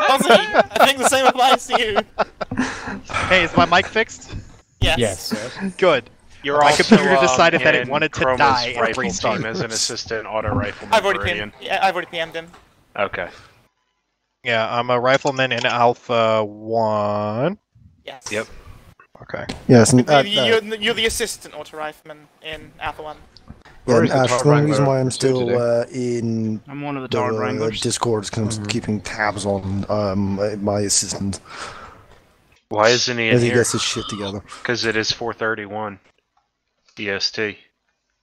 Ozzy, I think the same applies to you. Hey, is my mic fixed? Yes. Good. You're My also, computer decided that it in wanted to Chroma's die and rifle restart. team as an assistant auto rifleman. I've already Meridian. PM'd him. Okay. Yeah, I'm a rifleman in Alpha 1. Yes. Yep. Okay. Yes, and, You're the assistant auto rifleman in Alpha 1. yeah, and Where's the Ash, Tower the only Wrangler reason why I'm up to still today? in I'm one of the Tower Wranglers. Discord is because I'm keeping tabs on my assistant Why isn't he in as he here? gets his shit together. Because it is 4:31. EST.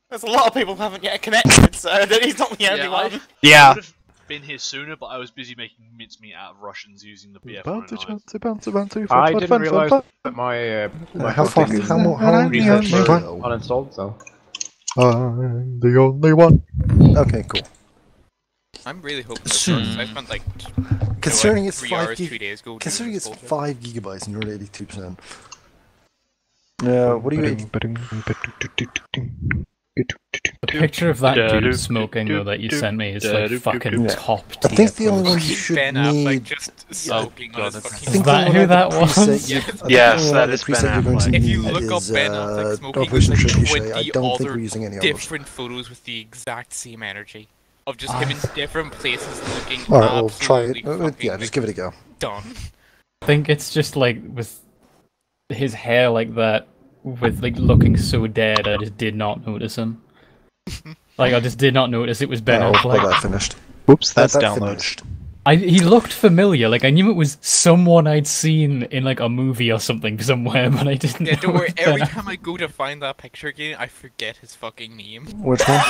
There's a lot of people who haven't yet connected, so he's not the only one. I Yeah. would have been here sooner, but I was busy making mincemeat out of Russians using the BF-109. I didn't realize that my How far? thing is How long research have you uninstalled, so. I'm the only one. Okay, cool. I'm really hoping this works. I spent like Considering it's 3 5 hours, gig, 3 days ago. considering it's 5 gigabytes and you're at 82%. Yeah, what do you? The picture of that dude smoking though that you sent me is like fucking top tier. I think the only one you should Ben need. Affleck just soaking on his I fucking. think that the who only that other was? preset you- Yes. I think Yes, the only that other is preset Ben you're going to Affleck. If you need look up is, Ben Affleck smoking, Operation there's like Trebuchet. I 20 don't think other we're using any others. different photos with the exact same energy of just him in different places looking All right, we'll try it. absolutely fucking, Yeah, just give it a go. done. I think it's just like with his hair like that, with like looking so dead, I just did not notice him. Like I just did not notice it was Ben Oh, Affleck. that finished. Whoops, that's That downloaded. finished. He looked familiar, like I knew it was someone I'd seen in like a movie or something somewhere, but I didn't Yeah, know don't worry. it was Ben Every time I go to find that picture again, I forget his fucking name. Which one?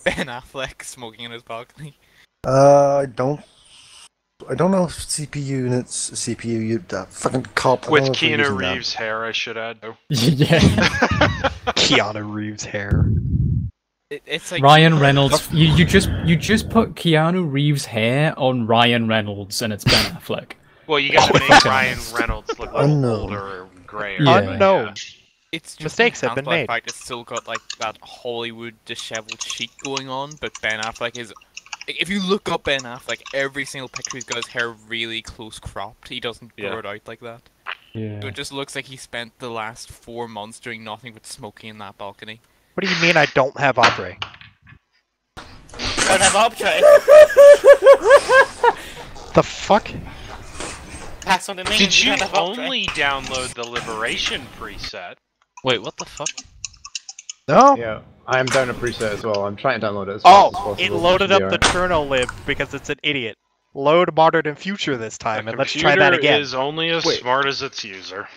Ben Affleck smoking in his balcony. I don't know if that fucking cop. I With don't know if they're Keanu using that. Reeves' hair, I should add. Yeah. Keanu Reeves' hair. It's like Ryan Reynolds. You just put Keanu Reeves' hair on Ryan Reynolds, and it's Ben Affleck. Well, you gotta make Ryan Reynolds look a little Unknown. older or grayer. Yeah. Unknown. It's just Mistakes have enhanced been by the made. fact it's still got like that Hollywood disheveled chic going on, but Ben Affleck is. If you look up Ben Affleck, every single picture he's got his hair really close cropped. He doesn't grow it out like that. Yeah. So it just looks like he spent the last 4 months doing nothing but smoking in that balcony. What do you mean I don't have Opry? Don't have Optray. The fuck? Pass on to me. Did you don't have Optray. only download the Liberation preset? Wait, what the fuck? No? Yeah, I am down a preset as well. I'm trying to download it as Oh, fast as possible. it loaded up VR. the Turno lib because it's an idiot. Load modern and future this time, The and let's try that computer again. is only as smart as its user.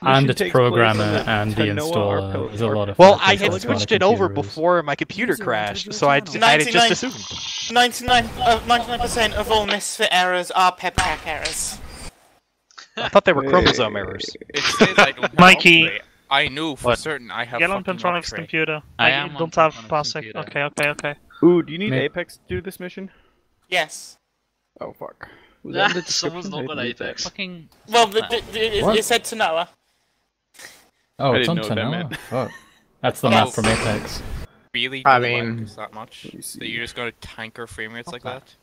And Mission its takes place on programmer the and the Tanoa installer. Arco- There's a lot of Well, factors I that had go switched into it over computers. before my computer crashed, so I just 99 assumed. 99% of all misfit errors are peppack errors. I thought they were chromosome errors. It says I don't have Mikey. Optray. I know for certain I have Get on fucking Pentronic's Optray. computer. I I am don't on have Pentronic's Parsec. computer. Okay. Ooh, do you need Mate. Apex to do this mission? Yes. Oh fuck. Was that in the Someone's description? not I got didn't read Apex. Fucking. Well, What? it said to Noah. Oh, I it's on didn't know what that Tanoa. meant. Fuck. That's the Yes. map from Apex. Really? I Do you mean- like us that much? That you're just gonna tanker frame rates like that?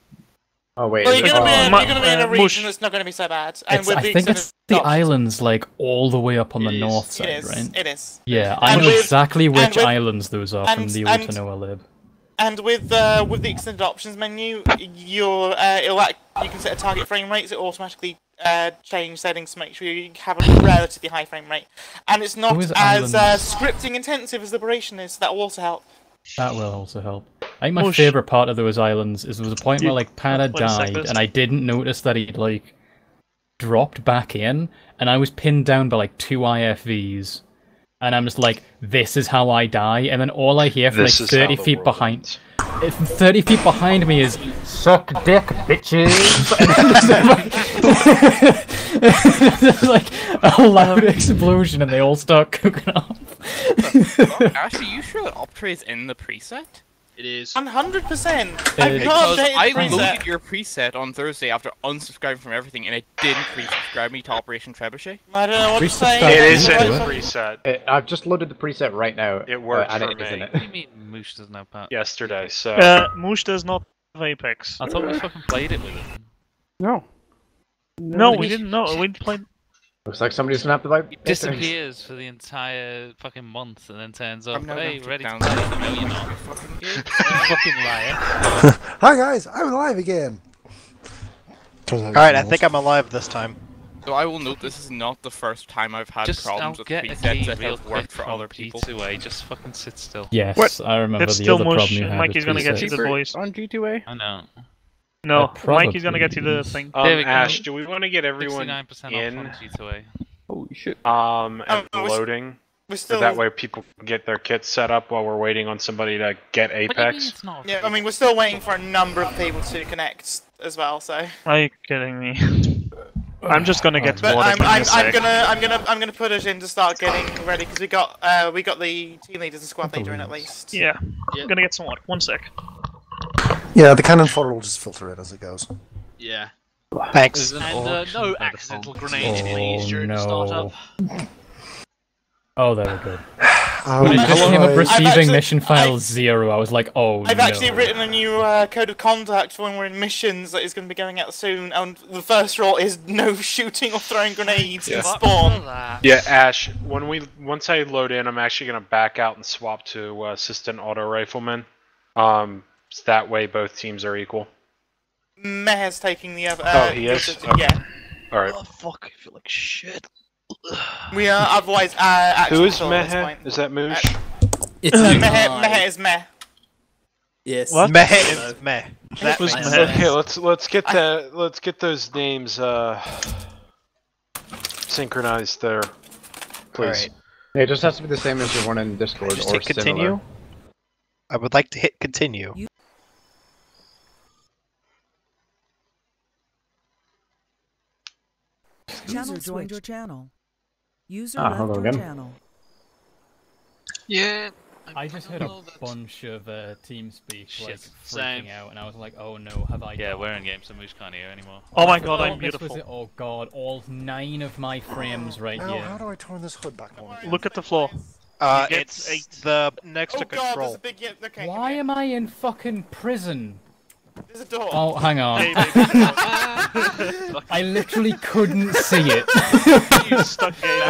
Oh wait, Well, is you're it- gonna be, oh, you're gonna be in a Mush. region that's not gonna be so bad. And It's, with I the think extended it's the options. islands, like all the way up on the It is. north It side, is. right? It is. Yeah, I And know with- exactly which with- islands those are from and- the and- Tanoa lib. And with the extended options menu, you can set a target frame rate. So it automatically change settings to make sure you have a relatively high frame rate, and it's not Those as islands- scripting intensive as Liberation is. So that will also help. That will also help. I think my Mush. favorite part of those islands is there was a point where like Pada wait a sec, died, first. and I didn't notice that he'd like dropped back in, and I was pinned down by like 2 IFVs, and I'm just like, this is how I die, and then all I hear from This like is how 30 the feet world behind. ends. 30 feet behind me is suck dick, bitches. There's like a loud explosion, and they all start cooking off. Actually, you sure that Optray is in the preset? It is. 100%. Uh, I Because can't I update the loaded preset. your preset on Thursday after unsubscribing from everything, and it didn't resubscribe me to Operation Trebuchet. I don't know what to Resubscribe. say. It is in Right. the preset. I've just loaded the preset right now. It worked and for it is in me. it. What do you mean Moosh doesn't have Pat? Yesterday, so Moosh does not Apex. I thought we fucking played it with him. No. No, we didn't know. We played. Looks like somebody's gonna have to buy. He disappears for the entire fucking month and then turns up. I'm now Hey, gonna ready to down play? there. No, you're not. Fucking You fucking liar. Hi guys, I'm alive again. Alright, I think I'm alive this time. So I will note this is not the first time I've had Just problems I'll with get a presets key that real have quick worked for from other people. G2A. Just fucking sit still. Yes, What? I remember It's the still other mush. problem you had Mikey's with gonna get you presets. the voice. On G2A? I know. No, probably Mikey's gonna get you the thing. There we go. Ash, do we want to get everyone 69% off in? on G2A. Holy shit. And we're loading? We're So still. that way people can get their kits set up while we're waiting on somebody to get What do you mean Apex. it's not? Yeah, I mean we're still waiting for a number of people to connect as well. So, Are you kidding me? I'm just gonna get but water. I'm gonna put it in to start getting ready because we got the team leaders and squad leader in at least. Yeah, I'm gonna get some water. 1 sec. Yeah, the cannon fodder will just filter it as it goes. Yeah. Thanks. There's an And auction no by the accidental phone. grenades, please, during the startup. Oh, there we go. Oh, When it just came up I've receiving actually- mission file 0, I was like, oh I've no. actually written a new code of conduct for when we're in missions that is going to be going out soon, and the first rule is no shooting or throwing grenades in spawn. Yeah, Ash, once I load in, I'm actually gonna back out and swap to assistant auto rifleman. So that way both teams are equal. Meher's taking the other. Oh, he is? assistant, Okay. Yeah. Alright. Oh fuck, I feel like shit. We are otherwise actually Who is full at this Mehe? point. Is that Moosh? It's Meher is Meh. Yes. What? Meh is meh. That was makes Meh. Okay, let's get those names synchronized there, please. Alright. Yeah, it just has to be the same as the one in Discord Just or hit continue. similar. I would like to hit continue. User joined your channel. User Ah, left hello your again. channel. Yeah. I just heard a bunch of TeamSpeak Shit, like same. freaking out, and I was like, "Oh no, have I?" Yeah, died?" we're in game, so Moose can't hear anymore. Oh my god, Oh, I'm this was beautiful. it. Oh god, all 9 of my frames right Now, here. how do I turn this hood back on? Look at the floor. get It's 8. the next Oh to god, there's control. a big. Okay. Why am I in fucking prison? There's a door. Oh, hang on. Hey, I literally couldn't see it. you stuck gay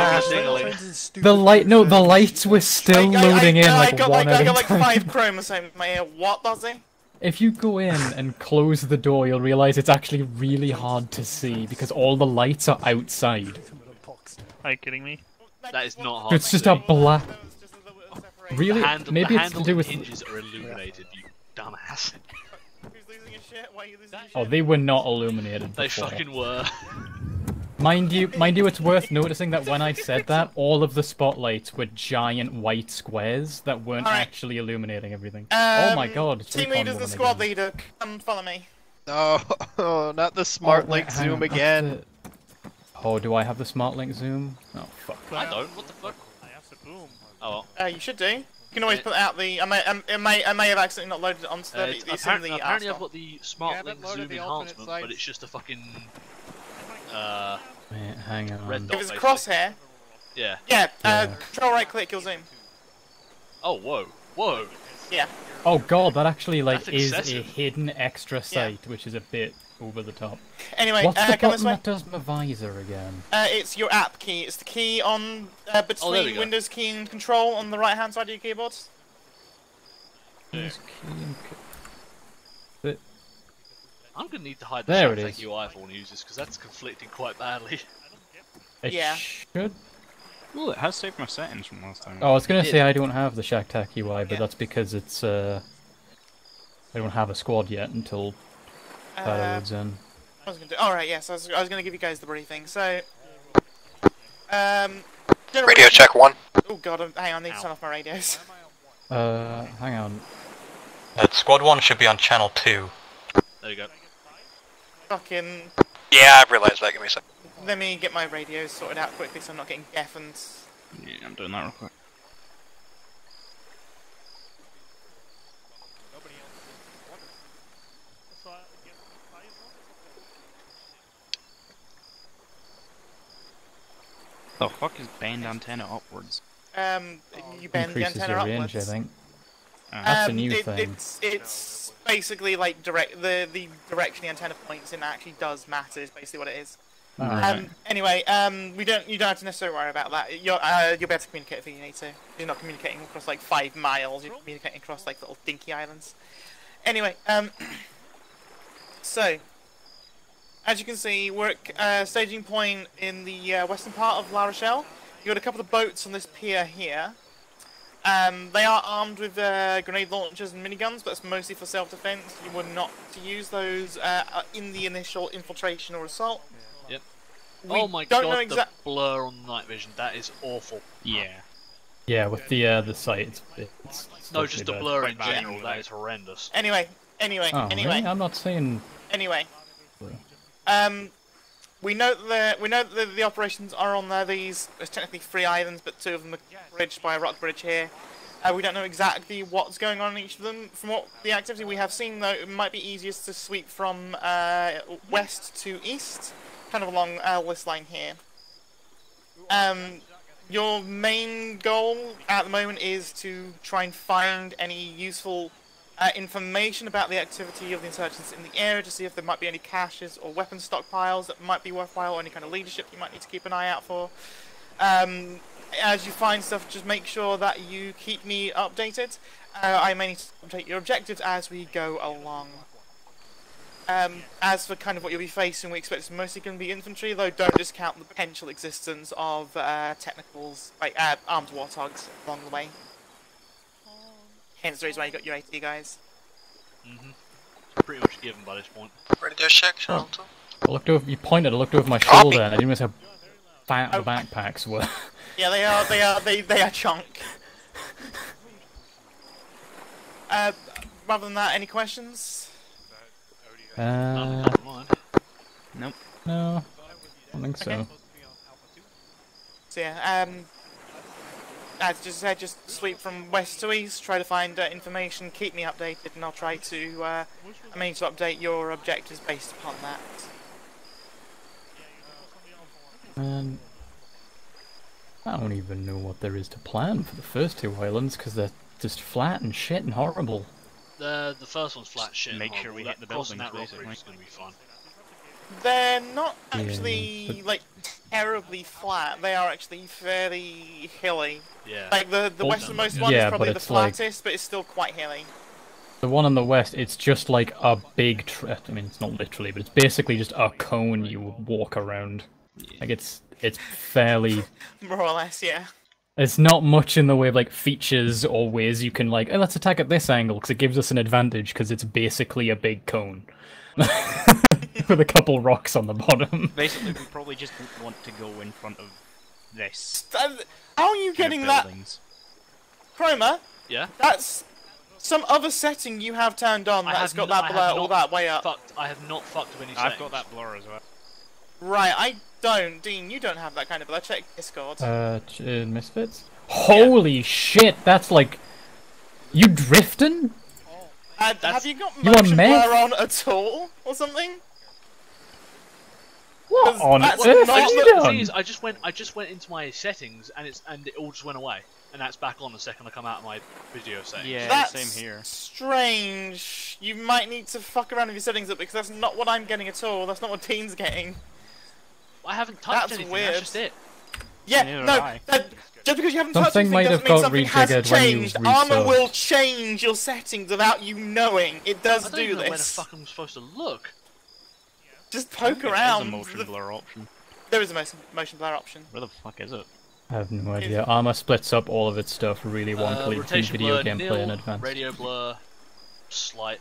The lights were still loading in like I one at got a like time. 5 chromosomes in my ear. What, Buzzy? If you go in and close the door, you'll realize it's actually really hard to see because all the lights are outside. Are you kidding me? That is not hard. It's to just see. a black. Really? The Maybe the it's to handle do and with. hinges are illuminated, you dumbass. Who's losing his shit? Why are you losing your shit? Oh, they were not illuminated. They before. fucking were. Mind you, it's worth noticing that when I said that, all of the spotlights were giant white squares that weren't Alright. actually illuminating everything. Oh my god, it's Team Recon leaders and woman squad again. leader, come follow me. No, not the smart Oh, link wait, hang zoom on, that's again. the- Oh, do I have the smart link zoom? Oh fuck. I don't. What the fuck? Oh well. You should do. You can always put out the. I may have accidentally not loaded it onto the. It's in Apparently, the apparently I've arsenal. got the smart link zoom enhancement, but it's just a fucking Wait, hang on. red dot. If it's a basically. crosshair. Yeah. Yeah. Yeah. Control right click, you'll zoom. Oh whoa, whoa. Yeah. Oh god, that actually like That's is a excessive. hidden extra sight, which is a bit over the top. Anyway, What's the come this button way. that does my visor again? It's your app key. It's the key on there we between go. Windows key and Control on the right hand side of your keyboard. Windows key and I'm gonna need to hide the There it Shark is. Tank UI for one users because that's conflicting quite badly. It Yeah. should. Ooh, it has saved my settings from last time. Oh, I was gonna Yeah. say I don't have the Shack Tac UI, but Yeah. that's because it's I don't have a squad yet until that loads in. I was gonna do. All right. Yes, I was gonna give you guys the briefing. So. Radio check 1. Oh god, hang on. I need to turn off my radios. Hang on. Squad 1 should be on channel 2. There you go. Fucking. Yeah, I realized that. Give me a second. Let me get my radios sorted out quickly so I'm not getting deafened. Yeah, I'm doing that real quick. The fuck is band antenna upwards? You bend the Increases antenna your range, upwards. I think. That's a new thing. It's basically like the direction the antenna points in actually does matter. Is basically what it is. Right. Anyway, you don't have to necessarily worry about that. You'll be able to communicate if you need to. You're not communicating across like 5 miles. You're communicating across like little dinky islands. Anyway, so as you can see, we're at staging point in the western part of La Rochelle. You've got a couple of boats on this pier here. They are armed with grenade launchers and miniguns, but it's mostly for self-defense. You would not to use those in the initial infiltration or assault. Yep. We oh my don't god, know the blur on the night vision, that is awful. Yeah. Yeah, with the sight, it's no, just the blur in bad. general, that is horrendous. Anyway. Oh, really? I'm not saying. Anyway. We know that the operations are on there. There's technically 3 islands, but 2 of them are bridged by a rock bridge here. We don't know exactly what's going on in each of them. From what the activity we have seen, though, it might be easiest to sweep from west to east, kind of along this line here. Your main goal at the moment is to try and find any useful information about the activity of the insurgents in the area to see if there might be any caches or weapon stockpiles that might be worthwhile, or any kind of leadership you might need to keep an eye out for. As you find stuff, just make sure that you keep me updated. I may need to update your objectives as we go along. As for kind of what you'll be facing, we expect it's mostly going to be infantry, though don't discount the potential existence of technicals, like armed warthogs along the way. Hence the reason why you got your AT guys. Pretty much given by this point. Ready to check, channel 2. I looked over. You pointed. I looked over my shoulder, and I didn't realize how fat the backpacks were. Yeah, they are chunk. Rather than that, any questions? Nope. No, I don't think so. Okay. So yeah, as just said, just sweep from west to east, try to find information, keep me updated, and I'll try to, I mean, to update your objectives based upon that. I don't even know what there is to plan for the first 2 islands, because they're just flat and shit and horrible. The first one's flat shit. Make sure we hit the crossing buildings, that rock bridge basically. is going to be fun. They're not actually, like, terribly flat. They are actually fairly hilly. Yeah. Like, the westernmost one is probably the flattest, but it's still quite hilly. The one on the west, it's just like a big I mean, it's not literally, but it's basically just a cone you walk around. Like, it's fairly... More or less, yeah. There's not much in the way of, like, features or ways you can, like, hey, let's attack at this angle, because it gives us an advantage, because it's basically a big cone. With a couple rocks on the bottom. Basically, we probably just want to go in front of this. How are you getting that? Chroma? Yeah? That's some other setting you have turned on that's got that blur all that way up. I have not fucked with any settings. I've got that blur as well. Right, I don't. Dean, you don't have that kind of blur. Check Discord. Misfits? Holy shit, that's like... You drifting? Have you got You motion meth? blur on at all, or something? What on earth The have you thing is, done? I just went into my settings and it all just went away, and that's back on the second I come out of my video settings. Yeah, That's same here. strange. You might need to fuck around with your settings up, because that's not what I'm getting at all. That's not what Dean's getting. I haven't touched That's anything. weird. That's just it. Yeah, Neither no. have I. Just because you haven't touched Something anything might doesn't have mean got something hasn't rejiggered when you changed. Arma resubbed. will change your settings without you knowing. It does I don't do even know where the this. fuck I'm supposed to look. Just poke There's around. a motion blur option. There is a motion blur option. Where the fuck is it? I have no idea. Arma splits up all of its stuff really wonkily between Rotation video blur, gameplay nil, and advanced. radio blur, slight.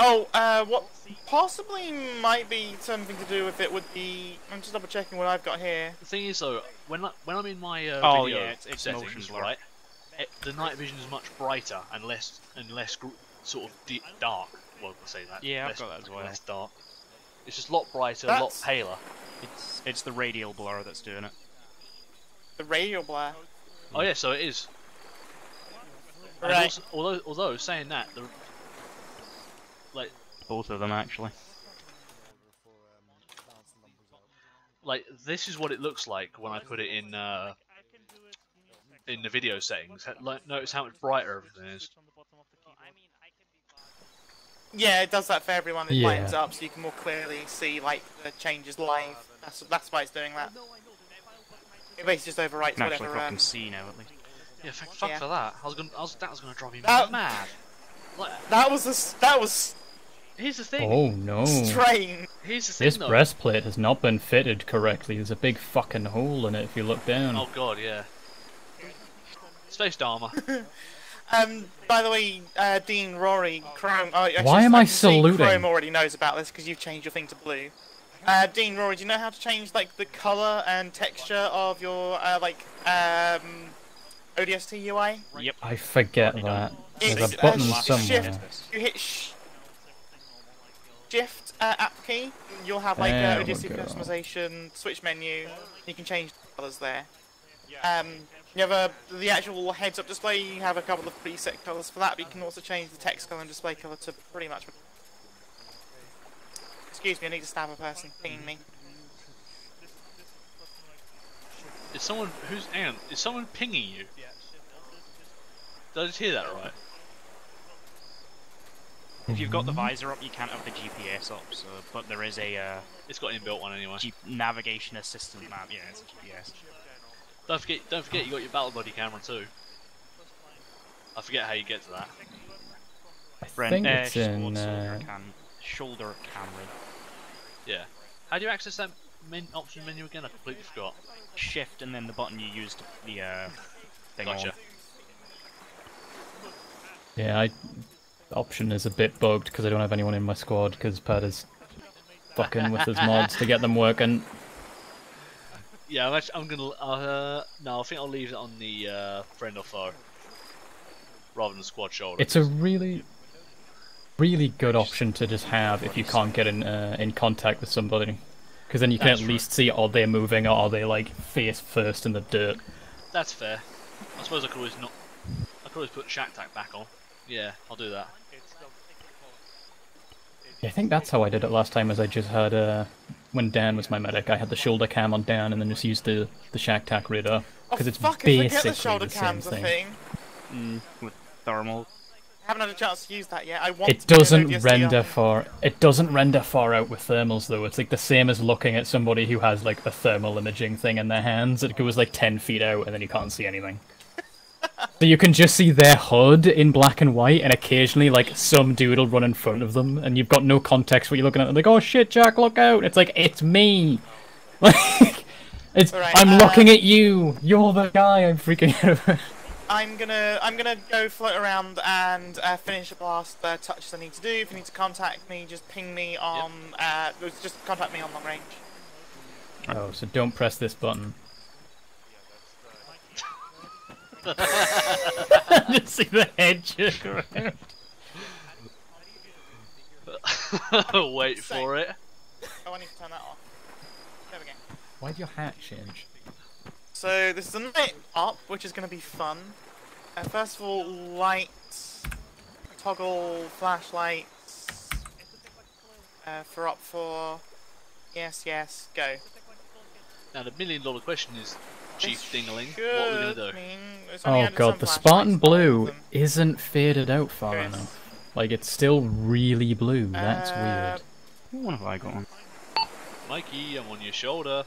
Oh, what possibly might be something to do with it would be... I'm just double checking what I've got here. The thing is though, when I'm in my Oh, video yeah, it's motion settings, blur. right, the night vision is much brighter and less sort of dark. Well, we'll say that. Yeah, I've less, got that as well. Less dark. It's just a lot brighter, a lot paler. It's the radial blur that's doing it. The radio blur. Oh yeah, so it is. And Right. also, although saying that, Both of them actually. like this is what it looks like when I put it in in the video settings. Like, notice how much brighter everything is. Yeah, it does that for everyone. It Yeah. lightens up so you can more clearly see like the changes live. That's why it's doing that. It basically just overwrites Can actually whatever. fucking see now at least. Yeah, fuck Yeah. for that. That was gonna drive me That- mad. Like, That was here's the thing. Oh no. strange. Here's the thing, This though. breastplate has not been fitted correctly. There's a big fucking hole in it if you look down. Oh god, yeah. Space armor. By the way, Dean, Rory, Chrome. Oh, actually, Why am I can see saluting? Chrome already knows about this because you've changed your thing to blue. Dean, Rory, do you know how to change like the color and texture of your ODST UI? Yep. I forget that. There's It's, a button shift. somewhere. You hit Shift app key. You'll have like There we ODST go. customization, switch menu. You can change the colors there. You have the actual heads-up display. You have a couple of preset colors for that, but you can also change the text color and display color to pretty much. Excuse me, I need to stab a person pinging me. Is someone is someone pinging you? Did I just hear that right? If you've got the visor up, you can't have the GPS up. So, but there is a It's got inbuilt one anyway. navigation assistant map. Yeah, it's a GPS. Don't forget you got your battle buddy camera too. I forget how you get to that. I think it's shoulder in. shoulder camera. Yeah. How do you access that option menu again? I completely forgot. Shift and then the button you used the thing Gotcha. on. Yeah, option is a bit bugged because I don't have anyone in my squad because Pat is fucking with his mods to get them working. Yeah, I'm gonna. No, I think I'll leave it on the friend or foe rather than squad shoulder. It's a really good option to just have if you can't get in contact with somebody, because then you can That's at least see are they moving or are they like face first in the dirt. That's fair. I suppose I could always not. I could always put Shack Tack back on. Yeah, I'll do that. Yeah, I think that's how I did it last time. As I just had when Dan was my medic, I had the shoulder cam on Dan and then just used the Shack Tac radar because it's Fuck, I basically forget the shoulder the same cam's a thing. thing. With thermal. I haven't had a chance to use that yet. I want It to do an doesn't ODST render on- far. It doesn't render far out with thermals though. It's like the same as looking at somebody who has like a thermal imaging thing in their hands. It goes like 10 feet out and then you can't see anything. So you can just see their HUD in black and white, and occasionally like some dude will run in front of them, and you've got no context what you're looking at. Like, oh shit, Jack, look out! It's like it's me. Like, it's Alright, I'm looking at you. You're the guy I'm freaking out. I'm gonna go float around and finish up the last touches I need to do. If you need to contact me, just ping me on. Just contact me on long range. Oh, so don't press this button. Just see the head jerk around. Wait for it. Oh, I need to turn that off. There we go. Why'd your hat change? So this is a night up, which is going to be fun. First of all, lights, toggle flashlights. For up 4. Yes, go. Now the $1 million question is, Chief Dingling, what Should are we gonna do? mean it's only Oh added god, some the flashlights, Spartan not all of blue them. isn't faded out far Yes. enough. Like, it's still really blue. That's weird. What have I got on? Mikey, I'm on your shoulder.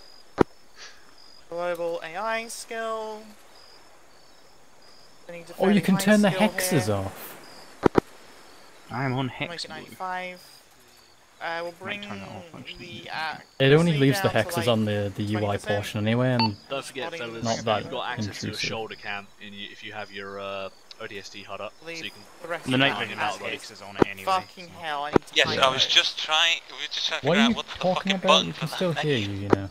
Global AI skill. I need to Oh, you fairly can high turn the skill hexes here. off. I'm on Make hex it blue. 95. We'll bring turn that off, actually. the It only C leaves the down to, hexes like, on the UI 20%. portion anyway, and Don't forget, Body fellas, not that you've got access to a intrusive. shoulder cam if you have your ODST HUD up, so Leave you can. the rest The of night that vision as has is. hexes on it anyway. Fucking hell, I need to Yes, find I was those. just trying. We were just trying to what figure are out you what the talking fucking about? button You for can that still hear menu. you, you know.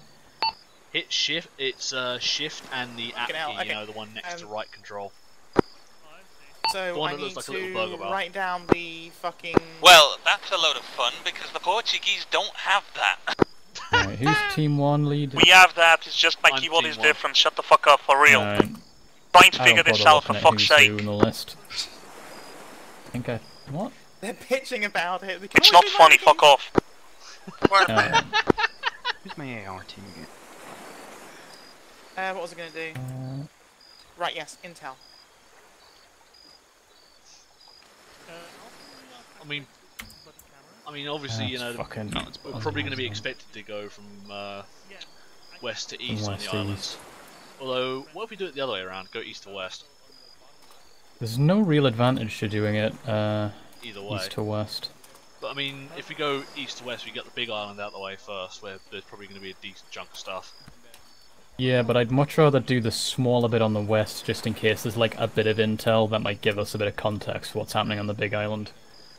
Hit shift. It's shift and the app Fucking hell, key. okay. You know, the one next to right control. The So one I that looks need like a little burger to bar. write down the fucking. Well, that's a load of fun because the Portuguese don't have that. Right, who's Team 1 lead? We have that. It's just my I'm keyboard team is one. different. Shut the fuck up for real. Right. Trying to I figure don't this bother out for looking at fuck's who's sake. who in the list. I think I... What? They're pitching about it. They can It's always not do funny. that Fuck off. Alright. Who's my AR team again? What was I gonna do? Right, yes, intel. I mean, obviously, you know, fucking we're probably going to be expected to go from west to east on west the to islands. east. Although, what if we do it the other way around? Go east to west. There's no real advantage to doing it Either way. east to west. But I mean, if we go east to west, we get the big island out of the way first, where there's probably going to be a decent chunk of stuff. Yeah, but I'd much rather do the smaller bit on the west, just in case there's like a bit of intel that might give us a bit of context for what's happening on the big island.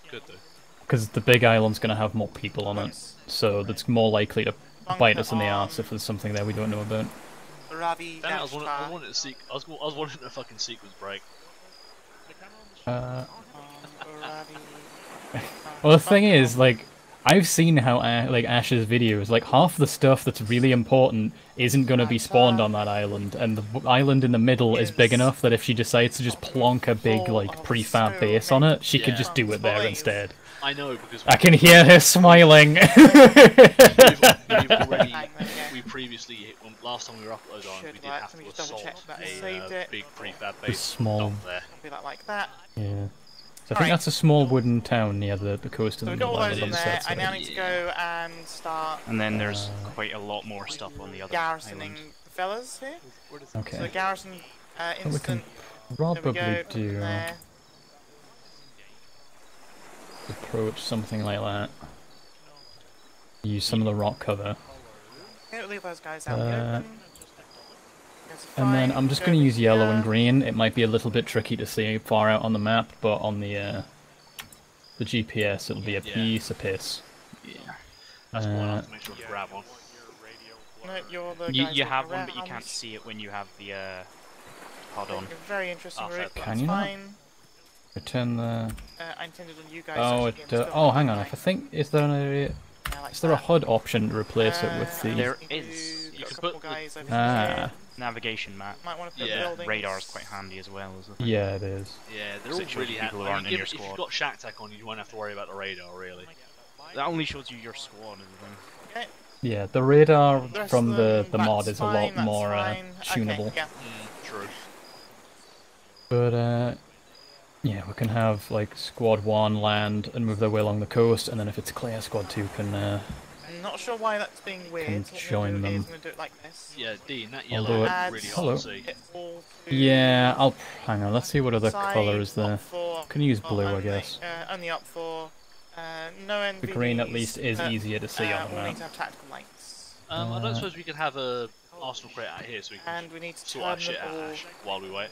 Good though. Because the big island's going to have more people on it, so that's more likely to bite us in the arse if there's something there we don't know about. Ravi Damn it, I was wanting a fucking sequence break. Well, the thing is, like, I've seen how like Ash's videos, like half the stuff that's really important isn't going to be spawned on that island, and the island in the middle is big enough that if she decides to just plonk a big like prefab base on it, she could just do it there instead. I know, because I can hear her smiling. we previously, last time we were uploaded on, we did have to assault a big prefab base small. there. Be like that. Yeah. So I think that's a small wooden town near the coast of So the we've got all those in island. there. I now need to go and start. And then there's quite a lot more stuff on the other garrisoning island. the fellas here. Okay. So garrison we instant. can probably there we go, do there. approach something like that. Use some of the rock cover. Okay, we'll leave those guys out in the open. And then I'm just going to use yellow and green. It might be a little bit tricky to see far out on the map, but on the GPS it'll be a piece of piss. Yeah. That's what I have to make sure to grab one. No, you're the You guys have with one, the but you red can't helmets. see it when you have the HUD on. Very interesting route, but Can that's you not? fine. Return the... I intended on you guys. Oh, oh, hang on. If I think, is there an area? Is there a HUD option to replace it with the? There is. You can put guys over Ah. navigation map. Might want to put Yeah. buildings. Radar is quite handy as well. Isn't it? Yeah, it is. Yeah, they're So all it shows really you handy. people who aren't in your If you've squad. got Shack Tack on, you won't have to worry about the radar, really. That only shows you your squad, isn't it? Yeah, the radar The rest from of the them, mod that's is a lot fine, that's more fine. tunable. Okay, yeah. True. But yeah, we can have like Squad 1 land and move their way along the coast, and then if it's clear, Squad 2 can. I'm not sure why that's being weird. Can What we're join gonna do is them. we're gonna do it like this. Yeah, Dean, that Although yellow it- is really Hello. hard to see. It all to Yeah, I'll hang on. Let's see what other side, colour is there. up for- Can use oh, blue, I only, guess. Only up for no NVDs. The green at least is but, easier to see on the we'll map. need to have tactical lights. I don't suppose we could have a Arsenal crate out here so we can And we need to sort our turn shit them out all. Ash, while we wait.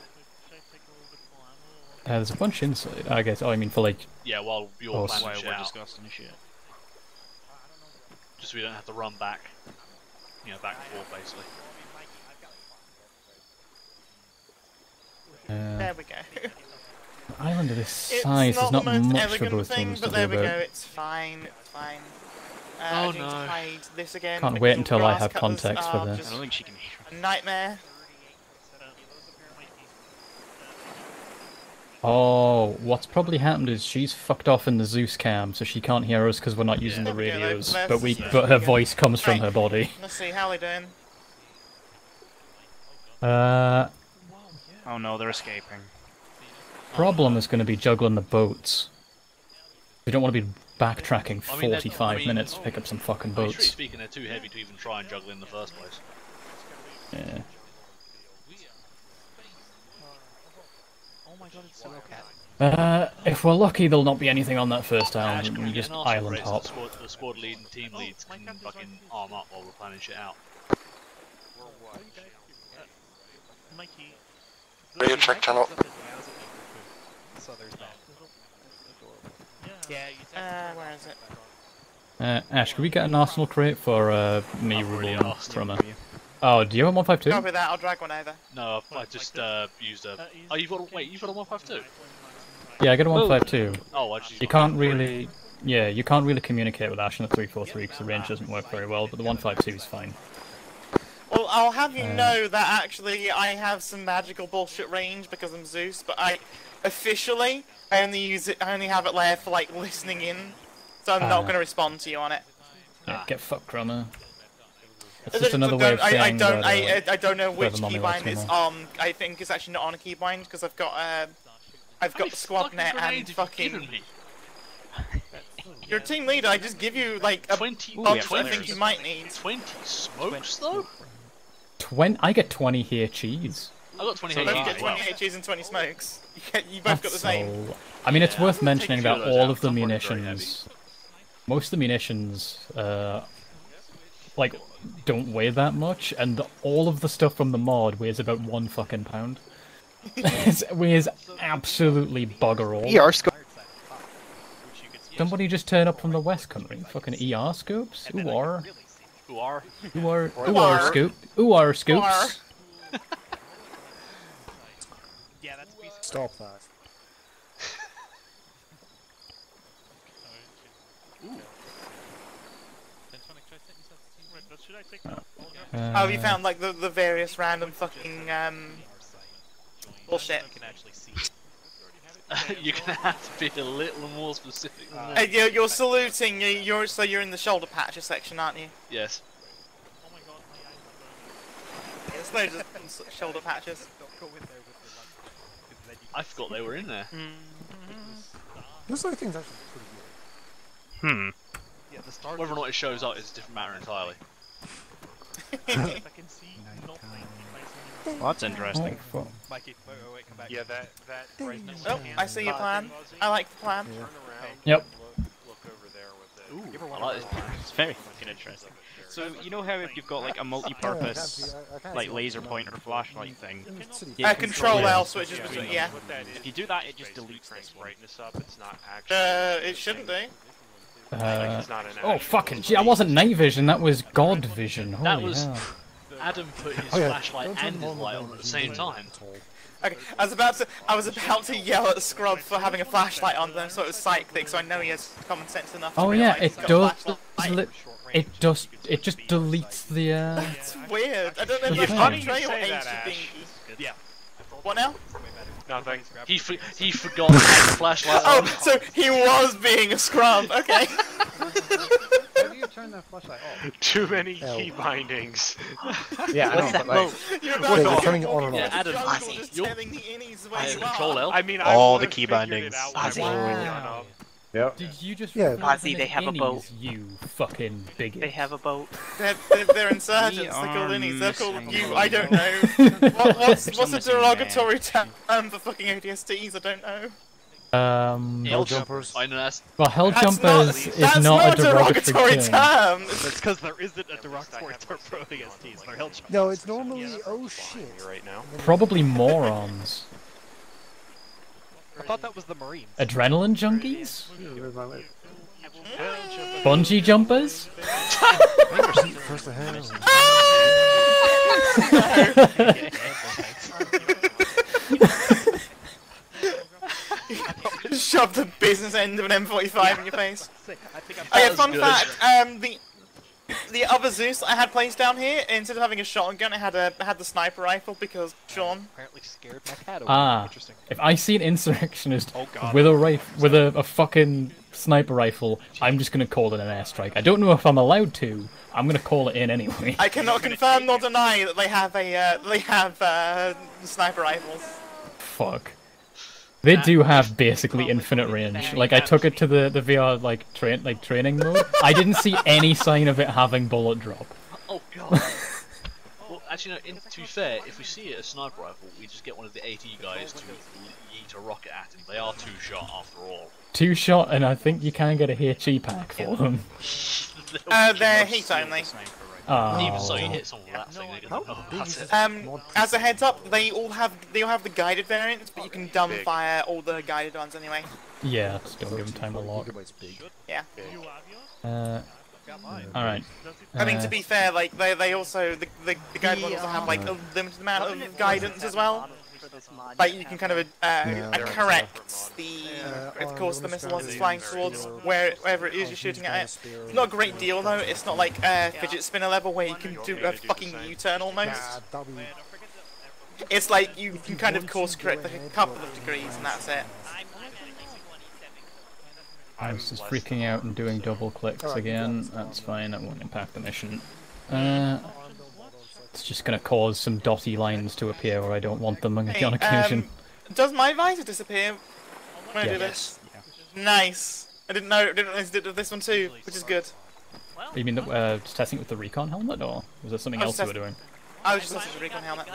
There's a bunch inside. I guess. Oh, I mean for like. Yeah, while you're Oh, planning While shit we're out. discussing the shit. Just so we don't have to run back. You know, back and forth basically. There we go. An island of this It's size, not there's not the most much for elegant both thing, teams but to there do we go. about. It's fine. It's fine. Oh, I need no. to hide this again. Can't because wait the until I grass have cutters context for are this. just I don't think she can hear. a nightmare. Oh, what's probably happened is she's fucked off in the Zeus cam, so she can't hear us because we're not using the There we go, radios. let's- But her voice comes from Right. her body. Let's see how they doing. Oh no, they're escaping. Problem is going to be juggling the boats. We don't want to be backtracking I mean, 45 minutes to pick up some fucking Strictly boats. speaking, they're too heavy to even try and juggle in the first place. Yeah. Oh my god, it's so okay. If we're lucky, there'll not be anything on that first Ash, island. can We we get just an Arsenal island crate so hop. the squad lead and team leads can fucking arm up while we're planning shit out. Radio check channel. Where is it? Ash, can we get an Arsenal crate for me, Rubel, and Trummer? Oh, do you have a 152? Copy that. I'll drag one over. No, I just used a. Oh, you've got you've got a 152. Yeah, I got a 152. Oh, I just. You can't really... Yeah, you can't really communicate with Ash in the 343 because the range doesn't work very well, but the 152 is fine. Well, I'll have you know that actually I have some magical bullshit range because I'm Zeus, but I officially I only use it. I only have it there for like listening in, so I'm not going to respond to you on it. Yeah, get fucked, Drummer. It's just another way of saying I don't. that, I don't know which mommy keybind likes it's me more. on. I think it's actually not on a keybind because I've got the squad net and fucking. You're a team leader. I just give you like a 20 bunch I think you might need. 20 smokes though? I get 20 here cheese. I got 20 So HE. you get 20 HEs and 20 smokes. You both got the same. I mean, it's worth mentioning two that of those all out, of the some weren't very munitions, most of the munitions, like, don't weigh that much, and all of the stuff from the mod weighs about 1 fucking pound. It weighs absolutely bugger all. Somebody just turn up from the West Country. Fucking ER scopes? Who are scoops? Stop that. Oh, you found like the various random fucking bullshit. You're gonna have to be a little more specific than that. You're saluting. You're in the shoulder patches section, aren't you? Yes. There's loads of shoulder patches. I forgot they were in there. Those sort of things actually pretty good. Whether or not it shows up is a different matter entirely. Well, that's interesting. Oh, Yeah, that brightness. Oh, I see your plan. I like the plan. Yep. Look over there with it. Ooh, I like this plan. It's very fucking interesting. So, you know how if you've got like a multi-purpose, like laser pointer flashlight thing? Control L switches between, yeah. If you do that, it just deletes this one. Brightness up. It's not actually. It shouldn't do. Oh fucking gee! I wasn't night vision. That was God vision. Holy That was hell. Adam put his flashlight and his light on at the same time. Okay, I was about to yell at Scrub for having a flashlight on them, so it was psychic. So I know he has common sense enough. To Oh yeah, realise it he's got a does. flashlight. It just deletes the. It's weird. I don't know if It's that's funny betrayal you say age that, to Ash. Binky. Yeah. What now? Nothing. He forgot to have the flashlight on. Oh, so he was being a scrub. Okay. How do you turn that flashlight off? Too many key bindings. Yeah, I know, but like... You're turning it on and Yeah, off. Adam, Just telling the innies where you Control are. L. I mean, All I the would've key figured bindings. it out when we were done up. Yep. Did you just Yeah. refer to Ozzy, them they as have a boat. innies, you fucking bigot. They have a boat. They're insurgents. They're called innies. They're called you. I don't know. What's a derogatory term for fucking ODSTs? I don't know. Hell jumpers. I know that's... Well, hell That's jumpers is that's not a derogatory term. term. That's because there isn't a derogatory term for ODSTs. They're hell jumpers. No, it's normally oh shit. Right now. Probably morons. I thought that was the Marines. Adrenaline junkies? Bungee jumpers? First the hell. Shove the business end of an M45 in your face. That Okay, fun was fact. The other Zeus I had placed down here, instead of having a shotgun gun, it had the sniper rifle because Sean. Apparently scared my cat away. Ah, Interesting. if I see an insurrectionist Oh, God. with a fucking sniper rifle, I'm just gonna call it an airstrike. I don't know if I'm allowed to. I'm gonna call it in anyway. I cannot confirm nor deny that they have sniper rifles. Fuck. They do have basically infinite range. Like I took it to the VR training mode. I didn't see any sign of it having bullet drop. Oh god. Well, actually, no. To be fair, if we see a sniper rifle, we just get one of the AT guys to yeet a rocket at him. They are 2-shot after all. 2-shot, and I think you can get a HE pack for them. They're heat only. Even so, you hit someone with that thing, they're gonna that's it. As a heads up, they all have the guided variants, but you can dumb fire all the guided ones anyway. Yeah, just don't give them time to lock. Yeah. Alright. I mean, to be fair, like they also the guided ones also have like a limited amount of guidance as well. Like you can kind of correct of course the missile as it's flying towards wherever it is you're shooting at it. It's not a great deal though. It's not like fidget spinner level where you can do a fucking U-turn almost. It's like you can kind of course correct a couple of degrees and that's it. I was just freaking out and doing double clicks again. That's fine. That won't impact the mission. It's just gonna cause some dotty lines to appear where I don't want them on occasion. Does my visor disappear when I do Yes. this? Nice. I didn't realize it did with this one too, which is good. You mean just testing it with the recon helmet, or was there something else you were doing? I was just testing the recon helmet.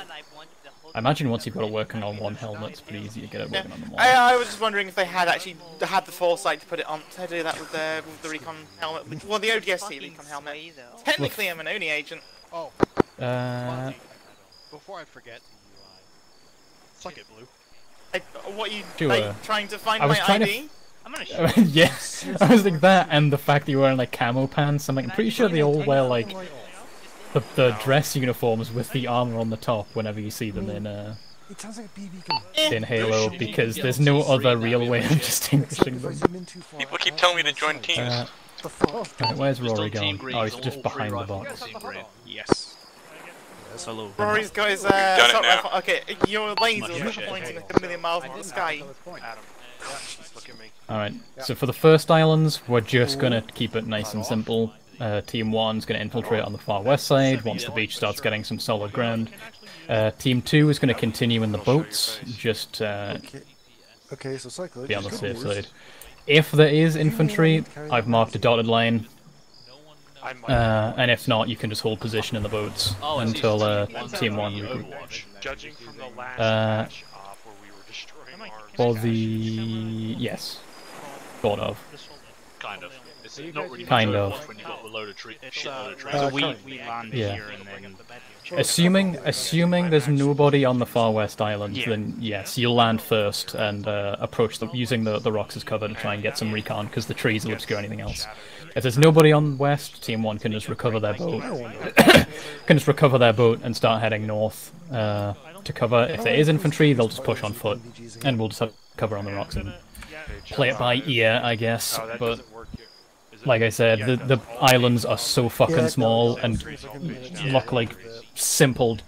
I imagine once you've got it working on one helmet, it's pretty easy to get it working on them all. I was just wondering if they had actually had the foresight to put it on to do that with the recon helmet. Well, the ODST recon helmet. Technically, I'm an Oni agent. Oh. Before I forget, suck it, Blue. What are you Sure. trying to find I was my trying ID? I'm gonna shoot you. Yes, I was like that, and the fact that you're wearing like camo pants. I'm pretty sure they all wear like the dress uniforms with the armor on the top whenever you see them in Halo, because there's no other real way of distinguishing them. People keep telling me to join teams. Right, where's Rory going? Oh, he's just behind the box. Yes. Hello. Rory's got his Done it assault now. rifle. Okay, your laser is pointing like a million miles into the sky. Look at me. Alright, so for the first islands, we're just gonna keep it nice and simple. Team 1's gonna infiltrate on the far west side once the beach starts getting some solid ground. Team 2 is gonna continue in the boats, just Okay, so cycling. be on the safe side. If there is infantry, I've marked a dotted line. And if not, you can just hold position in the boats until Team 1 regroup. Judging from the last match where we were destroying arms. For the... yes. Sort of. Kind of. It's not really Kind much of. when you've got a load of trees. So we land Yeah. here and then. Assuming there's nobody on the far west island, then yes, you'll land first and approach using the rocks as cover to try and get some recon, because the trees will obscure anything else. If there's nobody on west, Team 1 can just recover their boat. And start heading north to cover. If there is infantry, they'll just push on foot, and we'll just have cover on the rocks and play it by ear, I guess. But like I said, the islands are so fucking small and look like simple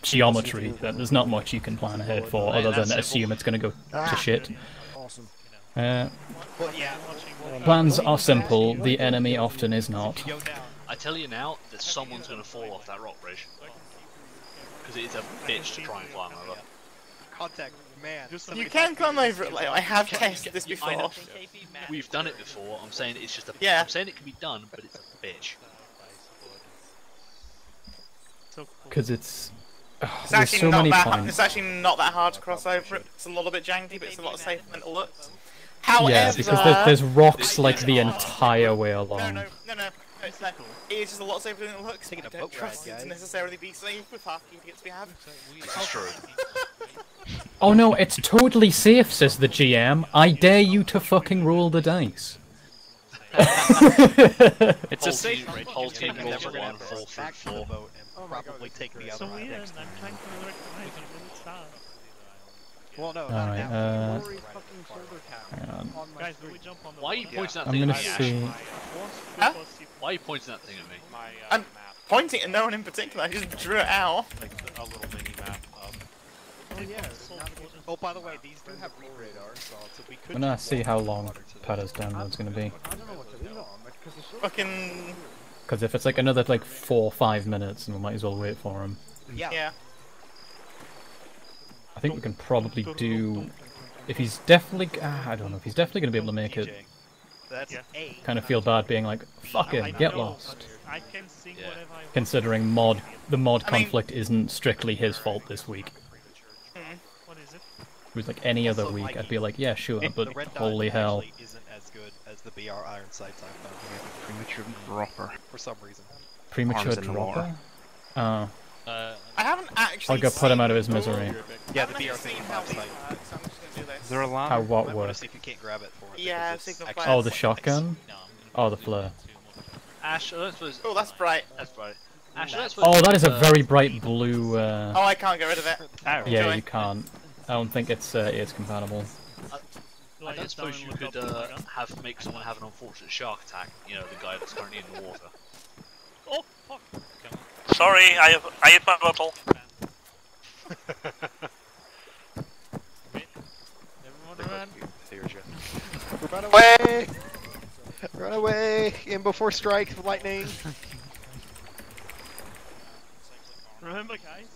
geometry that there's not much you can plan ahead for other than assume it's going to go to shit. Plans are simple, the enemy often is not. I tell you now that someone's going to fall off that rock bridge. Because it's a bitch to try and climb over. Contact, man. You can climb over it, Leo. I have tested this before. We've done it before. I'm saying it's just a. Yeah. I'm saying it can be done, but it's a bitch. Because it's... It's there's actually so not many that. points. It's actually not that hard to cross over it. It's a little bit janky, but it's a lot safer than it looks. However, Yeah, because there's rocks like the entire way along. No. It's just a lot safer than it looks. I don't trust it to necessarily be safe with half the idiots we have. This is true. Oh no, it's totally safe, says the GM. I dare you to fucking roll the dice. It's a safe bridge. Whole team rolls Never a gonna 1, 4 back to the 4. boat and probably take the other one next time. Well, no, Alright, hang on. Why are you pointing that I'm thing gonna at me, Ash? see... Huh? Why are you pointing that thing at me? I'm pointing at no one in particular. I just drew it out. A little mini map of. Oh yeah. Oh, by the way, these do have read radar, so we could. I'm gonna see how long Pada's download's gonna be. Fucking. Because if it's like another like 4 or 5 minutes, then we might as well wait for him. Yeah. I think we can probably do... If he's definitely... I don't know if he's definitely going to be able to make it. Kind of feel bad being like, fucking get lost. Considering the mod conflict isn't strictly his fault this week. If it was like any other week, I'd be like, yeah, sure, but holy hell. Isn't as good as the BR iron sights I've found. Premature dropper. For some reason. Premature Arms and more. dropper? Oh. I haven't actually. I'll go put him out of his misery. Yeah, the BR thing how is it like. works, so I'm just gonna do this. Is there a ladder? How what I want work? to see if you can't grab it for it. Yeah, because it's signal actually- fire. Oh, the shotgun? Oh, the flare. Ash, I don't suppose. Oh, that's bright. That's bright. Ash, I don't suppose. Oh, that is a very bright blue... Oh, I can't get rid of it. Yeah, Enjoy. you can't. I don't think it's compatible. I don't suppose you could make someone have an unfortunate shark attack. You know, the guy that's currently in the water. Oh, fuck. Sorry, I have my bottle. Run away! Run away! In before strike, lightning! Remember, guys?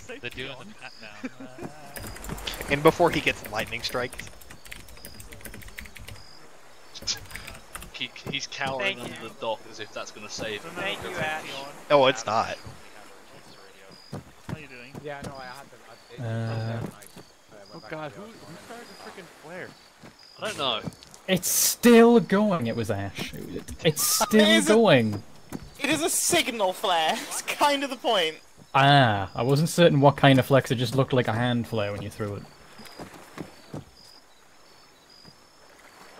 They're doing the pat now. And before he gets lightning striked. He's cowering under the dock as if that's going to save him. Thank you, Ash. No, it's not. What are you doing? Yeah, no, I had to. Oh god, who started the freaking flare? I don't know. It's still going. It was Ash. It's still going. It is a signal flare. It's kind of the point. Ah, I wasn't certain what kind of flex. It just looked like a hand flare when you threw it.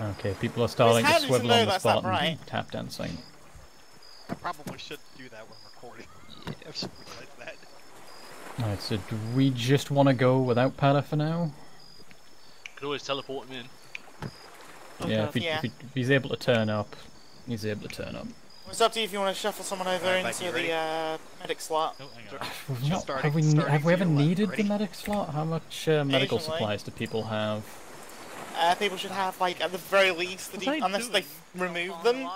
Okay, people are starting to swivel on the spot and tap dancing. I probably shouldn't do that when recording. Yeah, I should realize that. Alright, so do we just want to go without Pada for now? Could always teleport him in. Yeah, if he's able to turn up, he's able to turn up. It's up to you if you want to shuffle someone over into the medic slot. Have we ever needed the medic slot? How much medical supplies do people have? People should have, like, at the very least, unless they remove them,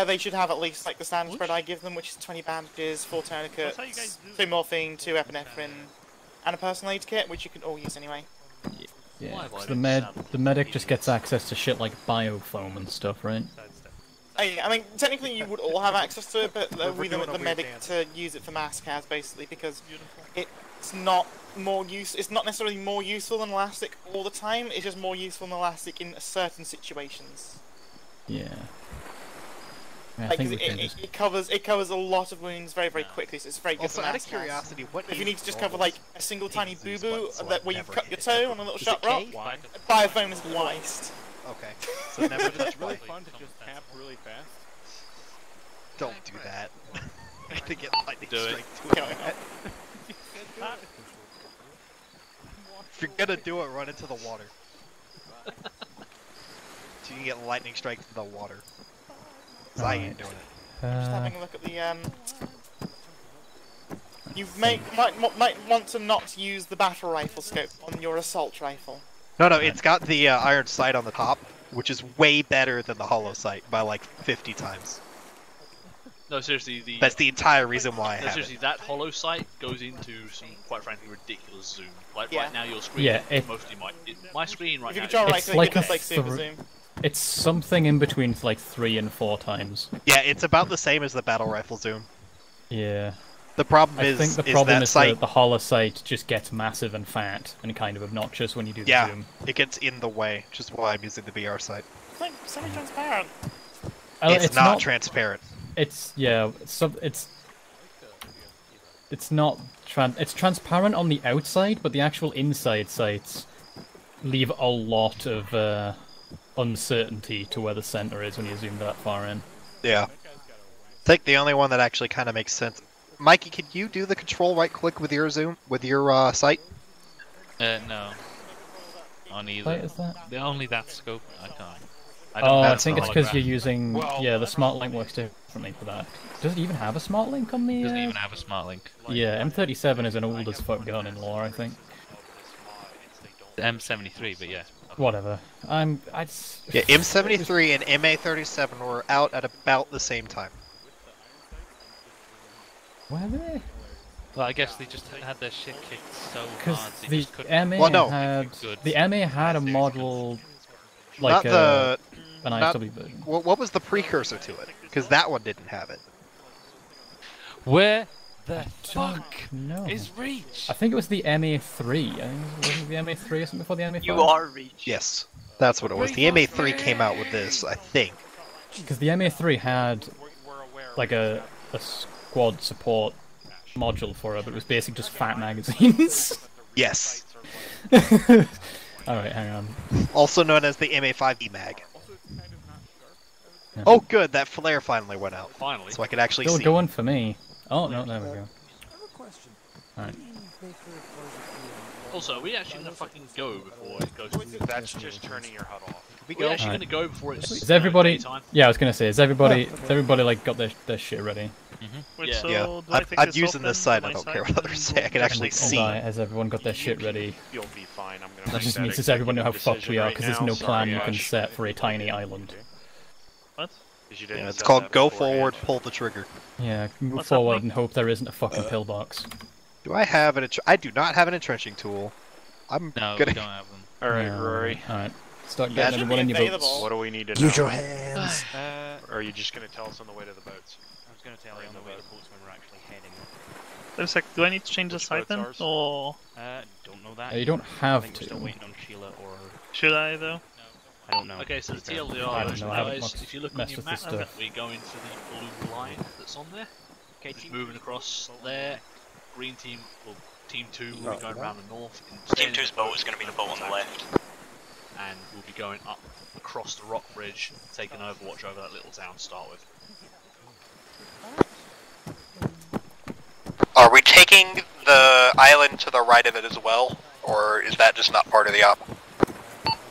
they should have at least, like, the standard spread I give them, which is 20 bandages, 4 tourniquets, 2 morphine, 2 epinephrine, and a personal aid kit, which you can all use anyway. Yeah, 'cause the medic just gets access to shit like biofoam and stuff, right? I mean, technically you would all have access to it, but we limit the medic to use it for mass cas, basically, because it's not it's not necessarily more useful than elastic all the time. It's just more useful than elastic in certain situations. Yeah. Like, it covers a lot of wounds very quickly, so it's very good for mass cas. Curiosity, if you need to just cover like a single tiny boo boo where you cut your toe on a little shot rock, biofoam is waste. Okay. So never It's really fun to just tap really fast. Don't do that. To get lightning strike to it. If you're gonna do it, run into the water. So you can get lightning strike to the water. Cause I ain't doing it. Just having a look at the you might want to not use the battle rifle scope on your assault rifle. No, it's got the iron sight on the top, which is way better than the hollow sight by like 50 times. No, seriously, that's the entire reason why I have seriously, it. that hollow sight goes into some, quite frankly, ridiculous zoom. Like right now, your screen mostly my screen right now. It's like a it's something in between like 3 and 4 times. Yeah, it's about the same as the battle rifle zoom. Yeah. The problem I is think the problem is sight... the hollow sight just gets massive and fat and kind of obnoxious when you do the zoom. It gets in the way, which is why I'm using the VR sight. It's like semi-transparent. It's not transparent. It's it's transparent on the outside, but the actual inside sights leave a lot of uncertainty to where the center is when you zoom that far in. Yeah. I think the only one that actually kind of makes sense. Mikey, can you do the control right click with your zoom, with your sight? No. Only only that scope. I can't. I think it's because you're using the smart link works differently for that. Does it even have a smart link on the? Doesn't even have a smart link. Yeah, M37 is an old as fuck gun in lore, I think. M73, but yeah. Whatever. Yeah, M73 and MA37 were out at about the same time. Were they? Well, I guess they just had their shit kicked so hard they the just couldn't. The MA had a model like an ISW version. What was the precursor to it? Because that one didn't have it. Where the fuck is Reach? I think it was the MA3. I think it was the MA3 or something before the MA5. You are Reach. Yes, that's what it was. The MA3 came out with this, I think. Because the MA3 had like a squad support module for it, but it was basically just fat magazines. Yes. Alright, hang on. Also known as the MA5 mag. Yeah. Oh good, that flare finally went out. Finally. So I could actually see. Still going for me. Oh, no, there we go. Alright. Also, are we actually gonna fucking go before it goes? That's just turning your HUD off. We're actually gonna go before it's. Is everybody? Yeah, I was gonna say, is everybody like got their shit ready? Wait, so yeah. do I take I'm this using off this then? side. I don't care what others say. I can actually see. Has everyone got their shit ready? You'll be fine. I'm gonna. That just means does everyone know how fucked we are because there's no plan you can set for a tiny island. What? Yeah, it's called go forward, pull the trigger. Yeah, move forward and hope there isn't a fucking pillbox. Do I have an? I do not have an entrenching tool. I'm No, gonna. we don't have them. All right, No, Rory. Alright. Start That getting should everyone in be your boats. available. What do we need to know? Use your hands. Or are you just gonna tell us on the way to the boats? I was going to tell you on the way to boats when we're actually heading. Wait a sec, do I need to change the Which site boat's then? ours? Or Don't know that. You don't I have think to. we're still waiting on Sheila or... should I though? I don't know. Okay, so the To be fair. I TLDR, don't know, I haven't guys, much if you look on messed your with map, this stuff. we go into the blue line that's on there. Okay, Just moving across there. Green team, well, Team 2 will be Right, going right. around the north. Team 2's boat is going to be the boat on the left. And we'll be going up across the rock bridge, taking overwatch over that little town to start with. Are we taking the island to the right of it as well, or is that just not part of the op?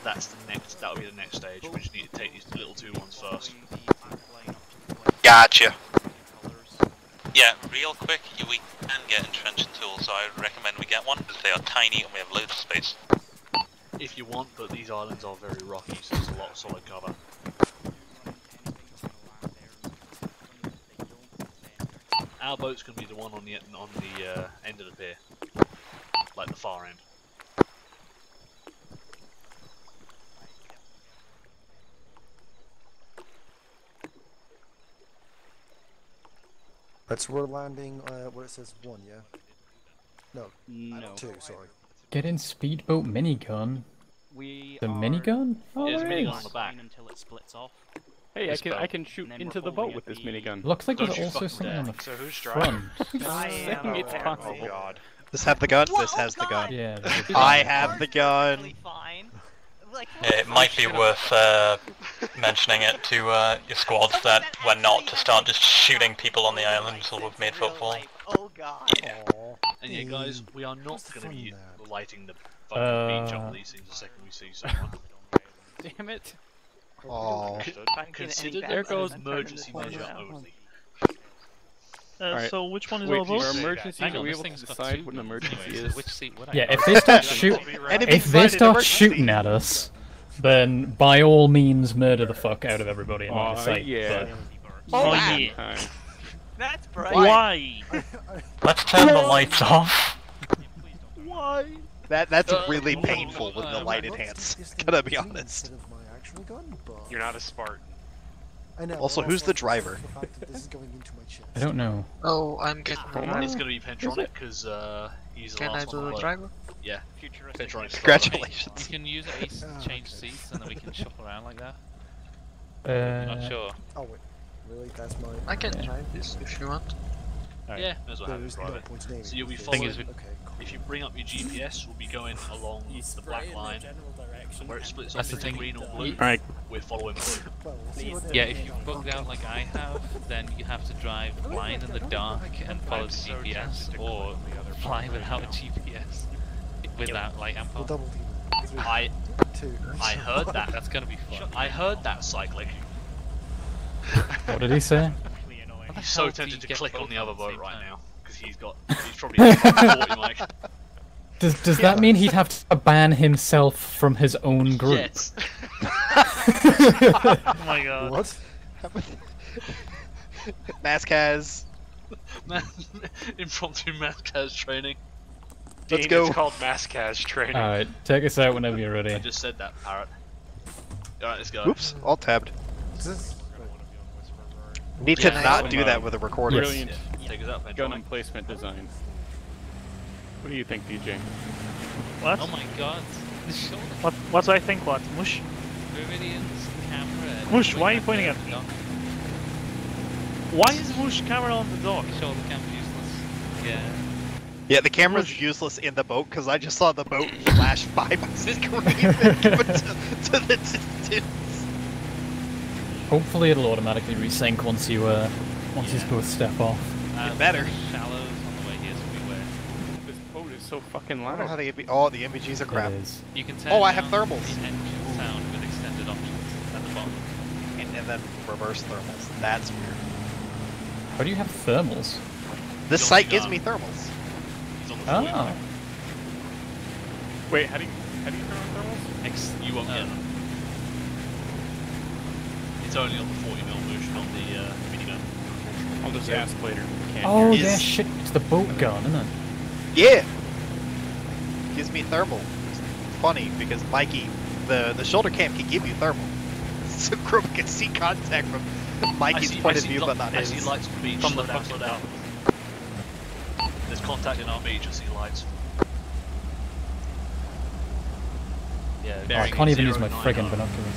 That's the next. That'll be the next stage. We just need to take these little 2 ones first. Gotcha. Yeah, real quick, we can get entrenching tools, so I would recommend we get one, because they are tiny and we have loads of space. If you want, but these islands are very rocky, so there's a lot of solid cover. Our boat's gonna be the one on the end of the pier, like the far end. Right, so we're landing where it says 1, yeah? No. No. 2, sorry. Get in speedboat minigun. We The are minigun? Oh, Yeah, there's a there minigun is. on the back. until it splits off. Hey, This I boat. can shoot And then into we're the boat holding with at this the- minigun. Looks like Don't there's you also fucking something dare. on the So who's driving? front. I am it's possible. Oh god. This have the gun? This has the gun. Yeah. I have the gun. It might be worth mentioning it to your squads that we're not to start just shooting people on the island until we've made footfall. Oh god. Yeah. And yeah, guys, we are not What's the going to fun be in that? lighting the fucking beach up these things the second we see someone. Damn it. Oh. Consider There goes emergency measure only. Alright. So which one is Wait, our for boat? emergency, Hang are on, we this able to thing's got decide two what an guns emergency anyway, so is? which seat would I Yeah, go? if they start shooting at us, then by all means murder the fuck out of everybody in line of sight. yeah. Oh Time. yeah. That's bright. Why? Let's turn the lights off. Why? That's really painful with the light enhance. Gotta be honest. Instead of my actual gun, but You're not a Spartan. I know, Also, but who's the also driver? the fact that this is going into my chest. I don't know. Oh, I'm getting It's going to be Pentronic because he's the Can I last be one the to load. driver? Yeah, Pentronic's Congratulations. You can use ace and change seats, and then we can shuffle around like that. Not Uh, sure. Oh wait, really? That's my... I can drive this if you want. Yeah, may as well have it There's no private. point in naming So you'll be it. following. Okay, cool. If you bring up your GPS, we'll be going along the black line where it splits off That's the into thing. green or blue. Alright. We're following blue. Well, we'll see what Yeah, they- if you bug out like I have, then you have to drive blind in the dark and follow the GPS, or fly without a GPS, without light and We'll power. double team. 3, I 2. I heard that. That's gonna be fun. I heard that cyclic. what did he say? He's hell so do tempted you to get click both on the at other the boat same right time? now because he's probably 40 mic. Does that mean he'd have to ban himself from his own group? Yes. Oh my god. What? Maskaz. Impromptu Maskaz training. Let's Dean, go. It's called Maskaz training. Alright, take us out whenever you're I ready. just said that, parrot. Alright, let's go. Oops, all tabbed. Is this... Need to Yeah, not do that with a recorder. Brilliant Yeah, take us out, gun Pentronic. emplacement design. What do you think, DJ? What? Oh my god. The shoulder. What do I think? What? Mush? Meridian's camera. Mush, why are you pointing at me? Dock. Why is Mush camera on the dock? Shoulder cam's useless. Yeah. Yeah, the camera's useless in the boat because I just saw the boat flash by my screen and go to the distance. Hopefully it'll automatically resync once you both step off. It better. Shallows on the way here, so beware. This boat is so fucking I don't know how loud. the oh, the MVGs are crap. It is. You can turn Oh, I have down thermals. the engine sound with extended options at the bottom. And then reverse thermals. That's weird. How do you have thermals? This He's site on gives the me thermals. He's on the floor. Oh. Wait, how do you turn on thermals? You won't get them. It's only on the 40mm version on the minigun. I'll just ask later. Can't Oh, Is- yeah, shit. It's the boat gun, isn't it? Yeah! Gives me thermal. It's funny because Mikey, the shoulder cam can give you thermal. So Group can see contact from Mikey's point of view, but not I his. see lights on beach. From the Slow down, slow down. There's contact in our beach. I see lights. Yeah, Oh, I can't even use my friggin' binoculars.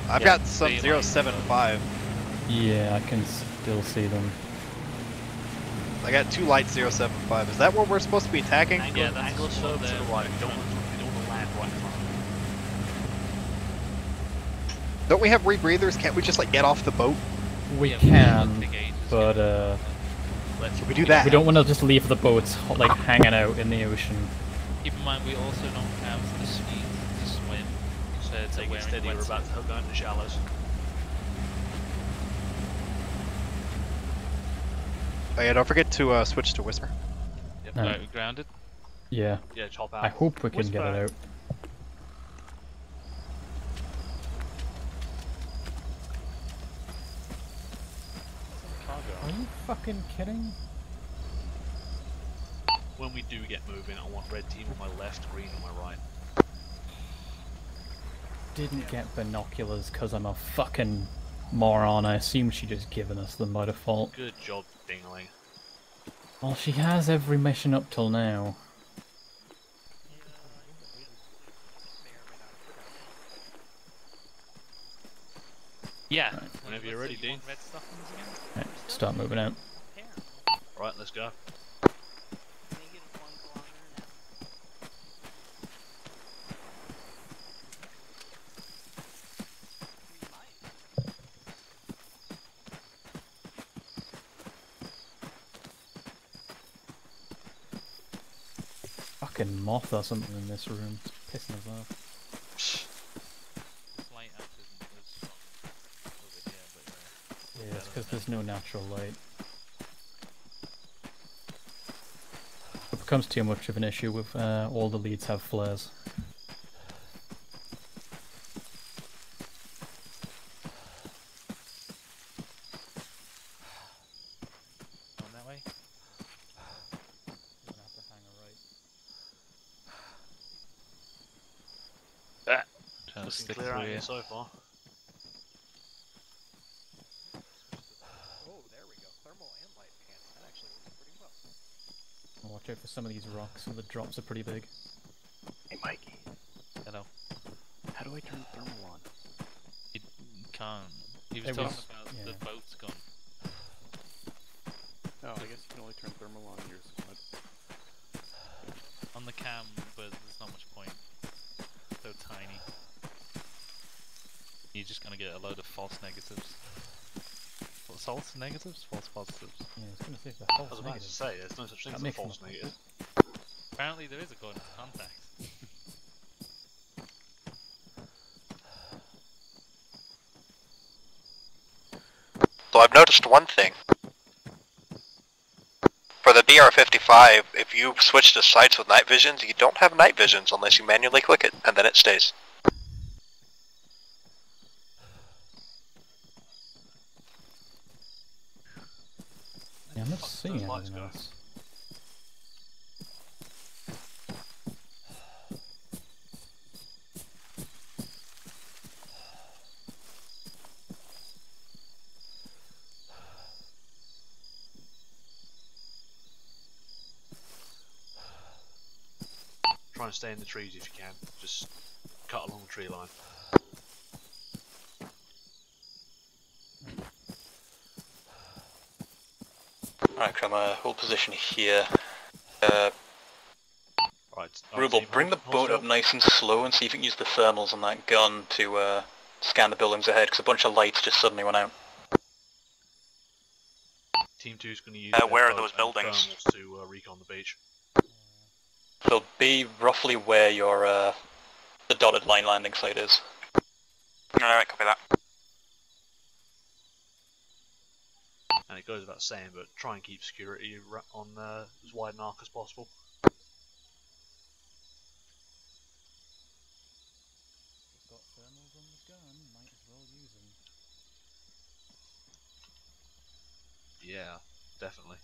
I've got some 075. Yeah, I can still see them. I got 2 lights 075. Is that where we're supposed to be attacking? Yeah, the angle is slow to the right. You don't want to land right in front. Don't we have rebreathers? Can't we just like get off the boat? We can, but we do that. We don't want to just leave the boats like hanging out in the ocean. Keep in mind, we also don't have the speed to swim. So it's Take it steady, we're about to go into the shallows. Oh yeah, don't forget to switch to Whisper. Yep, No. right, we grounded. Yeah. Yeah, chop out. I hope we can get it out. Are you fucking kidding? When we do get moving, I want red team on my left, green on my right. Didn't get binoculars because I'm a fucking moron. I assumed she'd just given us them by default. Good job, Dingling. Well, she has every mission up till now. Yeah. Right. Whenever you're ready, Dean. Right, start moving out. Right, let's go. Fucking moth or something in this room. It's pissing us off. Yeah, it's because there's no natural light. It becomes too much of an issue with all the leads have flares. Going that way? You're gonna have to hang a right. Looking stick clear through out here here. so far. Oh, there we go. Thermal and light enhanced. That actually works pretty well. Watch out for some of these rocks, some of the drops are pretty big. Hey, Mikey. Hello. How do I turn thermal on? You can't. He was It talking was- about yeah. the boat's gone. Oh, I guess you can only turn thermal on your squad. On the cam, but there's not much point. So tiny. You're just gonna get a load of false negatives. False negatives? False positives. Yeah, I was gonna say the I false was about to negative. say, there's no such thing That as a makes false no- negative. Apparently there is according to contact. So I've noticed one thing. For the BR-55, if you switch to sights with night visions, you don't have night visions unless you manually click it, and then it stays. Yeah, I'm not seeing Those lights anything go. else. Try and stay in the trees if you can. Just cut along the tree line. Alright, come hold position here. Right. Ruble, bring the boat up nice and slow and see if you can use the thermals on that gun to scan the buildings ahead, because a bunch of lights just suddenly went out. Team 2's going to use where their are those boat and buildings? thermals to recon the beach. They'll be roughly where your the dotted line landing site is. Alright, copy that. And it goes without saying, but try and keep security on as wide an arc as possible. We've got thermals on the gun, might as well use them. Yeah, definitely.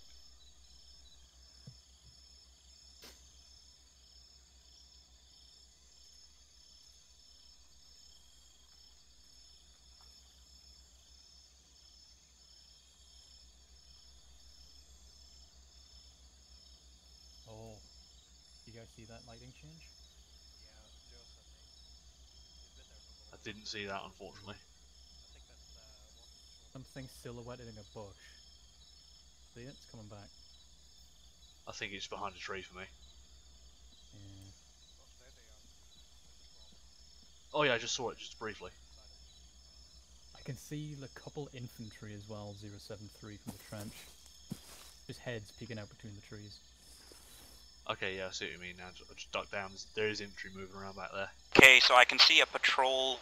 see that lighting change? I didn't see that, unfortunately. Something silhouetted in a bush. See it? It's coming back. I think it's behind a tree for me. Yeah. Oh yeah, I just saw it just briefly. I can see a couple infantry as well, 073 from the trench. Just heads peeking out between the trees. Okay, yeah, I see what you mean now. Just duck down. There is infantry moving around back there. Okay, so I can see a patrol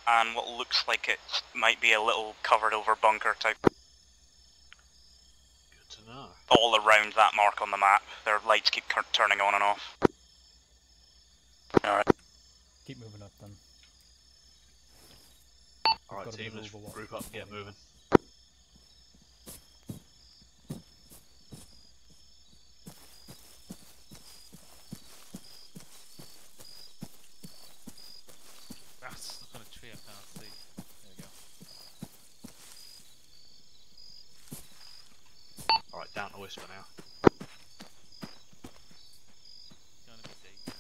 and what looks like it might be a little covered over bunker type. Good to know. All around that mark on the map. Their lights keep turning on and off. Alright. Keep moving up then. Alright team, let's group up and get moving. Ah, stuck on a tree I can't see. There we go. Alright, down to Whisper now. Gonna be deep.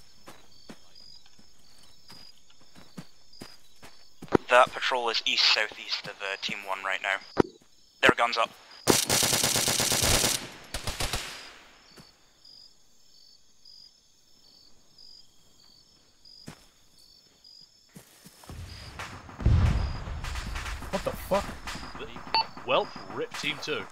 That patrol is east-southeast of Team 1 right now. Their guns up. What the fuck? Well, rip Team 2.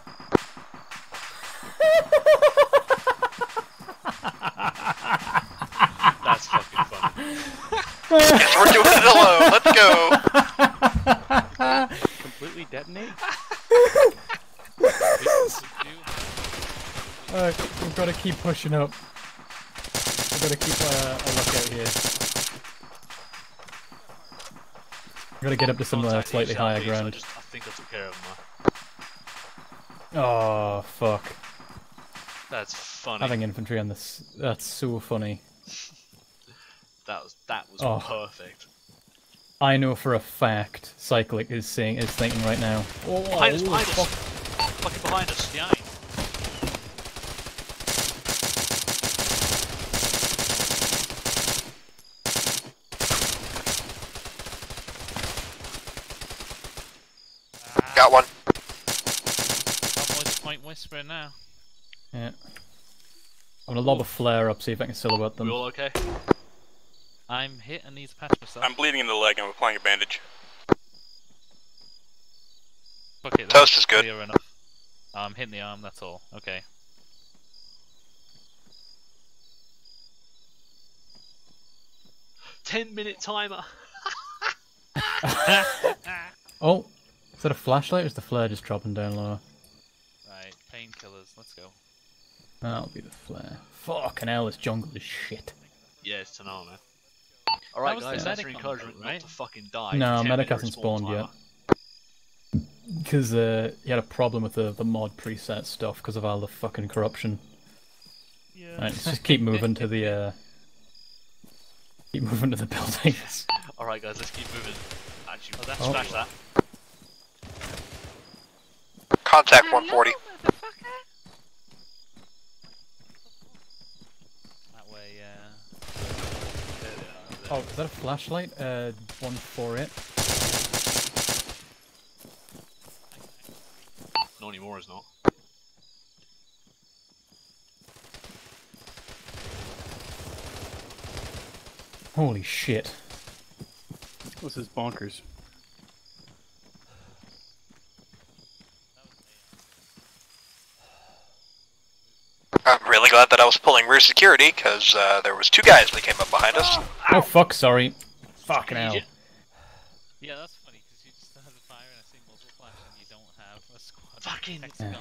That's fucking funny. Yes, we're doing it alone. Let's go. Completely detonate? We've got to keep pushing up. We've got to keep a lookout here. We've got to get up to some slightly higher ground. I think I took care of them. Oh, fuck. That's funny. Having infantry on this, that's so funny. That was Oh. perfect. I know for a fact Cyclic is thinking right now. Oh, Behind us, holy behind fuck. us! Fucking behind us! Behind. Got one. Point whispering now. Yeah. I'm gonna lob a flare up, see if I can silhouette them. We all okay? I'm hit and need to patch myself. I'm bleeding in the leg and I'm applying a bandage. Fuck it, Toast that's is good. clear enough. I'm hitting the arm, that's all. Okay. Ten-minute timer! Oh, is that a flashlight or is the flare just dropping down lower? Right, painkillers, let's go. That'll be the flare. Fucking hell, this jungle is shit. Yeah, it's Tanana, man. Alright was guys, the that's medic your on encouragement foot, right? not to fucking die. No, 10 medic minute hasn't respawn spawned timer. yet. Because he had a problem with the mod preset stuff because of all the fucking corruption. Yeah. Right, let's just keep moving to the buildings. Alright guys, let's keep moving. Actually, Oh, that's smash cool. that. Contact 140. That way, Oh, is that a flashlight? 148. Not anymore, it's not. Holy shit. This is bonkers. I'm really glad that I was pulling rear security, because there was two guys that came up behind us. Oh fuck, sorry. Fucking hell. yeah, that's funny because you just started fire and I see muzzle flash and you don't have a squad. Fucking hexagon.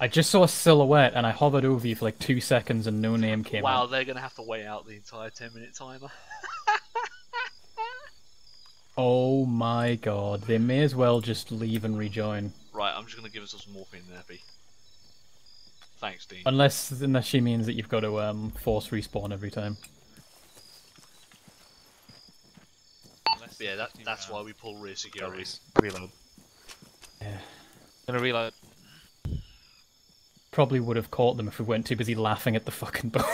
I just saw a silhouette and I hovered over you for like 2 seconds and no name came Wow, up. they're gonna have to wait out the entire 10-minute timer. Oh my god, they may as well just leave and rejoin. Right, I'm just gonna give us some morphine therapy. Thanks, Dean. Unless she means that you've got to force respawn every time. Yeah, that's why we pull rear security. Reload. Yeah. Gonna reload. Probably would have caught them if we weren't too busy laughing at the fucking boat.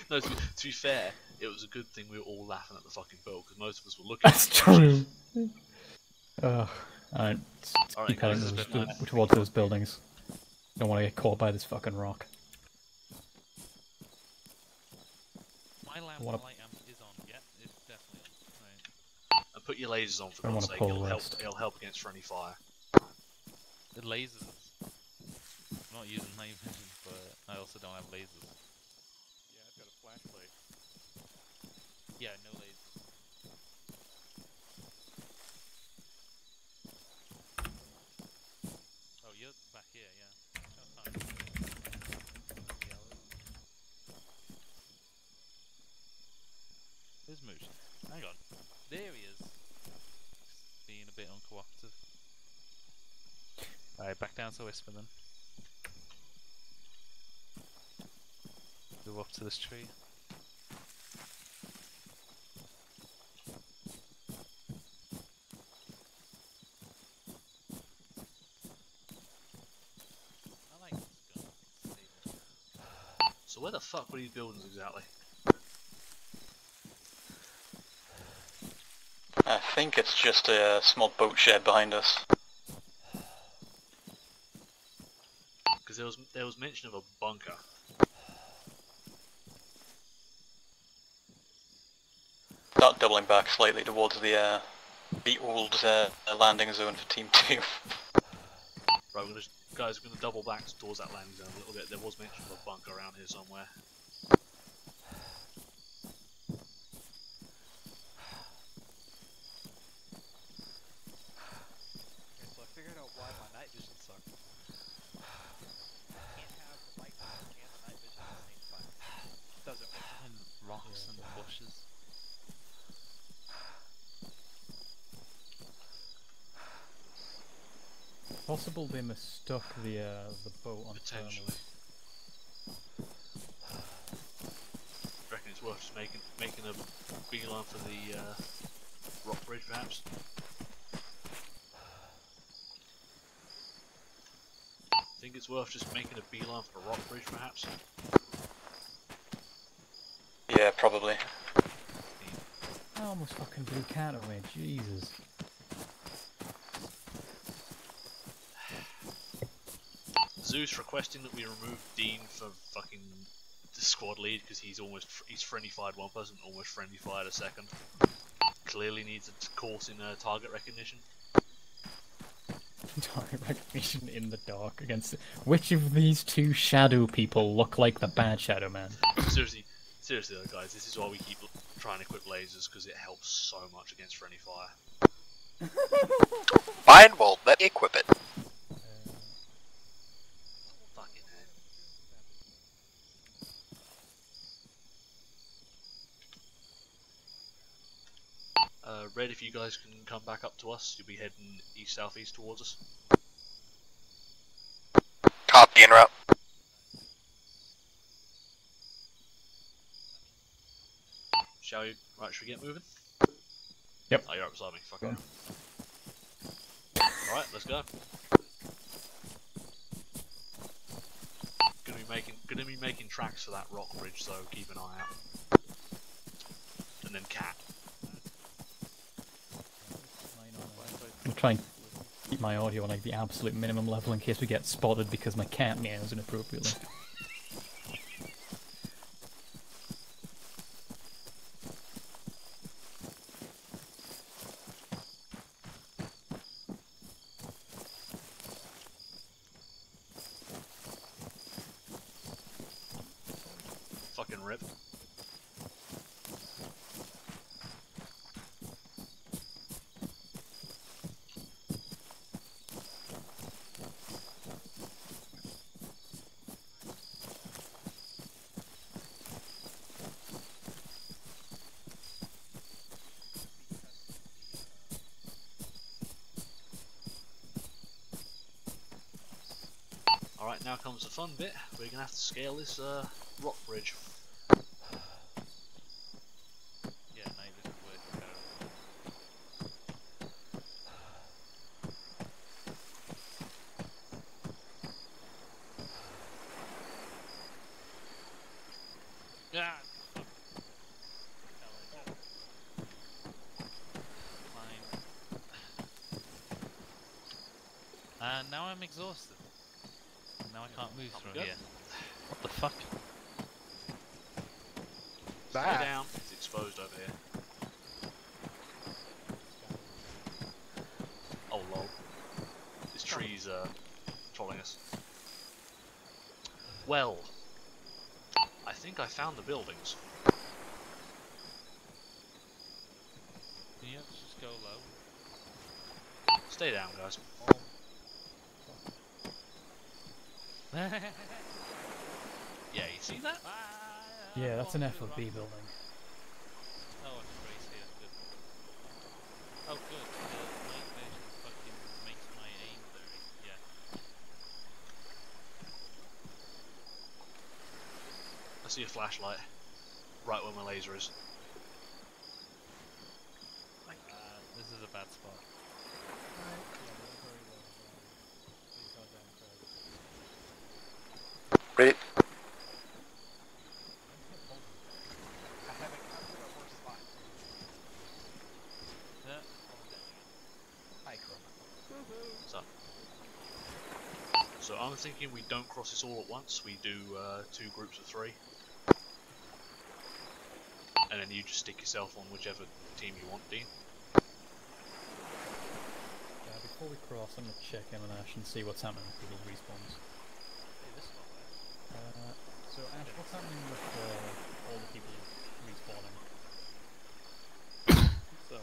No, to be fair, it was a good thing we were all laughing at the fucking boat because most of us were looking. That's true. Ugh. Alright, Alright, keep heading guys, this has been towards those buildings. Don't want to get caught by this fucking rock. My light wanna- amp is on. Yeah, it's definitely on. Right. And put your lasers on for I God's wanna sake. pull It'll help against friendly fire. The lasers. I'm not using night vision, but I also don't have lasers. Yeah, I've got a flashlight. Yeah, no lasers. Oh, you're back here, yeah. Where's Moosh? Hang on. There he is. Just being a bit uncooperative. Alright, back down to Whisper then. Go up to this tree. I like this gun. So where the fuck were these buildings exactly? I think it's just a small boat shed behind us. Because there was mention of a bunker. Start doubling back slightly towards the old landing zone for Team 2. Right, guys, we're gonna double back towards that landing zone a little bit. There was mention of a bunker around here somewhere. Okay, so I figured out why my night vision sucked. Can't have the light vision and the night vision at the same time. Doesn't work. And rocks and bushes. Possible they mistook the boat on Potentially. Reckon it's worth just making a beeline for the rock bridge, perhaps. Think it's worth just making a beeline for the rock bridge, perhaps. Yeah, probably. I almost fucking blew cat away, Jesus. Zeus requesting that we remove Dean for fucking the squad lead because he's friendly fired one person, almost friendly fired a second. Clearly needs a course in target recognition. Target recognition in the dark against which of these two shadow people look like the bad shadow man? Seriously though, guys, this is why we keep trying to equip lasers because it helps so much against friendly fire. Fine, well, let me equip it. Fucking hell. Red, if you guys can come back up to us, you'll be heading east-southeast towards us. Copy en route. Should we get moving? Yep. Oh, you're up beside me. Fuck it. Alright, let's go. Gonna be making tracks for that rock bridge, so keep an eye out. And then cat. I'm trying to keep my audio on like the absolute minimum level in case we get spotted because my cat meows inappropriately. Fucking rip. Alright, now comes the fun bit. We're gonna have to scale this rock bridge. Yeah, night vision works terrible. Yeah. And now I'm exhausted. Now I can't move through here. What the fuck? Stay down. It's exposed over here. Oh lol. This tree's trolling us. Well, I think I found the buildings. Can you just go low? Stay down, guys. Yeah, you see that? Yeah, that's an FOB building. Oh, it's race here. Good. Oh, good. The night vision fucking makes my aim very. Yeah. I see a flashlight. Right where my laser is. This is a bad spot. Right. So I'm thinking we don't cross this all at once. We do 2 groups of 3, and then you just stick yourself on whichever team you want, Dean. Before we cross, I'm gonna check M&Ash and see what's happening with people's respawns. So Ash, what's happening with all the people respawning? So,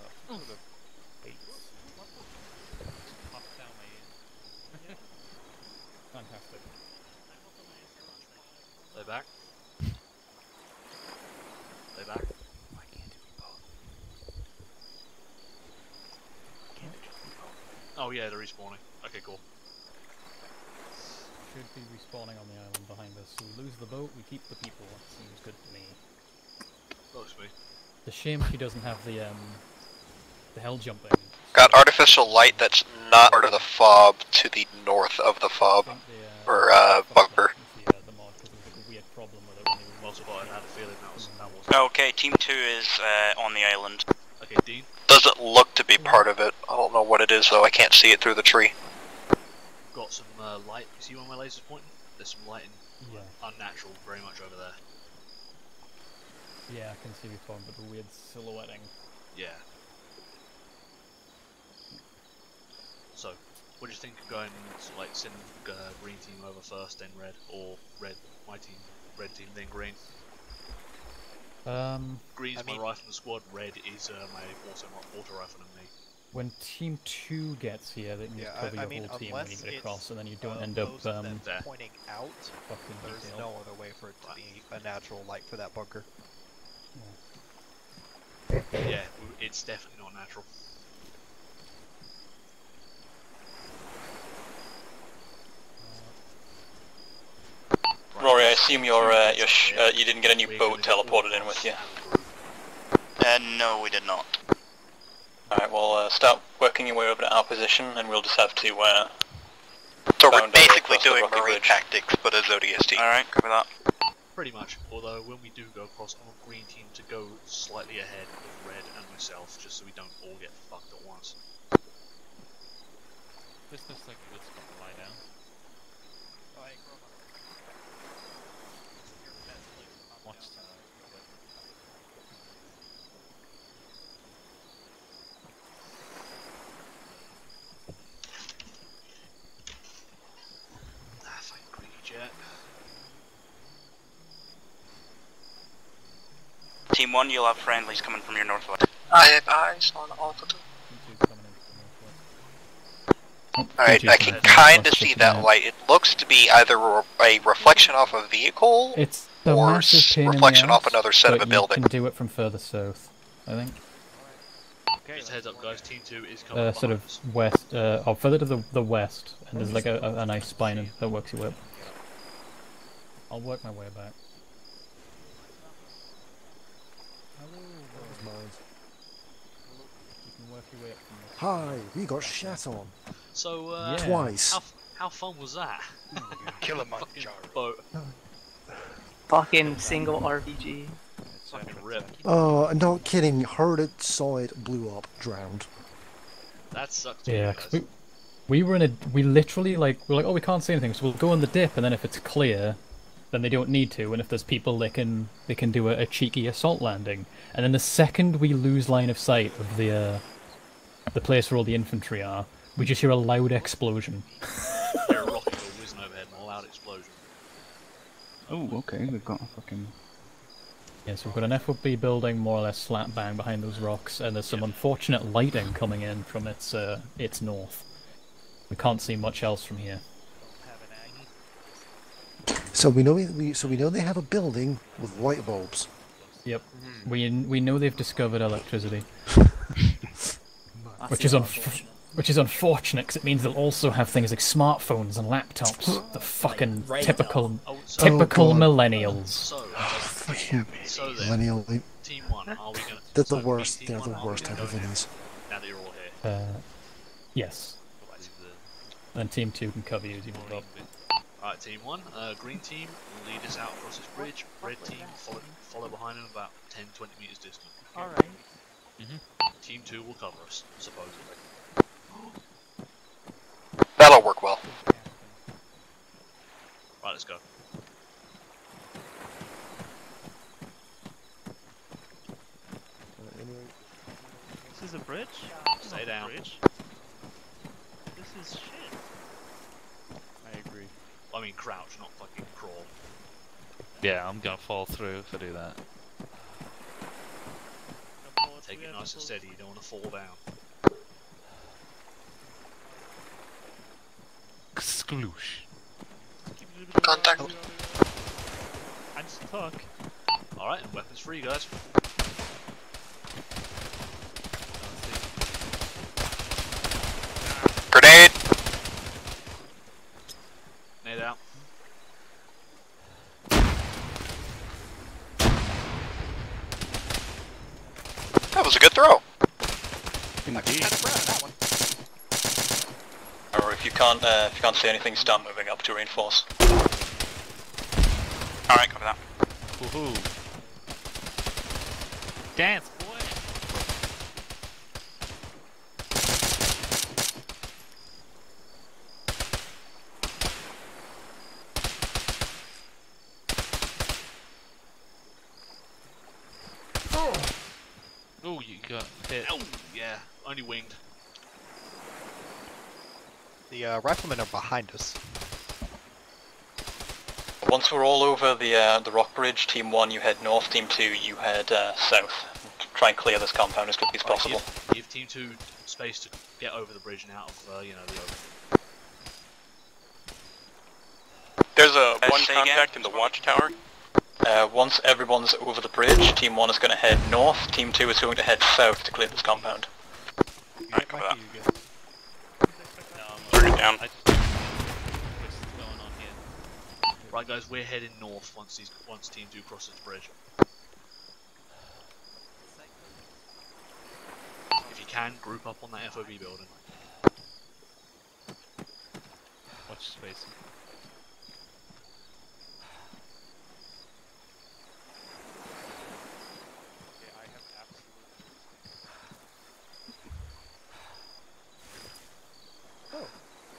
Fantastic. Stay back. Stay back. Why can't it be both? Can't it just be both? Oh yeah, they're respawning. Okay, cool. Should be respawning on the island behind us. So we lose the boat, we keep the people. That seems good to me. Looks me. The shame she doesn't have the hell jumping. Got artificial light that's not part of the fob to the north of the fob. Or, bunker. The mod, because there was like a weird problem with it when they were Also, I had a feeling that was Okay, Team 2 is on the island. Okay, Dean. Doesn't look to be part of it. I don't know what it is though, I can't see it through the tree. Got some light. You see where my laser's pointing? There's some light in unnatural, very much over there. Yeah, I can see before, but the weird silhouetting. Yeah. So, what do you think of going, like, send green team over first, then red, or red, my team, red team, then green? Green's my rifleman squad, red is my auto rifleman me. When Team 2 gets here, they can just cover your whole team when you get across, and then you don't end up pointing out. There's no other way for it to be a natural light for that bunker. Yeah, it's definitely not natural. Rory, I assume you didn't get a new boat teleported in with you. No, we did not. Alright, well, start working your way over to our position, and we'll just have to, So we're bound basically across the doing rocky marine bridge. tactics, but as ODST. Alright, copy that. Pretty much, although when we do go across, I want green team to go slightly ahead of red and myself, just so we don't all get fucked at once. This looks like a good spot to lie down. Watch Fine, green jet. Team 1, you'll have friendlies coming from your northwest. I have eyes on altitude. Alright, I can kinda see that light. It looks to be either a reflection off a vehicle, It's a or massive pain in the reflection off ass, another set of but a building. You can do it from further south, I think. Just a heads up, guys. Team 2 is coming. Sort of west, or further to the west, and there's like a nice spine that works your way up. I'll work my way back. You can work your way up from this. Hi, we got shat on. So, Twice. How fun was that? Kilimanjaro. Boat. Fucking single RPG. Fucking rip. Oh, not kidding. Heard it, saw it, blew up, drowned. That sucked. Yeah, We literally we're like, oh, we can't see anything, so we'll go on the dip, and then if it's clear, then they don't need to, and if there's people, they can do a cheeky assault landing. And then the second we lose line of sight of the place where all the infantry are, we just hear a loud explosion. Hear a rocket go whizzing overhead and a loud explosion. Oh, okay, we've got a fucking... Yeah, so we've got an FOB building more or less slap bang behind those rocks, and there's some unfortunate lighting coming in from its north. We can't see much else from here. So we know they have a building with light bulbs. Yep. We know they've discovered electricity. which is unfortunate because it means they'll also have things like smartphones and laptops. The fucking typical millennials. So Millennial. Team 1, are we gonna... They're the worst. They're the worst type of things. Now that you're all here. Yes. Then Team 2 can cover you as you move up. Alright, Team 1, green team will lead us out across this bridge. Red team follow behind them about 10-20 meters distant. Alright. Team 2 will cover us, supposedly. That'll work well. Right, let's go. This is a bridge? Stay down. Bridge. This is shit. I agree. I mean crouch, not fucking crawl. Yeah, I'm gonna fall through if I do that. Take it nice and steady, you don't want to fall down. Skloosh. Contact. I'm stuck. Alright, and weapons free, guys. Grenade. Nade out. That was a good throw. Indeed. Or if you can't see anything, start moving up to reinforce. Alright, copy that. Woohoo. Dance, boy! Oh, you got hit. Oh, yeah, only winged. The riflemen are behind us. Once we're all over the rock bridge, Team 1 you head north, Team 2 you head south. Try and clear this compound as quickly as possible. Give Team 2 space to get over the bridge and out of, the open. There's a one contact in the watchtower. Once everyone's over the bridge, Team 1 is going to head north, Team 2 is going to head south to clear this compound. Alright, copy that. Turn it down. Right, guys, we're heading north once Team 2 crosses the bridge. If you can, group up on that FOB building. Watch spacing.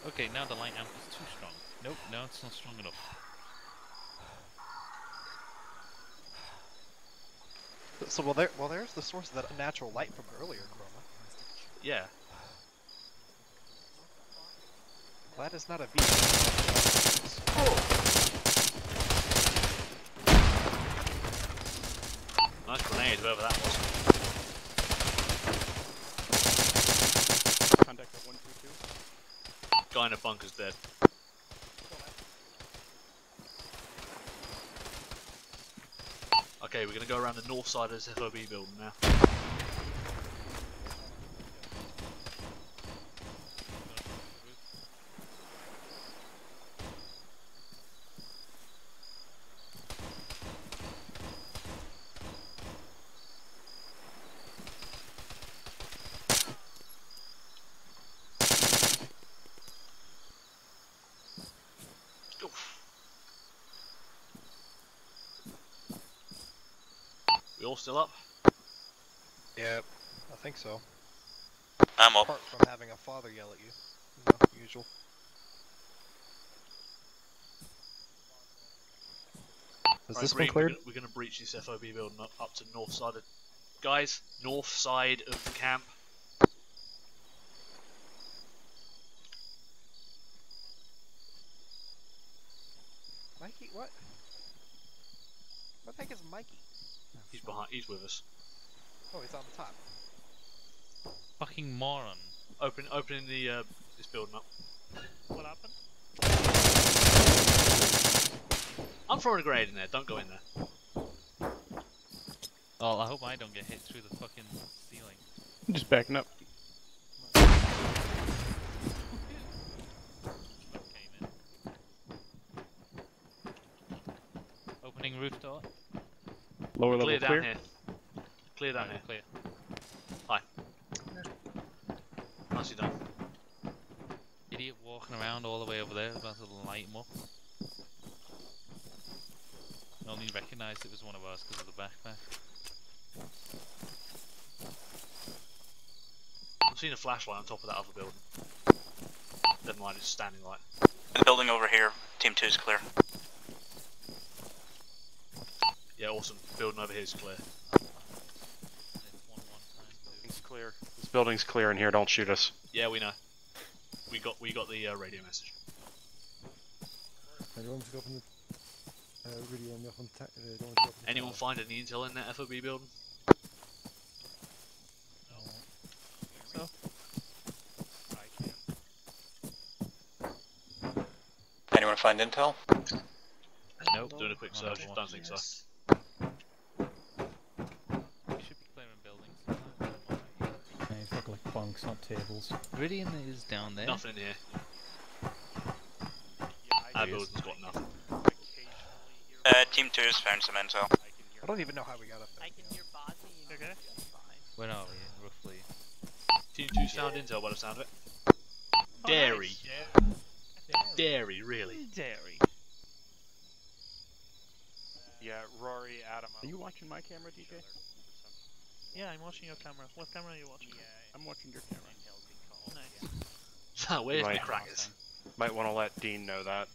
Okay, now the light amp is too strong. Nope, now it's not strong enough. So there's the source of that unnatural light from earlier, Chroma. Yeah. Well, that is not a V. Nice grenade, whoever that was. Contact at 122. Guy in the bunker's dead. Okay, we're gonna go around the north side of this FOB building now. We all still up? Yeah, I think so. I'm up. Apart from having a father yell at you. You know, usual. Has this been cleared? We're going to breach this FOB building up to north side of... Guys, north side of the camp. Mikey, what? What the heck is Mikey? He's behind. He's with us. Oh, he's on the top. Fucking moron. Opening the this building up. What happened? I'm throwing a grenade in there. Don't go in there. Oh, I hope I don't get hit through the fucking ceiling. I'm just backing up. Opening roof door. Lower level Clear down clear. here. Clear down here. Clear. Hi. Nicely done. Idiot walking around all the way over there, about to light him up. I only recognised it was one of ours because of the backpack. I've seen a flashlight on top of that other building. Never mind, it's standing light. The building over here, Team 2 is clear. Yeah, awesome. Building over here is clear. It's clear. This building's clear in here. Don't shoot us. Yeah, we know. We got the radio message. Anyone find any intel in that FOB building? So? Anyone find intel? Nope. Doing a quick search. Don't think so. We should be clearing buildings. These look like bunks, not tables. Viridian is down there. Nothing in here. That building's got nothing. Team 2 has found some intel. I don't even know how we got up there. I can hear Bosnia. Okay. Where are we, roughly? Team 2's found intel by the sound of it. Dairy. Dairy, really. Dairy. Yeah, Rory, Adam. Are you watching my camera, DJ? Yeah, I'm watching your camera. What camera are you watching? I'm watching your camera. Nice. Where's my Right. crackers? Might want to let Dean know that.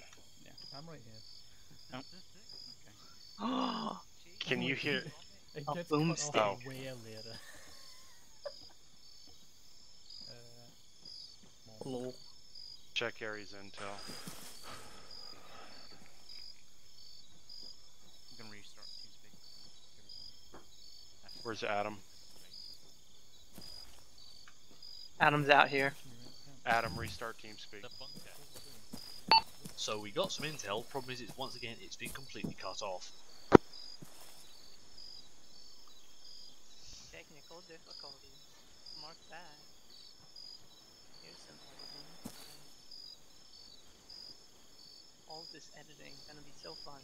Yeah, I'm right here. Oh. Can you hear? It Oh, gets boom cut off stick. way later. Lol. Check Aries intel. I'm gonna restart TeamSpeak. Where's Adam? Adam's out here. Adam, restart TeamSpeak. So we got some intel. Problem is, once again, it's been completely cut off. Technical difficulty. Mark that. Here's some editing. All this editing gonna be so fun.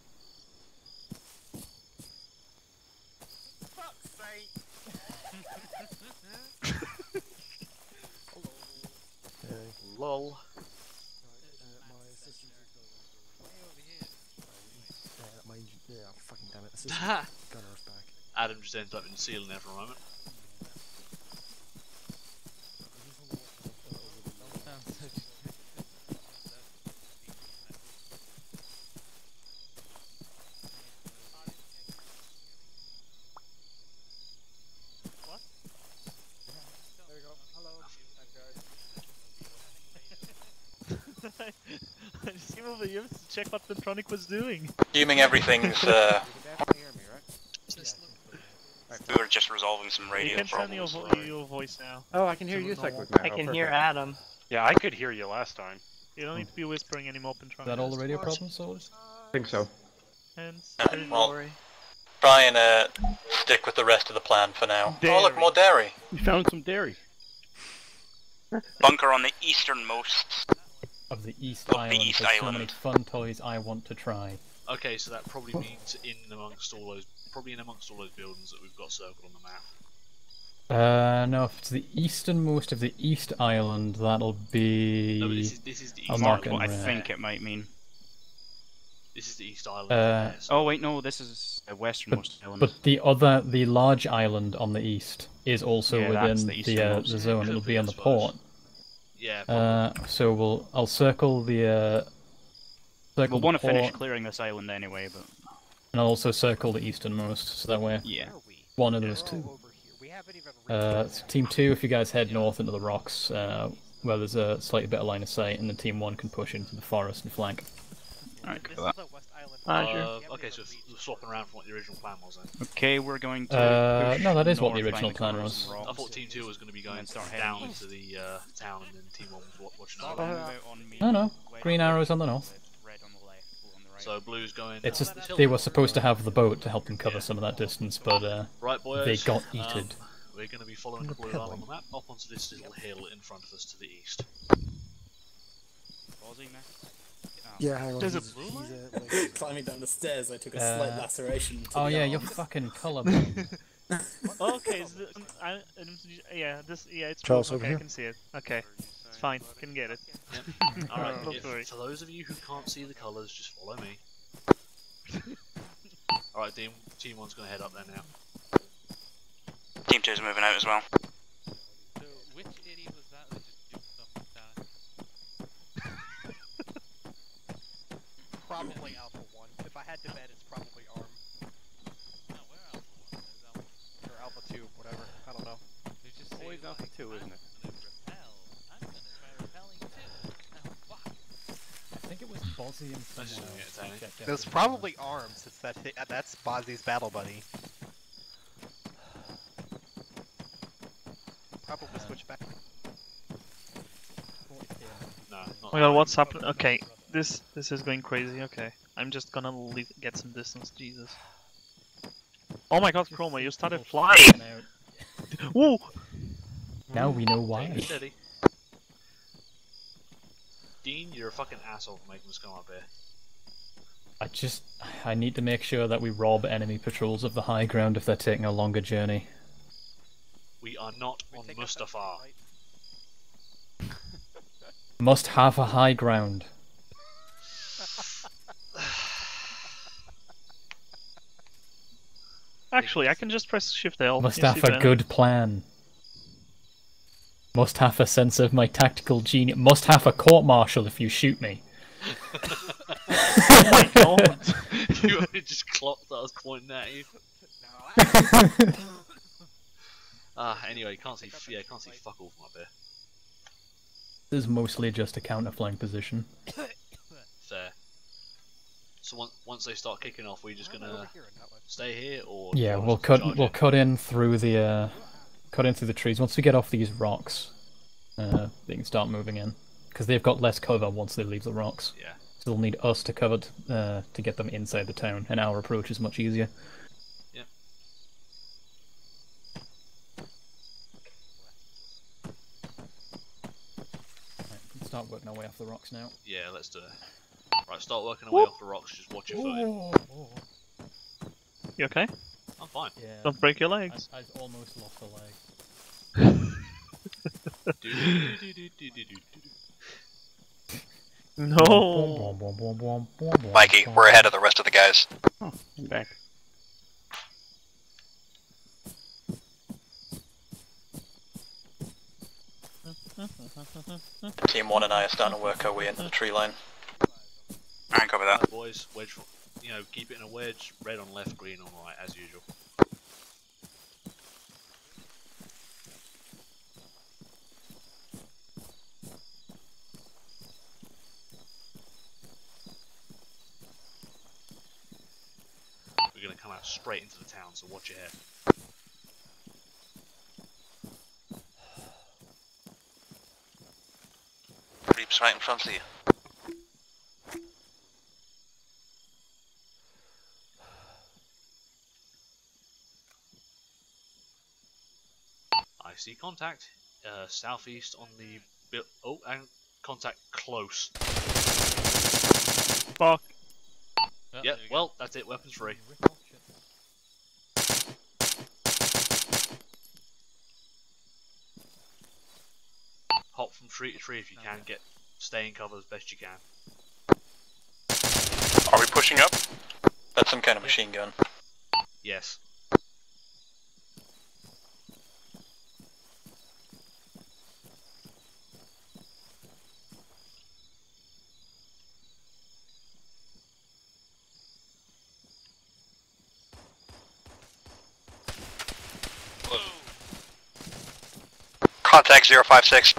Fuck's sake! Lol. Yeah, fucking damn it. Gunner's back. Adam just ended up in the ceiling there for a moment. What? There you go. Hello. I just came over here to check what Ventronic was doing. Assuming everything's You can definitely hear me, right? We were just resolving some You radio can turn your, problems. your voice now. Oh, I can hear you, Cyclic I can hear Adam. Yeah, I could hear you last time. You don't need to be whispering anymore, Ventronic. Is that all the radio problems solved? I think so. Hence, well, try and stick with the rest of the plan for now. Dairy. Oh, look, more dairy. You found some dairy. Bunker on the easternmost. Of the East Of the Island. East There's so many Island. fun toys I want to try. Okay, so that probably means in amongst all those buildings that we've got circled on the map. No, if it's the easternmost of the East Island, that'll be. No, but this is the I'll East mark Island. it What in I red. think it might mean. This is the East Island. Oh wait, no, this is the westernmost island. But the large island on the east is also Yeah, that's within the the easternmost. zone. Could It'll be, be I on the suppose. port. Yeah. So I'll circle the. Circle We'll want to the finish port, clearing this island anyway, but and I'll also circle the easternmost, so that way. yeah. One of those two. Team 2, if you guys head north into the rocks, where there's a slightly better line of sight, and then Team 1 can push into the forest and flank. Alright, This cool. is the West Island. Okay, so swapping around from what the original plan was then. Okay, we're going to. Push No, that is what the north, original find plan covers was. and I rocks. thought Team 2 was going to be going start down heading into the town, and then Team 1 was watching Start over. move out on me, No, red green on the arrows on the left, north. red on the left, blue on the right. So Blue's going. It's down just this hill. they were supposed to have the boat to help them cover some of that distance, but Right, boys. they got yeeted. We're going to be following the blue line on the map up onto this little hill in front of us to the east. Pausing now. Yeah, hang on. There's a he's- blue he's, line? like- Climbing down the stairs, I took a slight laceration. To Oh the yeah, arm. you're fucking colourblind. Okay, it's blue. Charles, over Okay, I here. can see it. Okay, it's fine. Can get it. Alright, Don't worry. for those of you who can't see the colours, just follow me. Alright, Team 1's going to head up there now. Team 2 is moving out as well. So, which idiot was that that just jumped off the tower? Probably Alpha 1. If I had to bet, it's probably Arm. No, where Alpha 1? There's Alpha 1. Or Alpha 2, whatever. I don't know. They just say, Always Alpha 2, isn't it? I'm gonna repel. I'm gonna try repelling too. Oh, fuck. I think it was Bozzy and That's just someone gonna else. get tiny. Check out There's the- probably Arm, since that's Bozzy's battle buddy. Probably switch back. No, not Oh my god, what's happening? Okay, this is going crazy. Okay, I'm just gonna get some distance. Jesus. Oh my god, Chroma, you started flying. Woo! Now we know Take why. it steady. Dean, you're a fucking asshole for making us come up here. I need to make sure that we rob enemy patrols of the high ground if they're taking a longer journey. We are not on Mustafar. Must have a high ground. Actually, I can just press Shift L. Must You have see a that? good plan. Must have a sense of my tactical genius. Must have a court-martial if you shoot me. Oh my god! You only just clocked that I was pointing at you. Anyway, you can't see. Yeah, can't see fuck all from up here. This is mostly just a counter-flank position. Fair. So once they start kicking off, we're just gonna stay here, or Yeah, or we'll charge cut in? in through the trees. Once we get off these rocks, they can start moving in because they've got less cover once they leave the rocks. Yeah. So they'll need us to cover to get them inside the town, and our approach is much easier. Yep. Right, we can start working our way off the rocks now. Yeah, let's do it. Right, start working our way off the rocks. Just watch your footing. You okay? I'm fine. Yeah. Don't break your legs. I've almost lost a leg. No. Mikey, we're ahead of the rest of the guys. Oh, I'm back. Team 1 and I are starting to work our way into the tree line. Alright, copy that. Right, boys, wedge. Keep it in a wedge. Red on left, green on right, as usual. We're gonna come out straight into the town, so watch your head. Reap's right in front of you. I see contact. Southeast on the. Oh, and contact close. Fuck. Yep. Well, that's it. Weapons free. Hop from tree to tree if you can. Stay in cover as best you can. Are we pushing up? That's some kind of machine gun. Yes. Contact 056.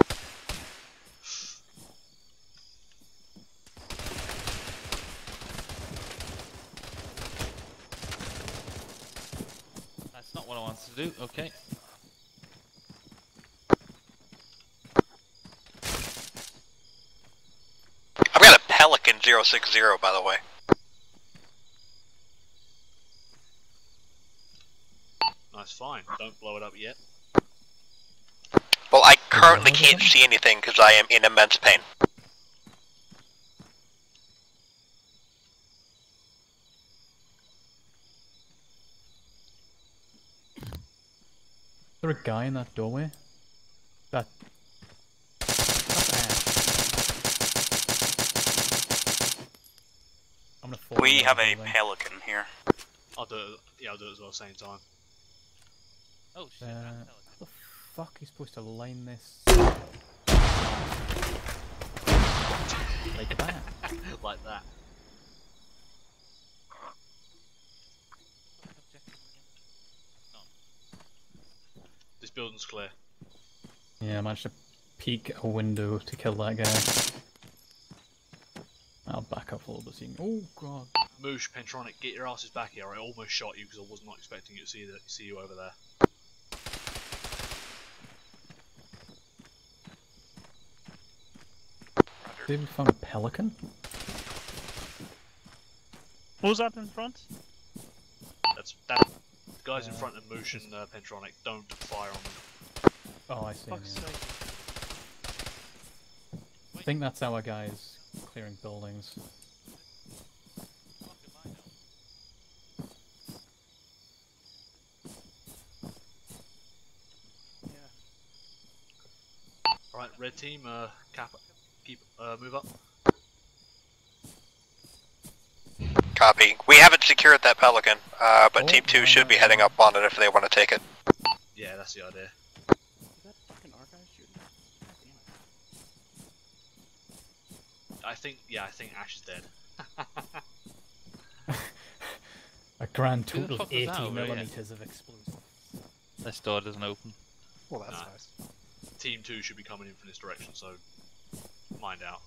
That's not what I wanted to do. Okay. I've got a Pelican 060, by the way. Nice, fine. Don't blow it up yet. Well, I currently can't see anything because I am in immense pain. Is there a guy in that doorway? That... I'm gonna fall We in have that a building. Pelican here. I'll do it. Yeah, I'll do it as well, same time. Oh shit. How the fuck are you supposed to line this? Like that? Like that. This building's clear. Yeah, I managed to peek a window to kill that guy. I'll back up a little bit so you can... Oh god. Moosh, Pentronic, get your asses back here. I almost shot you because I was not expecting you to see you over there. Did we find a pelican? What was that in front? That's that. The guys in front of Moosh and Pentronic, don't fire on them. Oh, I see. Fuck's Yeah. sake. I think that's our guys clearing buildings. Alright, red team, move up. Copy. We haven't secured that Pelican, but Team 2 should be heading up on it if they want to take it. Yeah, that's the idea. I think Ash is dead. A grand Who the total of fuck was that 80 over here? millimeters of explosive. This door doesn't open. Well, that's Nah. nice. Team 2 should be coming in from this direction, so mind out.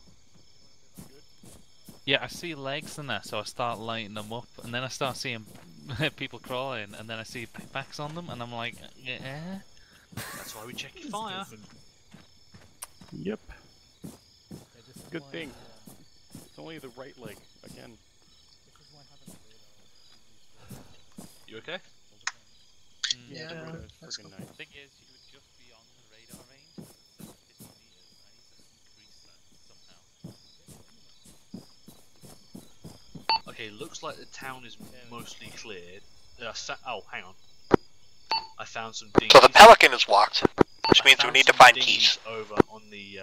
Yeah, I see legs in there, so I start lighting them up, and then I start seeing people crawling, and then I see backs on them, and I'm like, yeah. That's why we check your fire. Yep. Good thing. It's only the right leg again. You okay? Yeah, the radar is that's friggin' cool. nice. The thing is, you would just be on the radar range, so 50 meters. I need to increase that somehow. Okay, looks like the town is mostly cleared. Oh, hang on. I found some dinghies. So the Pelican is locked, which means we found need to some find dinghies keys. over on the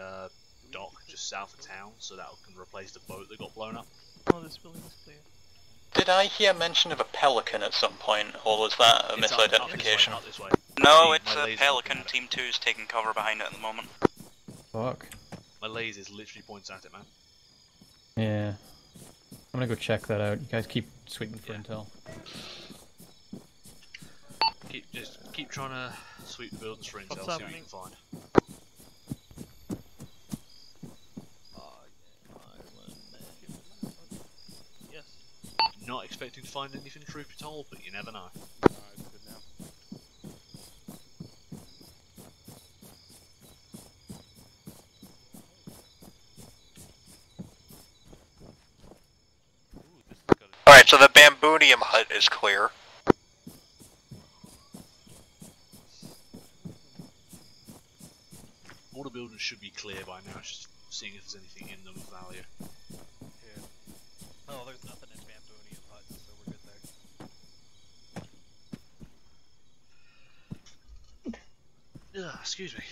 dock just south of town, so that can replace the boat that got blown up. Oh, this building is clear. Did I hear mention of a Pelican at some point, or was that a It's up misidentification? this way. No, My it's a laser's Pelican. looking at it. Team 2 is taking cover behind it at the moment. Fuck. My laser's literally points at it, man. Yeah. I'm gonna go check that out. You guys keep sweeping for intel. Keep trying to sweep the buildings for intel, see what you can find. Yes. Not expecting to find anything truth be told, but you never know. It's good now. Alright, so the Bambunium hut is clear. All the buildings should be clear by now, it's just seeing if there's anything in them of value. Yeah. Oh, there's nothing in Bambunium Hut, so we're good there. Ugh, excuse me.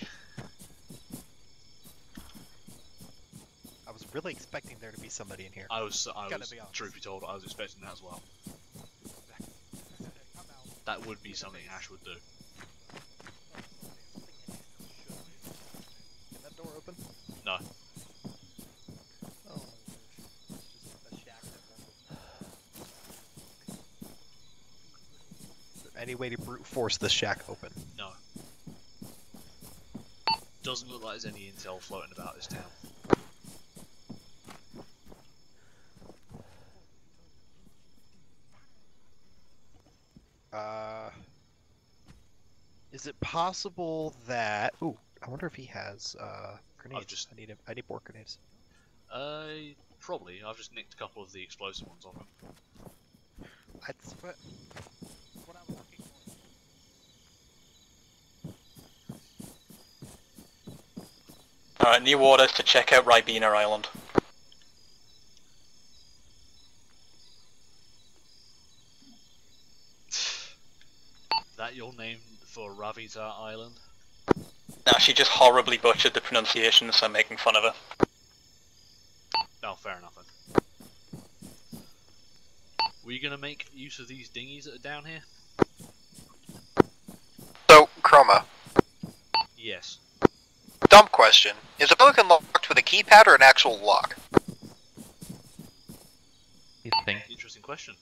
I was really expecting there to be somebody in here. I was Gotta be honest. truth be told, I was expecting that as well. That would be something Ash would do. Can that door open? No. Oh, it's just a shack that won't open. Is there any way to brute force this shack open? No. Doesn't look like there's any intel floating about this town. Is it possible that? Ooh, I wonder if he has grenades. I need more grenades. Probably. I've just nicked a couple of the explosive ones on him. That's what I was looking for. Alright, new orders to check out Ribena Island. That your name for Ravita Island? No, she just horribly butchered the pronunciation, so I'm making fun of her. Oh, fair enough then. Were you gonna make use of these dinghies that are down here? So, Chroma, Yes. dumb question. Is a Pelican locked with a keypad or an actual lock? Interesting question.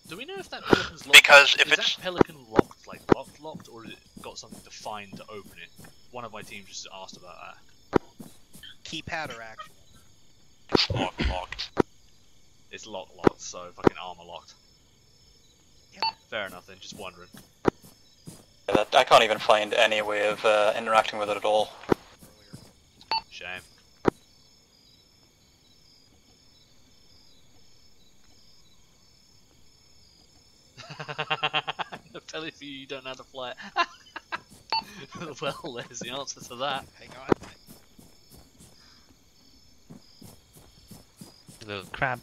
Do we know if that Pelican's locked? Because if is it's- that Pelican locked, like locked, or has it got something to find to open it? One of my team just asked about that. Keypad or actual? It's locked. It's locked, so fucking Arma locked. Fair enough then, just wondering. Yeah, I can't even find any way of interacting with it at all. Shame. I'm telling you don't know how to fly it. Well, there's the answer to that. Hang on. Little crab.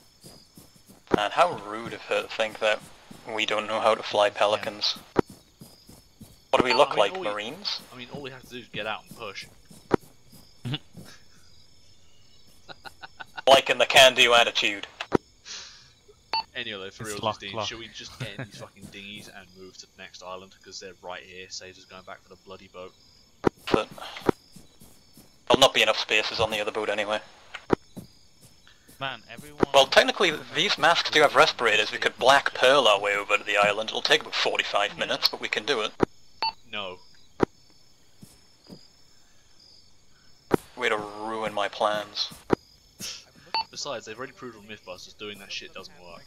And how rude of her to think that we don't know how to fly Pelicans. What do we look like, Marines? I mean, all we have to do is get out and push. Like in the can-do attitude. Anyway, for real, lock. should we just get in these fucking dinghies and move to the next island? Because they're right here, saves us going back for the bloody boat. But there'll not be enough spaces on the other boat anyway. Man, everyone. Well, technically, these masks do have respirators. We could Black Pearl our way over to the island. It'll take about 45 minutes, but we can do it. No. Way to ruin my plans. Besides, they've already proved on Mythbusters doing that shit doesn't work.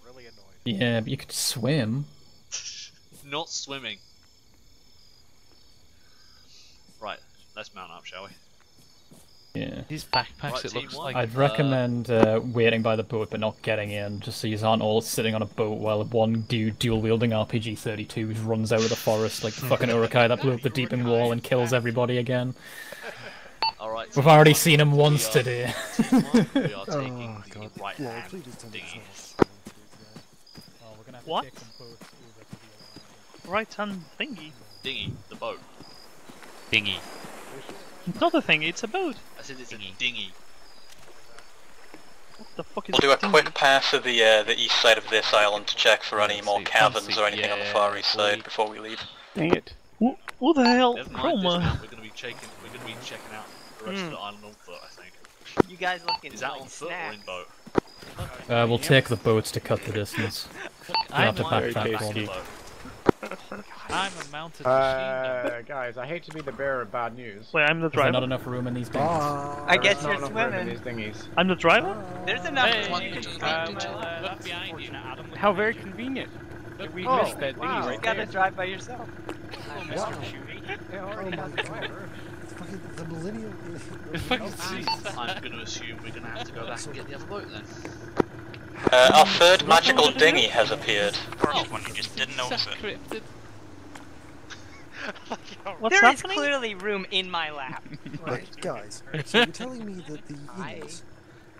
Really annoyed. Yeah, but you could swim. Not swimming. Right, let's mount up, shall we? Yeah. These backpacks, Right, it team looks one. like. I'd recommend waiting by the boat but not getting in, just so you aren't all sitting on a boat while one dude dual-wielding RPG-32s runs out of the forest like the fucking Urukai that blew up the Deeping Wall and kills everybody again. Alright. We've already seen him once today. We are taking the right hand dinghy. What? Right hand thingy. Dinghy, the boat. Dinghy. It's not a thing, it's a boat. I said it's a dinghy. What the fuck is We'll do a dinghy? quick pass of the east side of this island to check for any more caverns or anything on the far east side before we leave. Dang it. What the hell? Never mind, Chroma. we're gonna be checking out the rest of the island on foot, I think. You guys looking Is that like on foot or in boat? We'll take the boats to cut the distance. We'll have to Very backpack tasty. one. I'm a mounted machine Guys, I hate to be the bearer of bad news. Wait, I'm the Is there driver. not enough room in these dinghies? I guess There's you're not enough room in swimming. these dinghies. I'm the driver? There's enough. Look behind you. Adam. How very convenient. We missed that dinghy You right just gotta there. drive by yourself. Mr. Chewie. The millennial. I'm gonna assume we're gonna have to go back and get the other boat then. Our third magical dinghy has appeared. First one, you just didn't notice it. What's There is happening? clearly room in my lap. Right, guys. So you're telling me that the Eagles.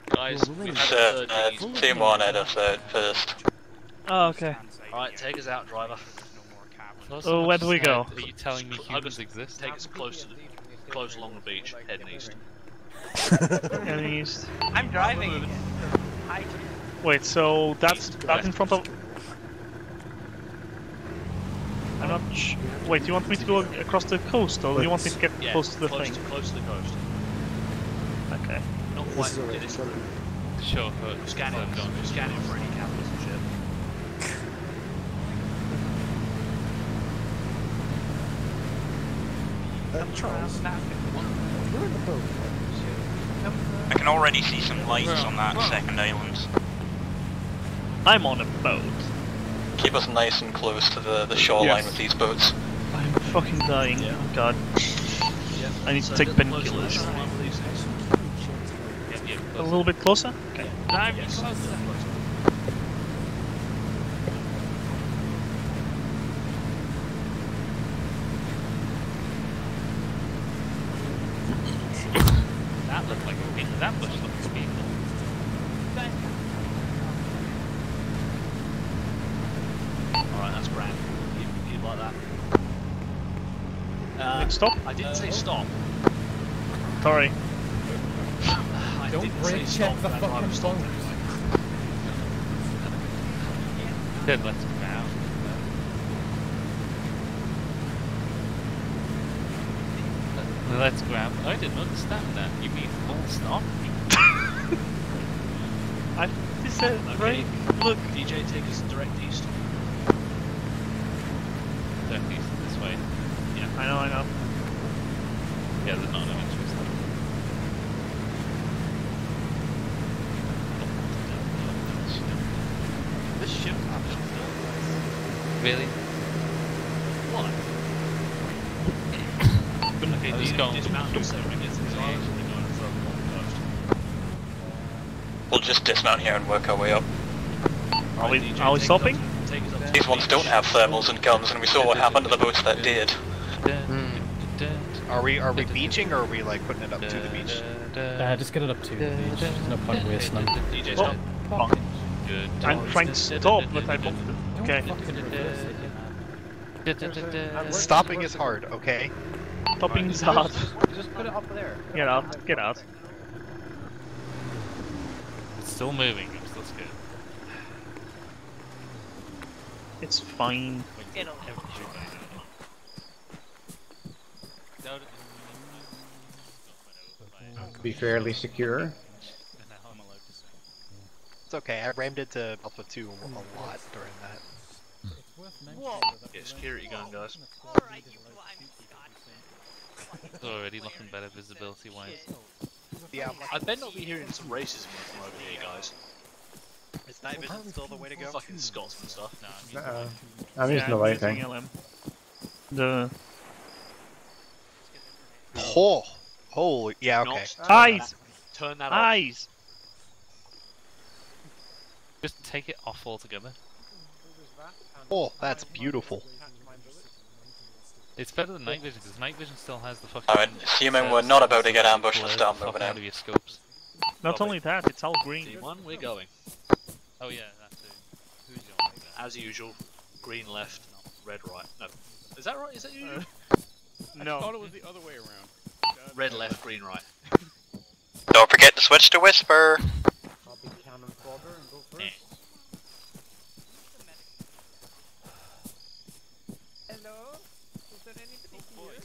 Guys, we've had a third dinghy. Team 1 had a third first. Oh, okay. Alright, take us out, driver. So where do we go? Are you telling me humans exist? Take us close along the beach, heading east. Heading east. I'm driving again. Hi. Wait, so that's in front of. I'm not. Wait, do you want me to go across the coast, or do you want me to get Yeah, close to the close thing? close to the coast. Okay. Not This quite is alright. this Sure. Scanning for any cameras and shit. Charles, I can already see some lights on that second island. I'm on a boat. Keep us nice and close to the shoreline with these boats. I'm fucking dying. Oh god. I need to take painkillers. A little bit closer? Okay. Dive closer. That looked like a vehicle. That bush looked like a vehicle. Alright, that's grand. Keep like that. Stop? I didn't say stop. Sorry. I didn't say stop, but I'd rather stop anyway. Then let's go out. Let's grab. I didn't understand that. You mean full stop? I just said right. Look. DJ, take us direct east. Direct east this way. Yeah, I know. Yeah, there's not no interest. This ship Really? What? Okay, just go. Dismount and 7 minutes and we're going further along the coast. We'll just dismount here and work our way up. Are we stopping? These ones don't have thermals and guns, and we saw what happened to the boats that did. Are we beaching, or are we like putting it up to the beach? Just get it up to the beach. There's no point wasting them. DJ, stop. I'm trying to stop, but I bumped it. Okay. Stopping is hard, okay? Stopping is hard. Just put it up there. Get out. Get out. It's still moving. I'm still scared. It's fine. It'll. Be fairly secure. It's okay, I rammed it to Alpha 2 a lot during that. Get security gun, guys. Alright, you blind Scott. It's already looking better visibility wise. Yeah, I bet not be hearing some racism from over here, guys. Is night vision still the way to go? Fucking Scotsman stuff. I'm using the light using thing. LM. The Oh! Holy, yeah, okay. eyes! Turn that off. Eyes! Just take it off altogether. Oh, that's beautiful. It's better than night vision because night vision still has the fucking. Alright, assuming we're not about to get ambushed, let's start moving out in. of your scopes. Not only that, it's all green. D1, we're going. Oh yeah, that too. Who's your As usual, green left, red right. No. Is that right? Is that usual? No. I thought it was the other way around. Red left, green right. Don't forget to switch to Whisper. Copy cannon fodder and go first. Hello? Is there anybody here?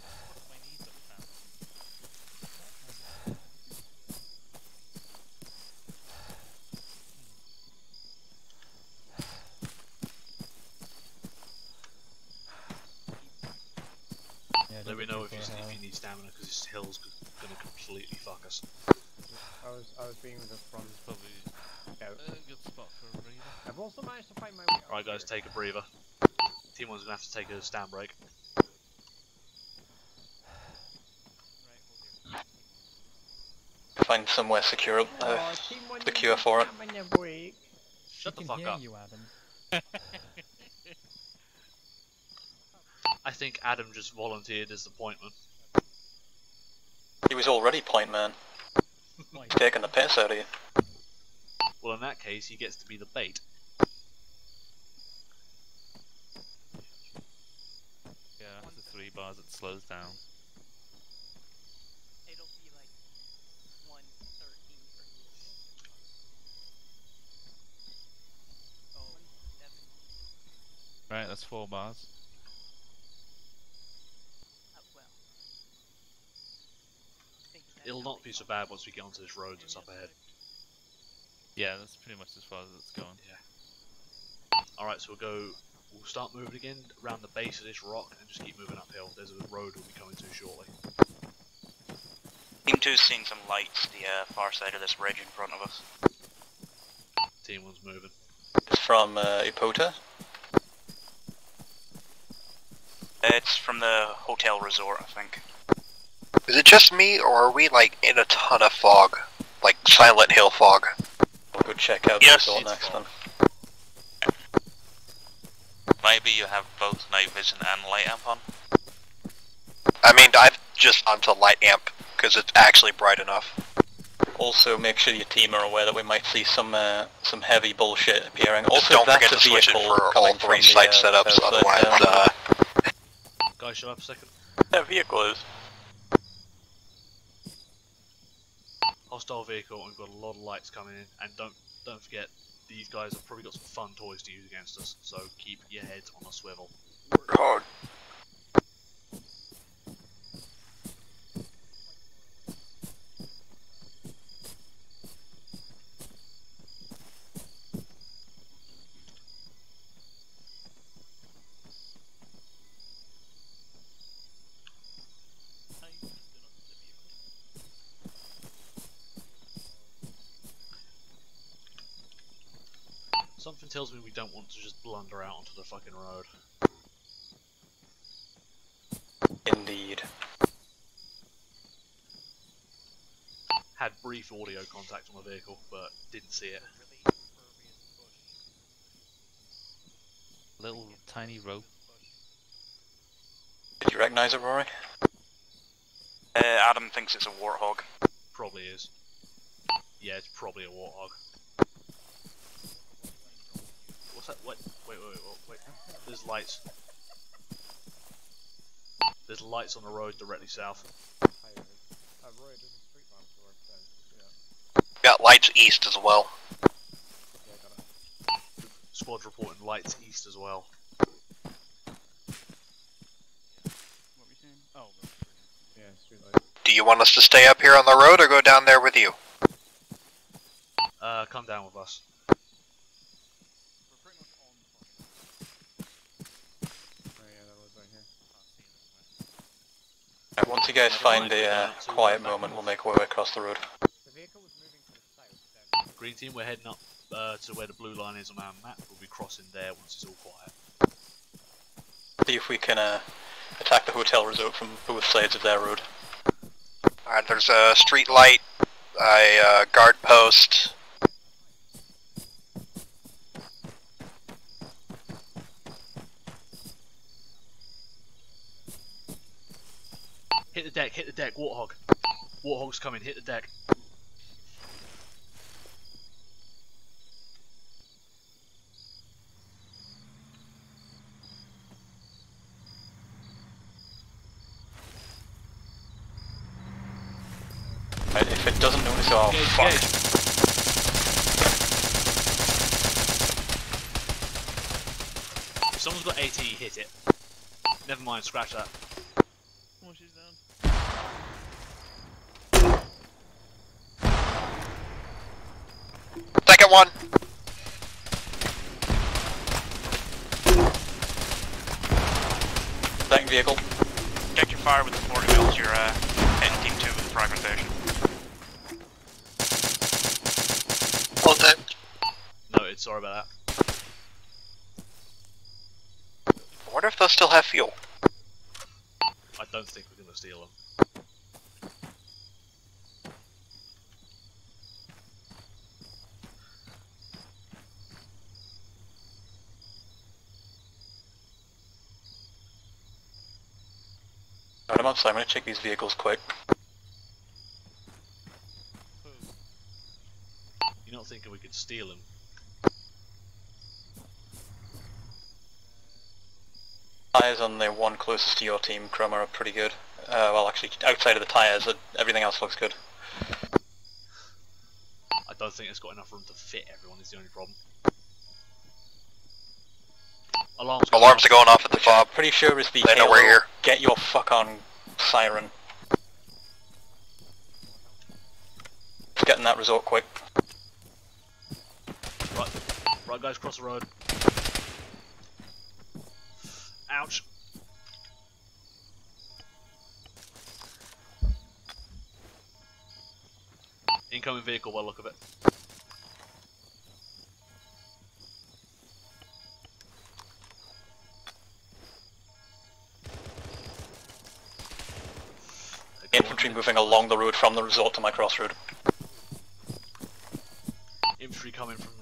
Let me know if you need stamina because this hill's gonna completely fuck us. I was being the front. Probably a good spot for a breather. I've also managed to find my way. Alright guys, take a breather. Team 1's gonna have to take a stand break. Find somewhere secure, secure for it. Shut the fuck up. I think Adam just volunteered as the point man. He was already point man. He's taking the piss out of you. Well, in that case, he gets to be the bait. Yeah, after 3 bars it slows down. It'll be like 113 for me. Oh, 170. Right, that's 4 bars. Well. It'll not be so bad once we get onto this road that's up ahead. Yeah, that's pretty much as far as it's going. Yeah. Alright, so we'll start moving again around the base of this rock and just keep moving uphill. There's a road we'll be coming to shortly. Team 2's seeing some lights the far side of this ridge in front of us. Team 1's moving. It's from Ipota. It's from the hotel resort, I think. Is it just me, or are we like in a ton of fog? Like Silent Hill fog? We'll go check out the resort next then. Maybe you have both night vision and light amp on. I mean, I've just onto light amp, because it's actually bright enough. Also, make sure your team are aware that we might see some heavy bullshit appearing. Just Also, don't that's forget a to switch it vehicle for coming all three from site the, setups, south otherwise, side. Guys, show up a second. That vehicle is. Hostile vehicle, and we've got a lot of lights coming in. And don't forget, these guys have probably got some fun toys to use against us. So keep your heads on a swivel. Oh. Something tells me we don't want to just blunder out onto the fucking road. Indeed. Had brief audio contact on the vehicle, but didn't see it. Little tiny rope. Did you recognize it, Rory? Adam thinks it's a warthog. Probably is. Yeah, it's probably a warthog. What's that? Wait. There's lights. There's lights on the road directly south. Got lights east as well. Squad reporting lights east as well. Do you want us to stay up here on the road or go down there with you? Come down with us. Right, once you guys find a quiet moment, we'll make our way across the road. Green team, we're heading up to where the blue line is on our map. We'll be crossing there once it's all quiet. See if we can attack the hotel resort from both sides of their road. Alright, there's a street light, a guard post. Hit the deck, Warthog. Warthog's coming, hit the deck. Right, if it doesn't notice, oh fuck. If someone's got AT, hit it. Never mind, scratch that. Oh, she's down. Second one! Second vehicle. Check your fire with the 40 mils, you're heading team 2 with the fragmentation. Hold it. Noted, sorry about that. I wonder if they'll still have fuel. I don't think we're gonna steal them. Right, I'm outside, I'm gonna check these vehicles quick. You're not thinking we could steal them? Tires on the one closest to your team, Cromer, are pretty good. Well, actually, outside of the tires, everything else looks good. I don't think it's got enough room to fit everyone, is the only problem. Alarms are going off at the fob. Pretty sure it's the They know we're Halo, here. Get your fuck on siren. Let's get in that resort quick. Right guys, cross the road. Ouch. incoming vehicle by the look of it. Infantry moving along the road from the resort to my crossroad. Infantry coming from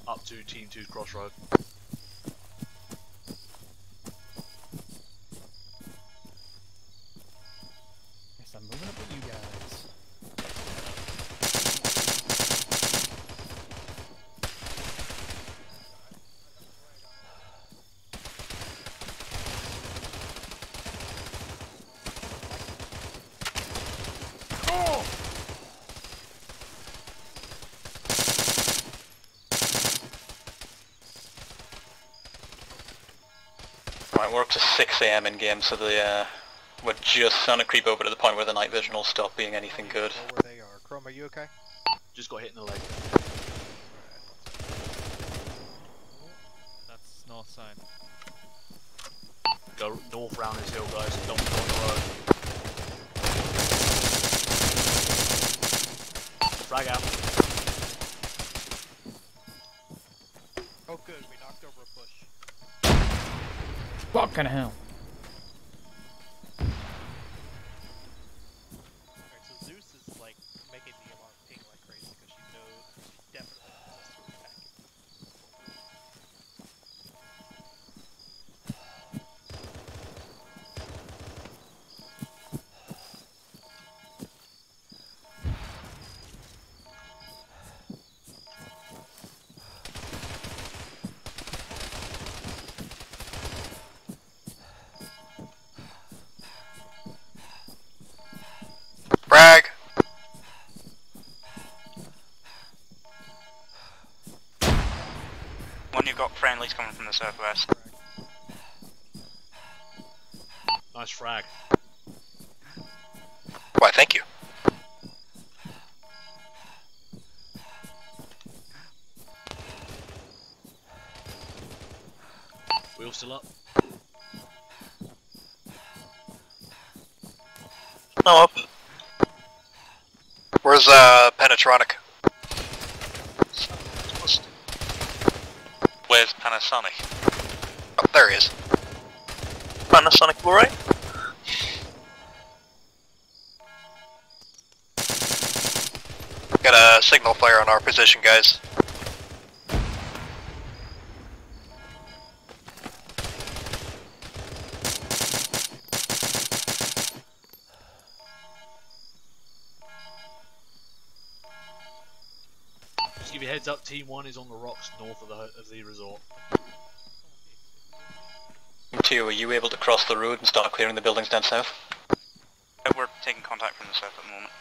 up to Team 2's crossroad. Yes, I'm moving up with you guys. Right, we're up to 6 AM in game, so we're just starting to creep over to the point where the night vision will stop being anything good. Where they are. Chrome, are you okay? Just got hit in the leg. That's north side. Go north round this hill, guys. Don't go on the road. Frag out. Oh good, we knocked over a bush. Fucking hell. Alright, so Zeus is like making the alarm ping like crazy because she knows she definitely wants us to attack it. Brag! One, you've got friendlies coming from the southwest. Nice frag. Why, thank you. Wheel still up. Oh, up. Where's Penetronic? Where's Panasonic? Oh, there he is. Panasonic, alright? Got a signal flare on our position, guys. Just give you a heads up, Team 1 is on the rocks north of the resort. Team 2, are you able to cross the road and start clearing the buildings down south? We're taking contact from the south at the moment.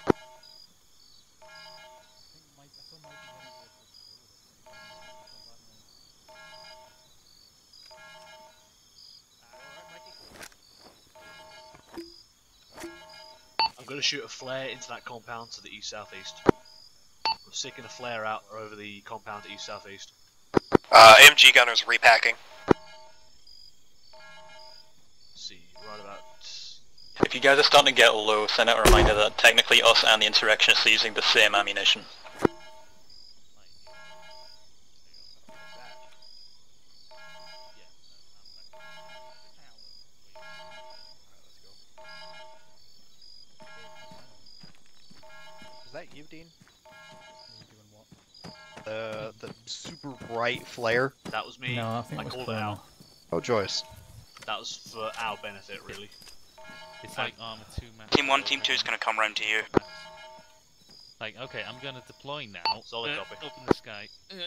I'm going to shoot a flare into that compound to the east-southeast. I'm sticking a flare out over the compound to east-southeast. MG gunner's repacking. See, right about... If you guys are starting to get low, send out a reminder that technically us and the insurrectionists are using the same ammunition. Is that you, Dean? The super bright flare? That was me. No, I think it was called it out. Oh, Joyce. That was for our benefit, really. It's like Arma 2 man. Team 1, Team 2 is going to come round to you. Like, okay, I'm gonna deploy now. Solid copy. Up in the sky. Down on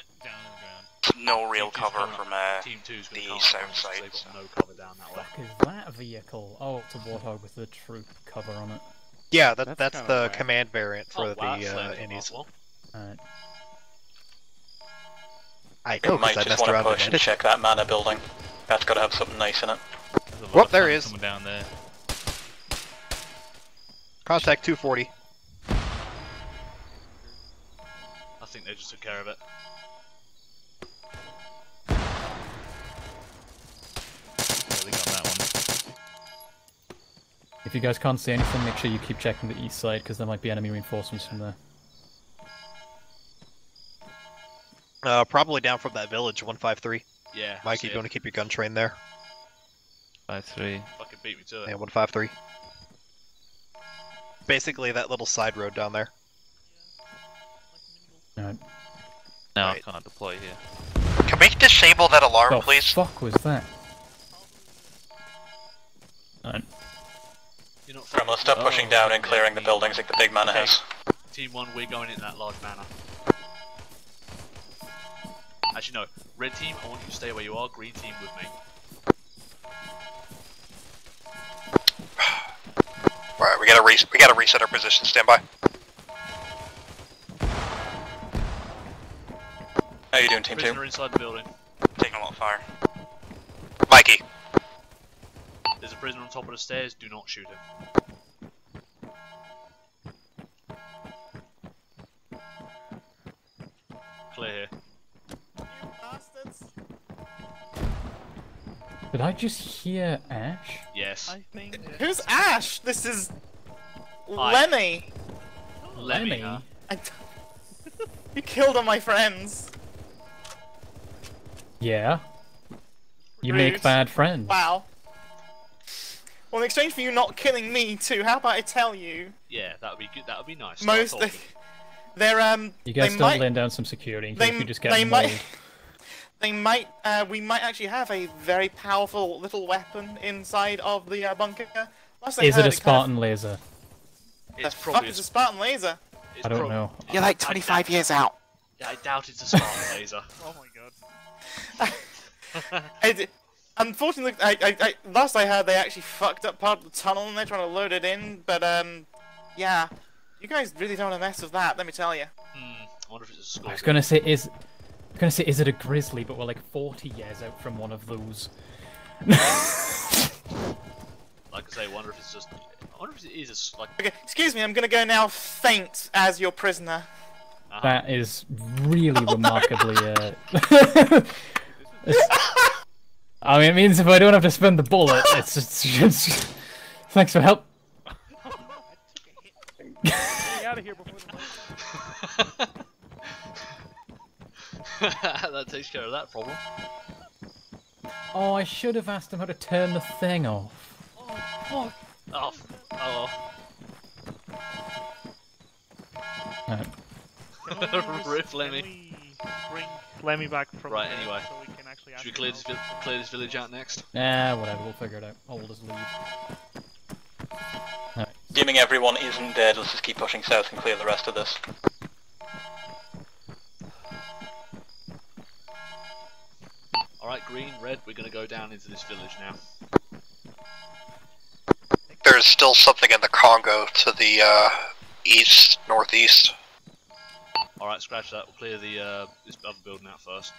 the ground. No real Team 2's cover coming from up. Team 2's the gonna come south up, side. They've got no cover down that way. Fuck is that a vehicle? Oh, it's a Warthog with the troop cover on it. Yeah, that's kinda the whack. command variant for Oh, wow, the that's landing Innies. well. Alright. I You know, might because I just messed want to around push with and it. check that mana building. That's got to have something nice in it. There's a lot Whoop, of there tanks is. coming down there. Contact 240. I think they just took care of it. Yeah, they got that one. If you guys can't see anything, make sure you keep checking the east side, because there might be enemy reinforcements from there. Probably down from that village, 153. Yeah. Mikey, you want to keep your gun trained there? 5-3. Fucking beat me to it. Yeah, 153. Basically, that little side road down there. No, I can't deploy here. Can we disable that alarm, The please? fuck was that? Right, let's start pushing down and clearing the buildings like the big manor house. Team 1, we're going in that large manor. Actually, no. Red team, I want you to stay where you are. Green team with me. Right, we gotta reset our position. Stand by. How you doing, Team 2? Prisoner inside the building. Taking a lot of fire. Mikey. There's a prisoner on top of the stairs. Do not shoot him. Clear here. Did I just hear Ash? Yes. Who's Ash? This is Hi. Lemmy. Lemmy, huh? You killed all my friends. Yeah. You Rude. make bad friends. Wow. Well, in exchange for you not killing me too, how about I tell you? Yeah, that would be good. That would be nice. Most Start talking. they're You guys they start might, laying down some security in they, case you just get they mauled. might they might we might actually have a very powerful little weapon inside of the bunker. Last I Is it heard, a Spartan laser? The fuck is a Spartan laser? I don't know. You're like 25 years out. Yeah, I doubt it's a Spartan laser. Oh my god. Unfortunately, last I heard they actually fucked up part of the tunnel and they're trying to load it in, but yeah. You guys really don't want to mess with that, let me tell you. I wonder if it's a scorpion. I was gonna say is it a grizzly, but we're like 40 years out from one of those. Like I say, I wonder if it's just. I wonder if it is like. Okay, excuse me, I'm gonna go now faint as your prisoner. That is really remarkably. I mean, it means if I don't have to spend the bullet, it's just thanks for help. Getting out of here before the That takes care of that problem. Oh, I should have asked him how to turn the thing off. Oh, off. Oh. Rip Lemmy. bring Lemmy back from Right, there anyway. so we can actually Should we clear this village out next? Nah, whatever, we'll figure it out. I'll just leave. Assuming everyone isn't dead, let's just keep pushing south and clear the rest of this. Alright, green, red, we're gonna go down into this village now. There's still something in the Congo to the east, northeast. Alright, scratch that. We'll clear the this other building out first.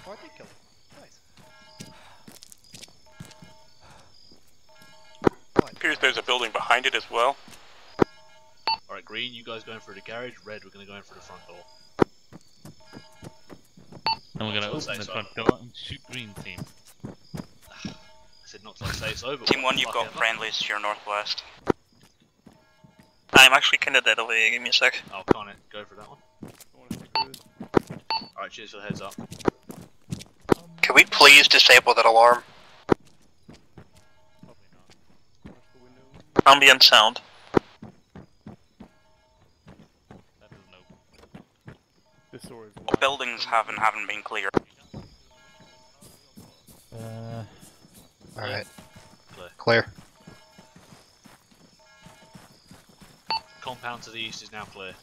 Oh, I did kill him. Nice. Appears there's a building behind it as well. Alright, green, you guys going through the garage. Red, we're gonna go in through the front door. And we're gonna Not to open the say front so. door and shoot green team. I said not to say so, but Team what 1, the you've fuck got ever. friendlies to your northwest. I'm actually kinda dead over here, give me a sec. Oh, can't it? Go for that one. Alright, cheers for the heads up. Can we please disable that alarm? Ambient sound. This door is What buildings haven't been cleared? Alright. Clear. Clear. Compound to the east is now clear.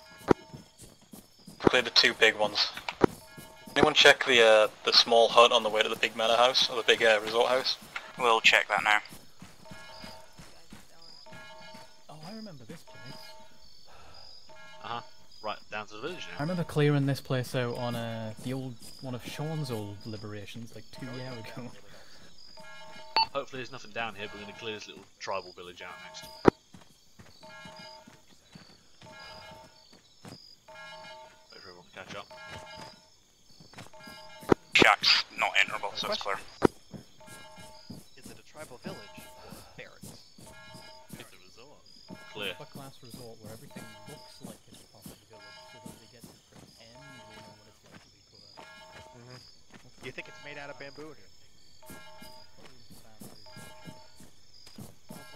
Clear the two big ones. Anyone check the small hut on the way to the big manor house, or the big resort house? We'll check that now. Oh, I remember this place. Uh-huh. Right, down to the village I now. remember clearing this place out on the old one of Sean's old liberations like 2 years ago. Hopefully there's nothing down here, but we're gonna clear this little tribal village out next. Catch up. Shack's not enterable, so it's clear. Is it a tribal village or a barracks? It's a resort. Clear. A class resort where everything looks like it's part of the village, so that they get to pretend they know what it's like to be poor. You think it's made out of bamboo?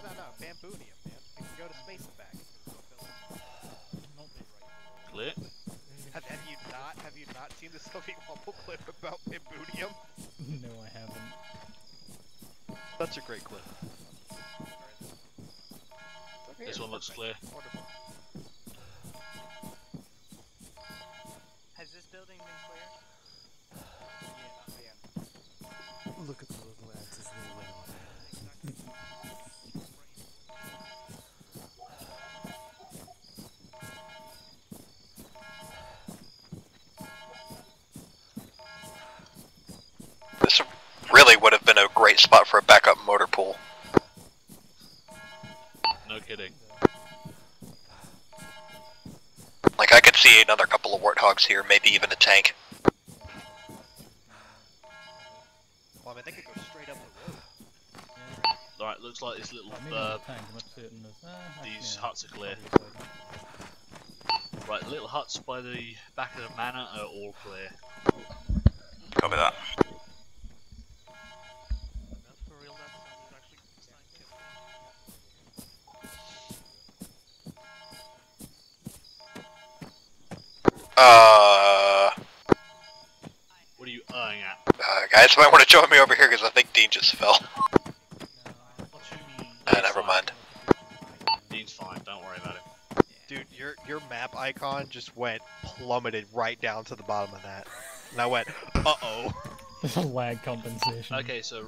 No, bamboonium, man. You can go to space and back. Clear. Have you not seen the Soviet Wumble clip about bamboonium? No, I haven't. Such a great clip. This one looks clear. Wonderful. Has this building been cleared? Look at the little axes they went on. This really would have been a great spot for a backup motor pool. No kidding. Like, I could see another couple of warthogs here, maybe even a tank. Well, I mean, they could go straight up the road. Alright, looks like this little, these huts are clear. Right, little huts by the back of the manor are all clear. Copy that. What are you eyeing at? Guys might want to join me over here because I think Dean just fell. Never mind. Dean's fine, don't worry about it. Dude, your map icon just went plummeted right down to the bottom of that. And I went, uh-oh. Lag compensation. Okay, so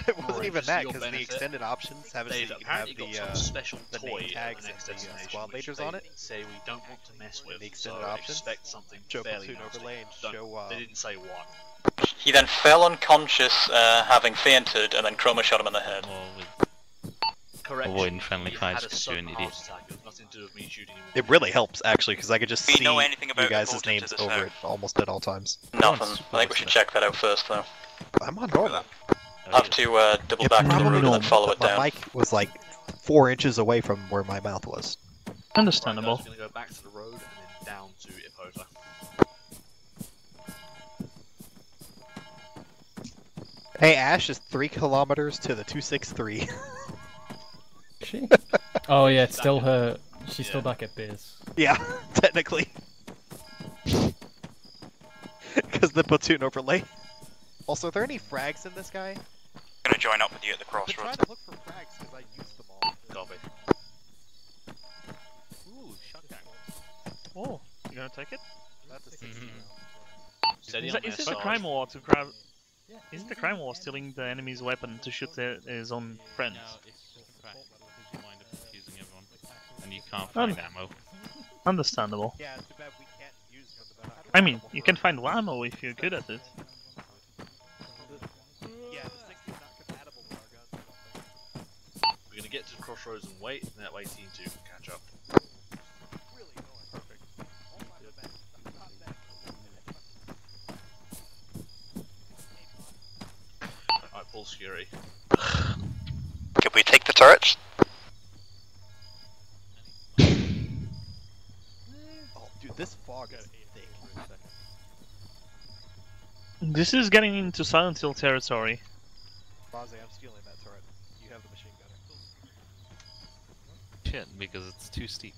It wasn't Rory, even just that, for your because the benefit, extended options have it so they've you can have apparently got some special the toy name at tags the next and the destination, squad which leaders they on it. say we don't want to mess with. The extended so options. expect something Show fairly platoon nasty. overlay and Don't- show, They didn't say what. He then fell unconscious, having fainted, and then Chroma shot him in the head. Correction. Avoiding friendly he fights had a 'cause you're an sudden idiot. heart attack. It was nothing to do with me shooting him. It really helps, actually, because I could just We see know anything about you guys' reported to names this over now? it almost at all times. Nothing. I think we should check that out first, though. I'm on normal. I'll have to double back the route and then follow it My down. mic was like 4 inches away from where my mouth was. Understandable. Right, guys, we're going to go back to the road and then down to Ipota. Hey, Ash is 3 kilometers to the 263. She? Oh yeah, it's still her. She's still back at base. Yeah, technically. Because the platoon overlay. Also, are there any frags in this guy? I'm gonna join up with you at the I've been crossroads. trying to look for frags because I used them all. Copy. Ooh, shotgun. Oh, you gonna take it? That's a 60 Steady Is on it their a side. crime war to grab? Isn't the crime war stealing the enemy's weapon to shoot his own friends? No, it's just a fact because you wind up confusing everyone, and you can't find ammo. Understandable. Yeah, it's too bad we can't use them. I mean, you can find ammo if you're good at it. Yeah, the 60 is not compatible with our guns, I don't think. We're going to get to the crossroads and wait, and that way Team 2 can catch up. Really annoying. Perfect. Alright, full security. Can we take the turrets? Oh, dude, this fog is thick. This is getting into Silent Hill territory. Baze, I'm stealing that turret. You have the machine gunner. Shit, because it's too steep.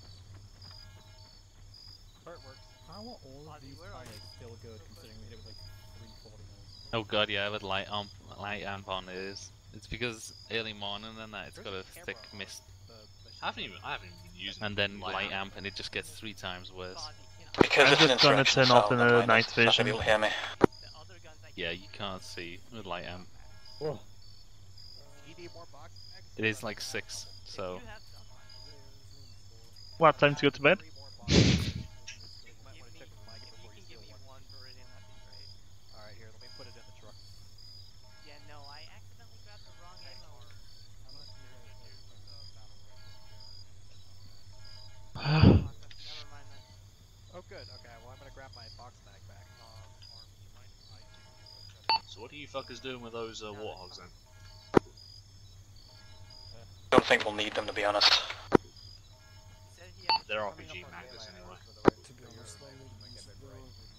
Turret works. How are all of these fires still good considering we hit it with like 340 mils? Oh god, yeah, with light amp on it is. It's because early morning and that it's got a thick mist. I haven't even been using And then light light amp. amp and it just gets 3 times worse. Because I'm it's an just gonna insurrection turn off cell, the never mind, night it's not vision. gonna be able to hear me. Yeah, you can't see with light amp. Do you need more box mags? It is like 6, so... What, time to go to bed? Alright, here, let me put it in the truck. Yeah, no, I accidentally grabbed the wrong ammo. Oh, good. Okay, well, I'm gonna grab my box mag. So what are you fuckers doing with those warthogs then? Don't think we'll need them, to be honest. They're RPG magnets anyway. You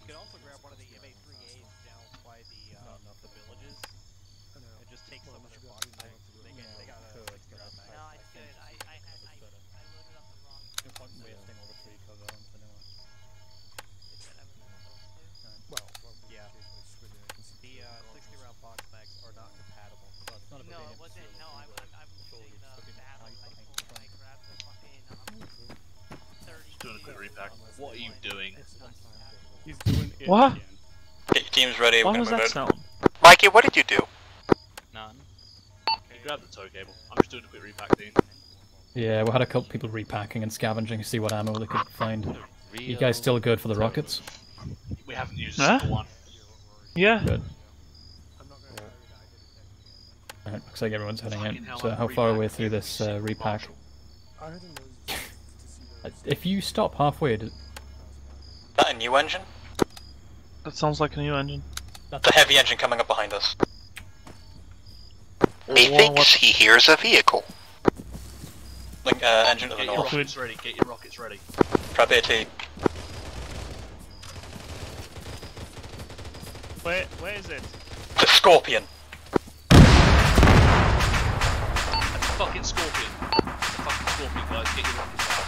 can also grab one of the MA3As down by the villages and just take some of their body bags. They got a 60 round mag. No, it's good. I loaded up the wrong. No point in wasting all the free cover on for no one. Is that ever supposed to? Well, yeah. The 60 round box mags are not compatible. Well, it's not a No, big it wasn't. No, I'm using the battle rifle. I grabbed the fucking 30. Just doing a quick repack. What are you doing? He's doing it What? again. Get your teams ready, we're What gonna was move that in. sound? Mikey, what did you do? None. You grab the tow cable. I'm just doing a quick repack, Dean. Yeah, we had a couple people repacking and scavenging to see what ammo they could find. You guys still good for the rockets? We haven't used a single one. Yeah. Good. Alright, looks like everyone's heading in. hell, So I'm how far repack. away through this repack? I didn't know. If you stop halfway, Is that a new engine? That sounds like a new engine. The heavy engine coming up behind us. Methinks he hears a vehicle. Link, engine to the Get your north. rockets ready. Get your rockets ready. Prep AT. Where is it? The Scorpion. That's a fucking scorpion. That's a fucking scorpion, guys. Get your rockets out.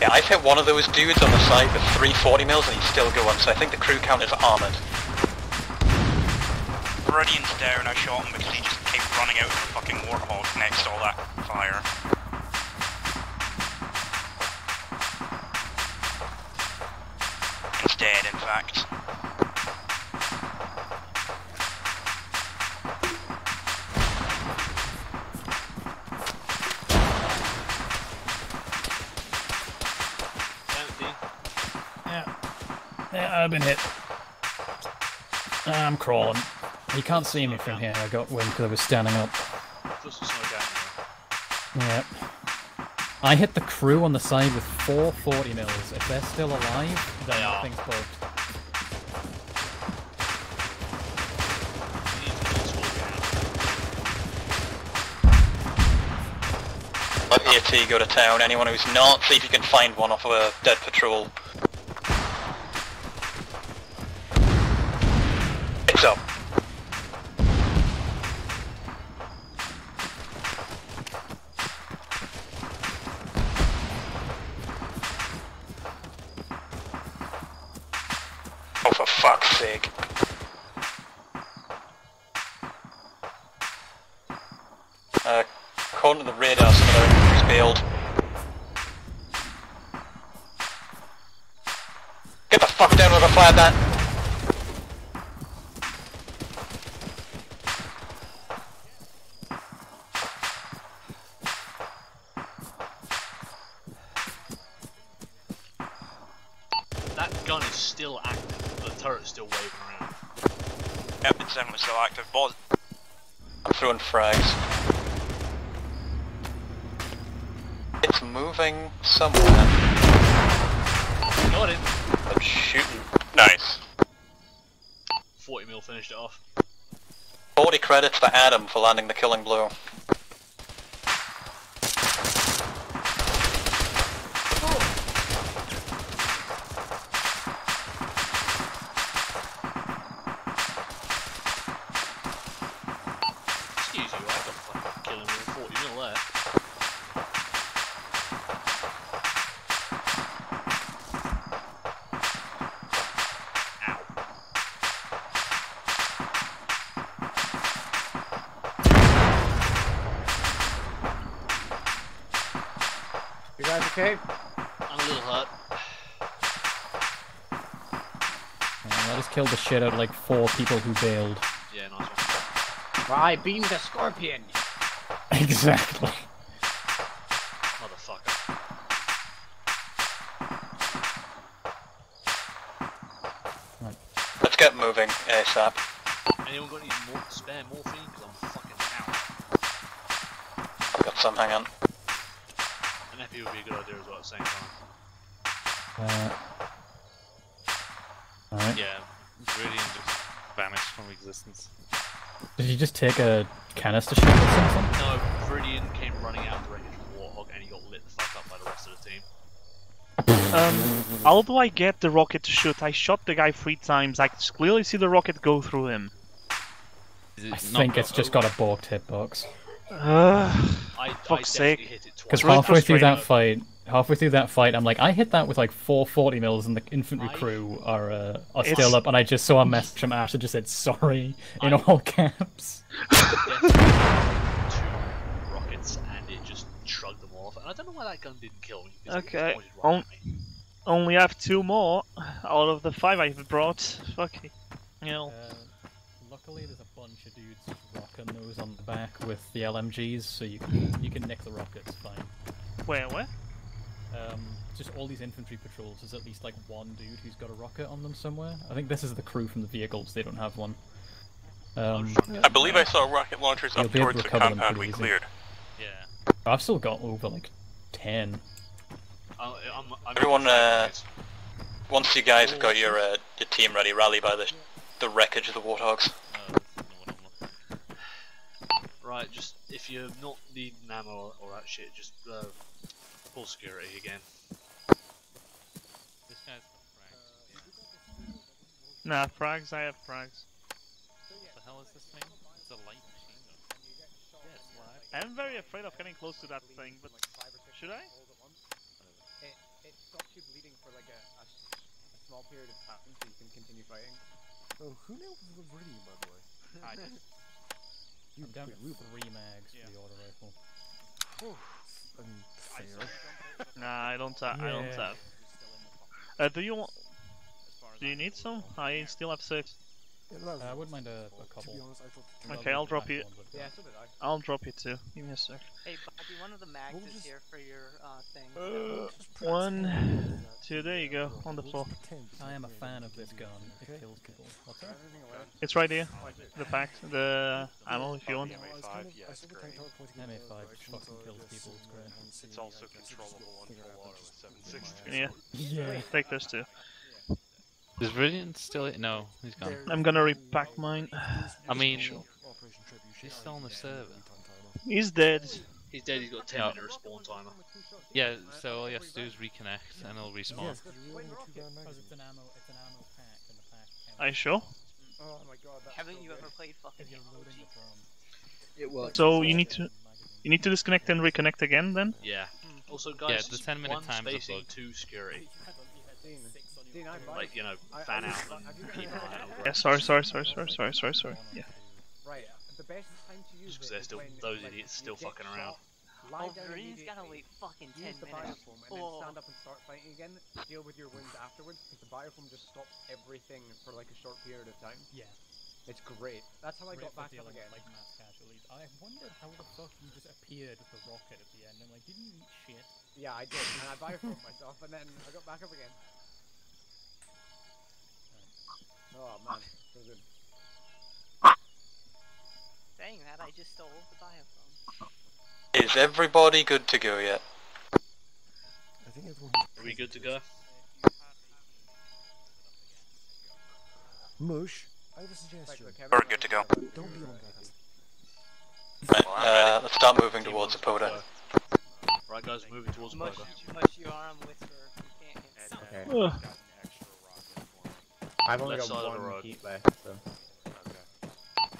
Yeah, I've hit one of those dudes on the side with 340 mils and he's still going, so I think the crew count is armoured. Meridian's down, I shot him because he just came running out of the fucking warthog next to all that fire. He's dead, in fact. yeah, I've been hit. I'm crawling. You can't see me from here. I got wind because I was standing up. Just a smoke out. Yeah. I hit the crew on the side with 440 mils. If they're still alive, then nothing's bugged. Let AT go to town. Anyone who's not, see if you can find one off of a dead patrol. It's up. Oh, for fuck's sake. According to the radar, some of their infantry's bailed. Get the fuck down with a fire that. That gun is still active. The turret's still waving around. Yep, it's definitely still active. Boss. I'm throwing frags. It's moving somewhere. Got him. But shooting. Nice. 40 mil finished it off. 40 credits to Adam for landing the killing blow. Excuse you, I got fucking killing with 40 mil there. You guys okay? I'm a little hurt. I just killed the shit out of like 4 people who bailed. Yeah, nice one. Well, I beamed the scorpion. Exactly. Motherfucker. get moving ASAP. Anyone got any spare morphine? Because I'm fucking out. I've got some, hang on. An epi would be a good idea as well at the same time. Alright. Yeah, Viridian just vanished from existence. Did you just take a canister shot or something? No, Viridian came running out of the wreckage from Warthog and he got lit the fuck up by the rest of the team. How do I get the rocket to shoot? I shot the guy 3 times. I clearly see the rocket go through him. I think it's just got a balked hitbox. Fuck's sake. Because halfway through that fight, I'm like, I hit that with like 440 mils, and the infantry crew are still up, and I just saw a message from Ash that just said sorry in all caps. 2 rockets and it just shrugged them off. And I don't know why that gun didn't kill me. Okay, only have 2 more out of the 5 I've brought. Fucking hell. Luckily, there's a bunch of dudes rocking those on the back with the LMGs, so you can nick the rockets fine. Where? Just all these infantry patrols, there's at least like one dude who's got a rocket on them somewhere. I think this is the crew from the vehicles, they don't have one. I believe I saw rocket launchers up towards the compound we cleared. Yeah. I've still got over like 10. Everyone, once you guys have got your team ready, rally by the wreckage of the Warthogs. Right, just if you're not needing ammo or that shit, just full security again. This guy's got frags. Nah, frags, I have frags. What the hell is this thing? It's a light machine gun. Yeah, it's live. I'm very afraid of getting close to that thing, but should I? It stops you bleeding for like a small period of time, so you can continue fighting. Oh, who nailed the Viridian, by the way? I did. I'm down to 3 mags for the auto rifle. I mean, fair. Nah, I don't have. Do you want? Do you need some? I still have 6. I wouldn't mind a couple. To be honest, I thought Okay, I'll drop you. Yeah, so did I. I'll drop you 2. Give me a sec. Hey, Bobby, one of the mags is here for your thing. 1, 2, there you go, on the floor. I am a fan of this gun. It kills people. What's that? It's right here. The pack, the ammo if you want. MA5, yeah, it's great. MA5 fucking kills people, it's great. It's also controllable on full auto with 760. Yeah. Take this too. Is Viridian still it? No, he's gone. I'm gonna repack mine. I mean, he's still on the server. He's dead. He's dead, he's got a 10-minute respawn timer. Yeah, so all you have to do is reconnect and it'll respawn. It's an ammo pack, and the pack Are you sure? Oh my god, Haven't you ever played fucking It was. So you need to disconnect and reconnect again then? Yeah. Also guys, the 10-minute one time's a spacing, bug. 2 security. Dean, Like, you know, fan out and keep an eye out. Yeah, sorry. Yeah. Right, the best time to use Just because it they're still, is when those like, idiots you still get fucking around. shot, lie down Green's immediately, gotta wait fucking 10 use the minutes. biofoam, and then stand up and start fighting again. Deal with your wounds afterwards, because the biofoam just stops everything for like a short period of time. Yeah. It's great. That's how I got back up again. Like mass casualties. I wondered how the fuck you just appeared with the rocket at the end. I'm like, didn't you eat shit? Yeah, I did, and I biofoamed myself, and then I got back up again. Oh man, so good. Saying that, I just stole the biophone. Is everybody good to go yet? I think everyone. Are we good to go? Mush, I have a suggestion. We're good to go. Don't be on that. Right, let's start moving towards the Poda. Right guys, moving towards the Mush your arm, Whisper. You can't hit someone. Okay. I've only Left got side of the one road. heat left, so.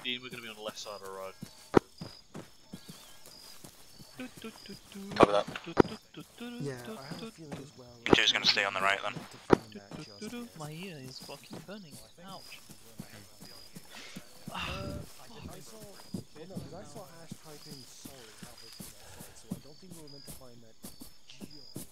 Dean, we're going to be on the left side of the road. Copy that. Yeah, I have a feeling as well. Two's going to stay on the right then. My ear is fucking burning. Ouch. I saw Ash type in sorry halfway through that fight, so I don't think we were meant to find that just.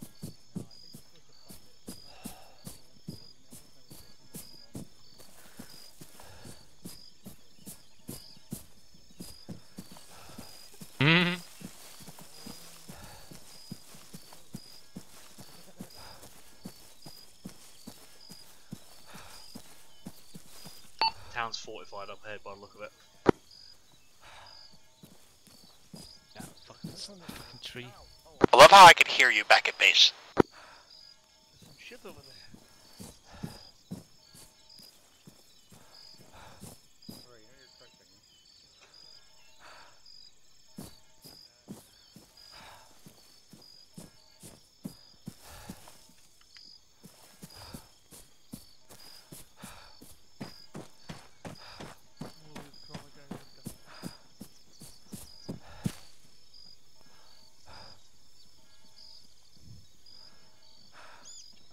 town's fortified up ahead by the look of it. Yeah, fucking tree. I love how I can hear you back at base. Shit over there.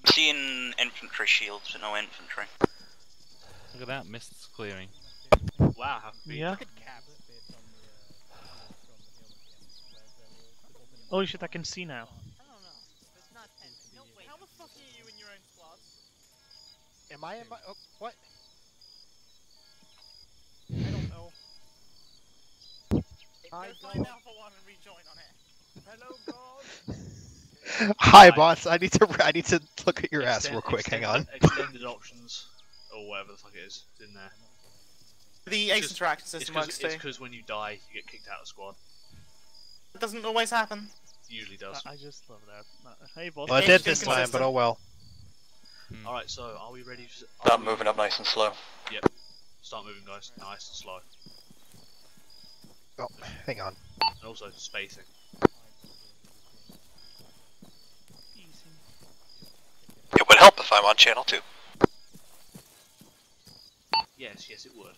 I'm seeing infantry shields, but no infantry. Look at that, mist's clearing. Wow, how big. Yeah. Holy shit, I can see now. How the fuck are you in your own squad? Am I in my... Oh, what? I don't know. Go find Alpha 1 and rejoin on it. Hello, God. Hi, boss. I need to look at your ass real quick. Hang on. Extended options, or whatever the fuck it is, in there. The Ace interaction system works too. It's because when you die, you get kicked out of squad. It doesn't always happen. It usually does. I just love that. Hey, boss. Well, I did this time, but oh well. Alright, so are we ready to... Start moving up nice and slow. Yep. Start moving, guys. Nice and slow. Oh, hang on. And also spacing. It would help if I'm on channel 2. Yes, yes, it would.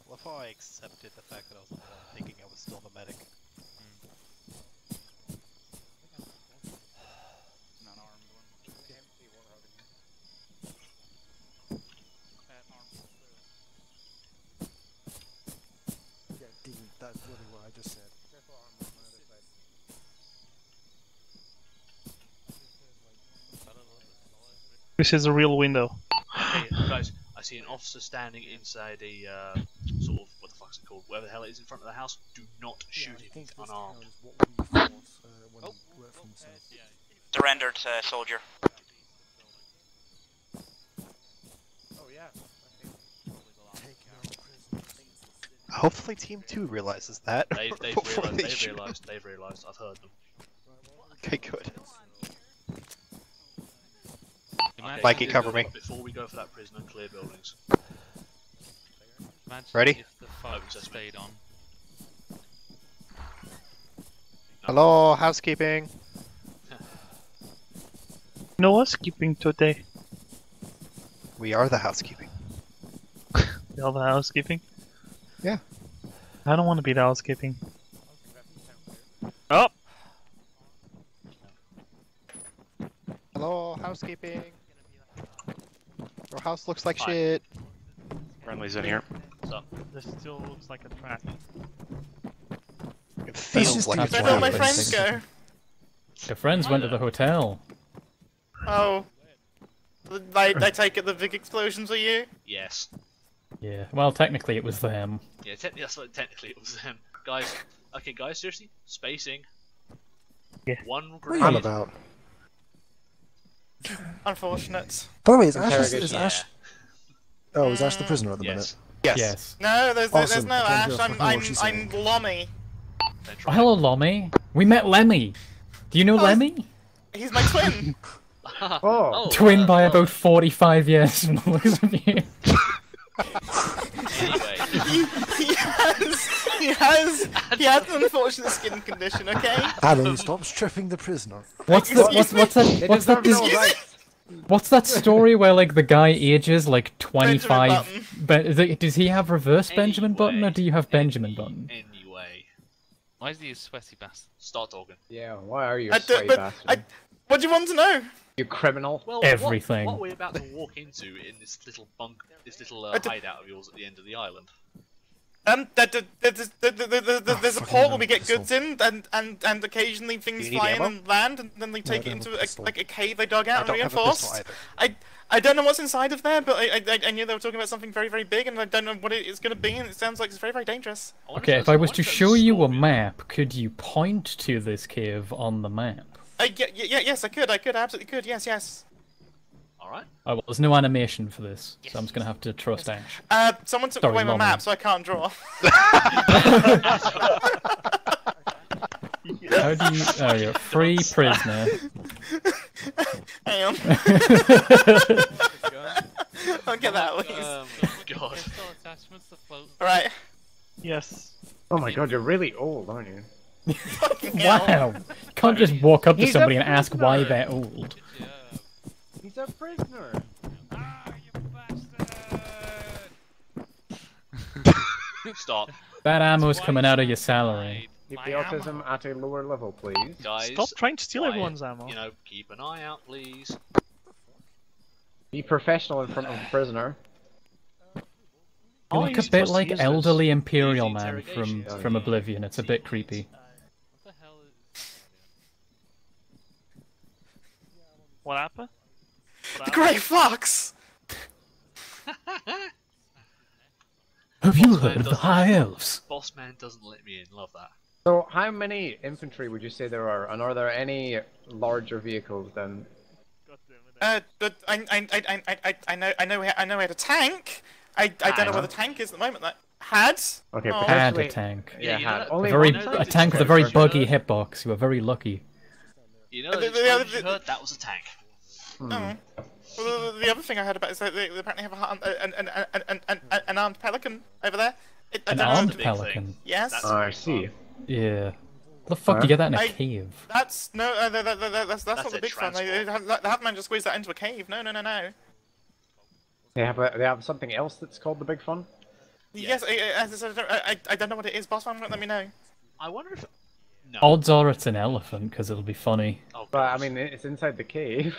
Love how I accepted the fact that I was the one thinking I was still the medic. Yeah, Dean, that's literally what I just said. This is a real window. Hey, guys, I see an officer standing inside a sort of, what the fuck's it called? Whatever the hell it is in front of the house. Do not shoot him. He's unarmed. Surrendered, soldier. Oh yeah. Hopefully Team 2 realizes that. They've before they realised. shoot. They've realised. I've heard them. Okay, good. Okay, Mikey, cover me. Before we go for that prisoner, clear buildings. Imagine Ready? if the fog stayed on. Hello, housekeeping. No housekeeping today. We are the housekeeping. You're the housekeeping? Yeah. I don't want to be the housekeeping. Oh! Hello, housekeeping. Your house looks like Hi. shit. Friendly's in here. What's up? This still looks like a trap. It feels like Where did all my friends go? Your friends went to the hotel. Oh. I take it the big explosions were you? Yes. Yeah, well, technically it was them. Yeah, that's what technically it was them. Guys, okay, guys, seriously, spacing. Yeah. One What are you on grenade. about? Unfortunate. By the way, is Ash... Is Interrogation. Ash... Oh, is Ash the prisoner at the minute? Yes. No, there's Awesome. no I Ash. don't know what she's I'm Lommy. Oh, hello, Lommy. We met Lemmy. Do you know Lemmy? He's my twin. Oh. Twin by about 45 years from the looks of you. Anyway. he has an unfortunate skin condition. Okay. Alan, stop stripping the prisoner. What's that story where like the guy ages like 25? But does he have reverse Benjamin Button or do you have Benjamin Button? Anyway. Why is he a sweaty bastard? Start talking. Yeah, why are you a sweaty bastard? What do you want to know? You criminal. Well, Everything. What we're about to walk into in this little hideout of yours at the end of the island. There's a portal we get goods in, and occasionally things Do you need fly in ammo? and land, and then they take it into like a cave they dug I out and don't have a reinforce. pistol either. I don't know what's inside of there, but I knew they were talking about something very, very big, and I don't know what it is going to be, and it sounds like it's very, very dangerous. Okay, if I was to show you a map, could you point to this cave on the map? Yes, I could, absolutely could, yes. Alright. Oh, well, there's no animation for this, so I'm just gonna have to trust Ash. Someone took Sorry, away my Lonnie. map, so I can't draw. How do you... Oh, you're a free prisoner. Hang on. I'll get that, please. Oh my god. Alright. Yes. Oh my god, you're really old, aren't you? Wow! You can't just walk up to He's a somebody and ask why prisoner. they're old. He's a prisoner. Stop. That ammo's coming out of your salary. Keep the autism at a lower level, please. Guys, Stop trying to steal quiet. everyone's ammo. You know, keep an eye out, please. Be professional in front of the prisoner. You look a bit like elderly Imperial man from Oblivion. It's a bit creepy. What happened? The Grey Fox! Have you heard of the High Elves? Boss man doesn't let me in. Love that. So, how many infantry would you say there are, and are there any larger vehicles than? But I know we had a tank. I don't know where the tank is at the moment. That had. Okay, Oh. Had a tank. Yeah, you had. know, Only A tank with a very buggy hitbox. You were very lucky. You know, the explosions you heard, that was a tank. Oh. Well, the other thing I heard about is that they apparently have an armed pelican over there. An armed pelican? Yes. Oh, I see. Yeah. What the fuck do you get that in a cave? That's no. That's not the big one. They haven't managed to squeeze that into a cave. No. They have something else that's called the big fun. Yes. As I said, I don't know what it is. Boss man won't let me know. I wonder if. No. Odds are it's an elephant because it'll be funny. Oh, but I mean, it's inside the cave.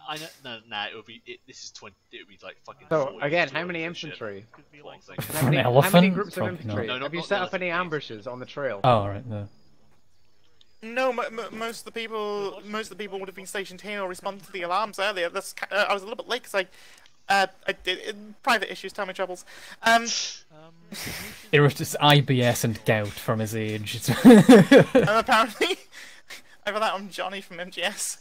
I know. Nah, it would be. This is 20. It would be like fucking. So 40 again, to how many 200 shit. infantry? For an How elephant? many groups of Probably infantry? not. No, Have you not set up elephant. any ambushes on the trail? Oh, right, no. No, most of the people would have been stationed here or responded to the alarms earlier. I was a little bit late because I did private issues, tell me troubles. It was just IBS and gout from his age. Apparently, over that I'm Johnny from MGS.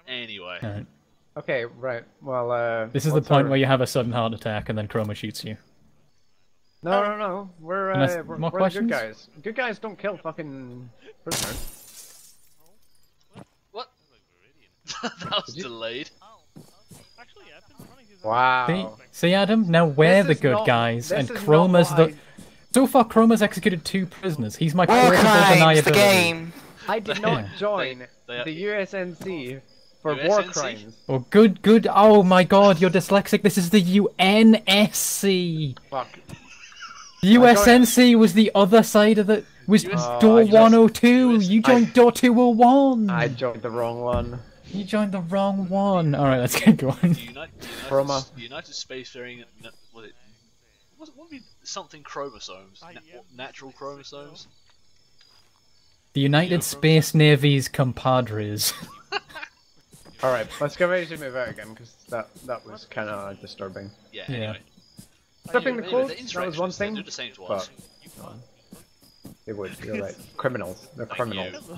Anyway. Right. Okay, right. Well, This is the point where you have a sudden heart attack and then Chroma shoots you. No. We're Unless- we're more the good questions? guys. Good guys don't kill fucking prisoners. What? That was delayed. Wow. See, Adam? Now we're This the is good not- guys, this and is not Chroma's what the. So far, Chroma's executed 2 prisoners. He's my War portable crimes, the deniability. game. I did not Yeah. join They- the USNC for war USNC? crimes. Oh, good. Oh my god, you're dyslexic. This is the UNSC. Fuck. USNC was the other side of the. Was door I just- 102. You joined door 201. I joined the wrong one. You joined the wrong one. Alright, let's get going. Chroma. United Spacefaring. Was it? What would be something chromosomes? Natural chromosomes. The United Space Navy's compadres. Alright, let's get ready to move out again, because that was kind of disturbing. Yeah. Yeah. Anyway. Stripping the Anyway, clothes, the that was one insurrectionists, they thing, do the same to us. but... They would, you're right. Criminals. They're criminals.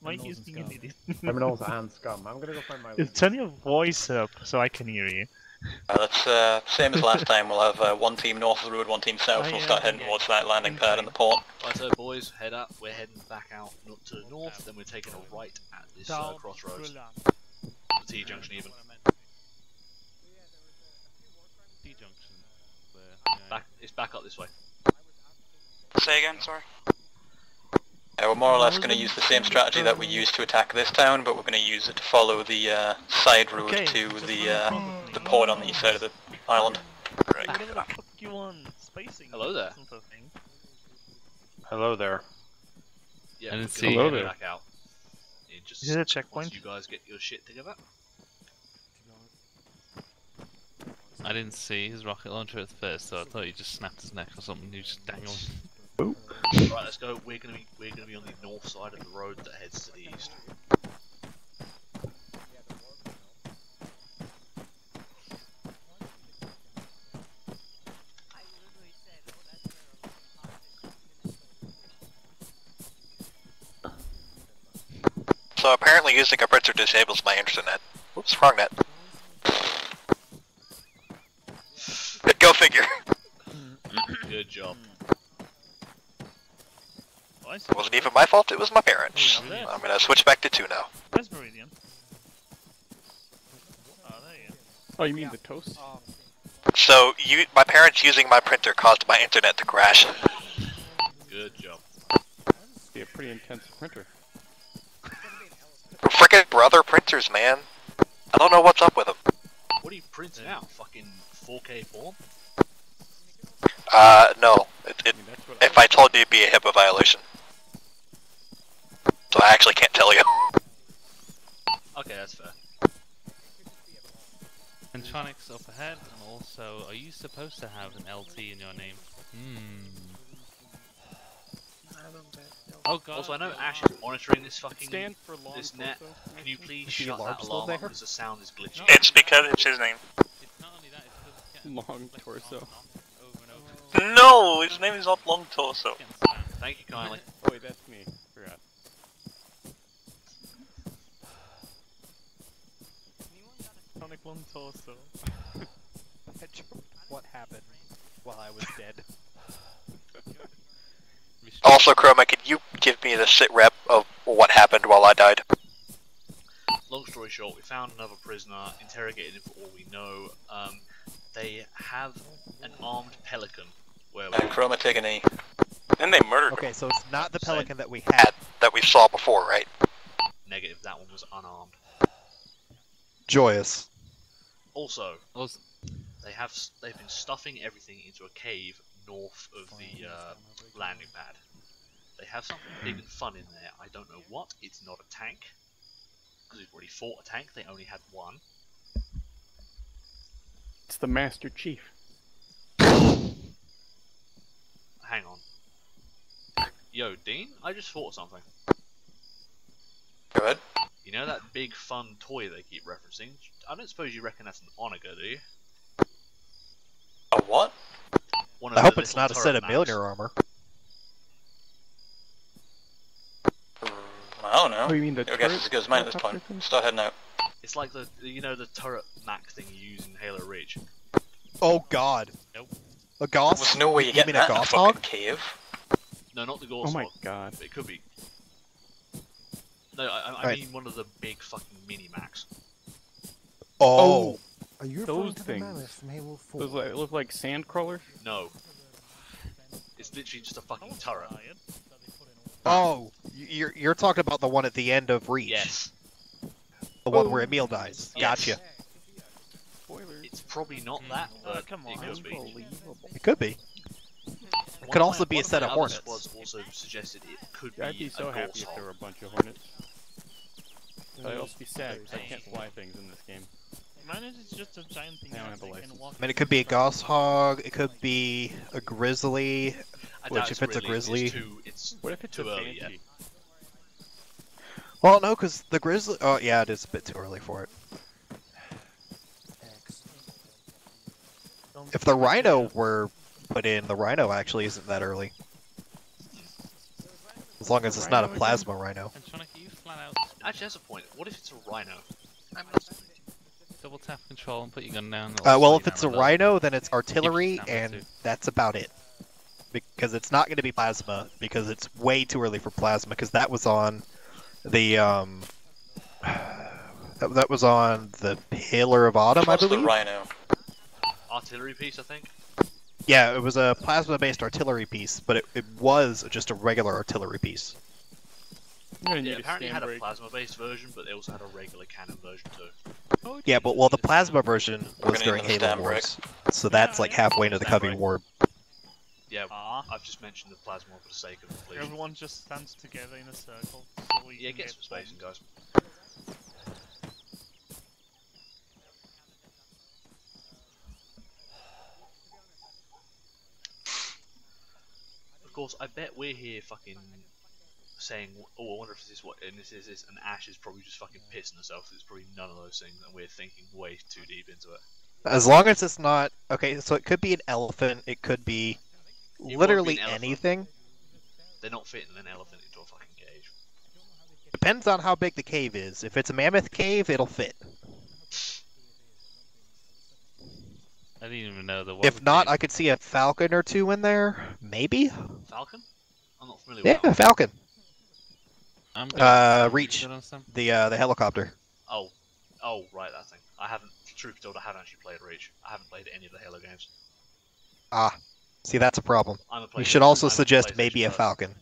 Mikey's being an idiot. Criminals and scum. I'm gonna go find my... Turn your voice up so I can hear you. That's same as last time. We'll have one team north of the road, one team south. We'll start heading towards that landing pad in the port. Right, so boys, head up. We're heading back out to the north, then we're taking a right at this crossroads. The T-junction even. It's back up this way. Say again, sorry. We're more or less going to use the same strategy that we used to attack this town, but we're going to use it to follow the side road to the port on the east side of the island. Right. Whatever the fuck you want, spacing. Hello there. Hello there. Yeah, I didn't we're see gonna you. get back out. In just Is it a checkpoint? once you guys get your shit together. I didn't see his rocket launcher at first, so I thought he just snapped his neck or something. He was just dangling. Right, let's go. We're gonna be on the north side of the road that heads to the east. Also, apparently using a printer disables my internet. Whoops, wrong net. Go figure. Good job. It wasn't even my fault, it was my parents. I'm gonna switch back to 2 now. Where's Meridian? Oh, there you go. Oh, you mean the toast? So, my parents using my printer caused my internet to crash. Good job. Be a pretty intense printer. Frickin' brother printers, man. I don't know what's up with them. What are you printing out? Fucking 4K form? No. If I told you, it'd be a HIPAA violation. So I actually can't tell you. Okay, that's fair. Pentronics up ahead, and also, are you supposed to have an LT in your name? Oh god. Also, I know Ash is monitoring this fucking Stand for long this net. torso. Can you please Is the shut alarm that still alarm there? up because the sound is glitching? It's because it's his name. It's not only that, it's because Long torso. No, his name is not Long Torso. Thank you kindly. Oh wait, that's me. Forgot. Sonic Long Torso. What happened while I was dead? Also, Chroma, can you give me the sit rep of what happened while I died? Long story short, we found another prisoner, interrogated him for all we know. They have an armed pelican. Where Chroma, take a knee. Then they murdered him. Okay, so it's not the pelican that we had. That we saw before, right? Negative, that one was unarmed. Joyous. Also, they've been stuffing everything into a cave north of the landing pad. They have something big and fun in there. I don't know what. It's not a tank. Because we've already fought a tank. They only had one. It's the Master Chief. Hang on. Yo, Dean, I just thought of something. Go ahead. You know that big fun toy they keep referencing? I don't suppose you reckon that's an Onager, do you? A what? I hope it's not a set of millionaire armor. I don't know. Oh, you mean the Your guess is turret as good as mine at this point. Start heading out. It's like the turret Mac thing you use in Halo Reach. Oh god. Nope. A goth? There's no way you You get mean that a in a goth fucking hog? cave. No, not the Gauss Oh my hog. god. It could be. No, I Right. mean one of the big fucking mini Macs. Oh. Are you Those referring to the things. mammoth from Halo 4? Those look like sand crawlers? No. It's literally just a fucking turret. Oh, you're talking about the one at the end of Reach. Yes. The one where Emil dies. Gotcha. It's probably not that, but come it on. could be. It could be. It could also be a set of One Hornets. my other squads also suggested it could Yeah, I'd be a so happy Gauss if hog. there were a bunch of Hornets. But I'd also be sad because I can't fly things in this game. Mine is just a giant thing I don't that have a can license. walk. I mean, it could be a Goss Hog, it could be a Grizzly, I which doubt if it's a really, Grizzly... it's What if it's too a early yet. Banshee? Well, no, because the Grizzly... Oh, yeah, it is a bit too early for it. If the Rhino were put in, the Rhino actually isn't that early. As long as it's not a Plasma Rhino. Pentronic, are you flat out Actually, that's a point. What if it's a Rhino? double tap control and put your gun down? Well, if it's a Rhino, then it's artillery, and that's about it. Because it's not going to be Plasma, because it's way too early for Plasma, because that was on the, that was on the Pillar of Autumn, I What's the believe? Rhino? Artillery piece, I think. Yeah, it was a Plasma-based artillery piece, but it was just a regular artillery piece. Yeah, apparently it had a plasma-based version, but they also had a regular cannon version too. Yeah, but well, the Plasma version We're was gonna during need another Halo stamp Wars, so that's like halfway into the Covey War. Yeah, I've just mentioned the plasma for the sake of completion. Everyone just stands together in a circle. So we Yeah, can get some spacing, guys. Of course, I bet we're here fucking saying, oh, I wonder if this is what, and this is this, and Ash is probably just fucking pissing herself. It's probably none of those things, and we're thinking way too deep into it. As long as it's not... Okay, so it could be an elephant, it could be It won't literally be an elephant. anything. They're not fitting an elephant into a fucking cage. Depends on how big the cave is. If it's a mammoth cave, it'll fit. I didn't even know there was. If not, I could see a falcon or two in there. Maybe? Falcon? I'm not familiar with Yeah, that. falcon. I'm Reach. The helicopter. Oh, right, that thing. I haven't, truth be told, I haven't actually played Reach. I haven't played any of the Halo games. Ah, see, that's a problem. I'm a We PlayStation- should also I'm a suggest PlayStation maybe a person. falcon.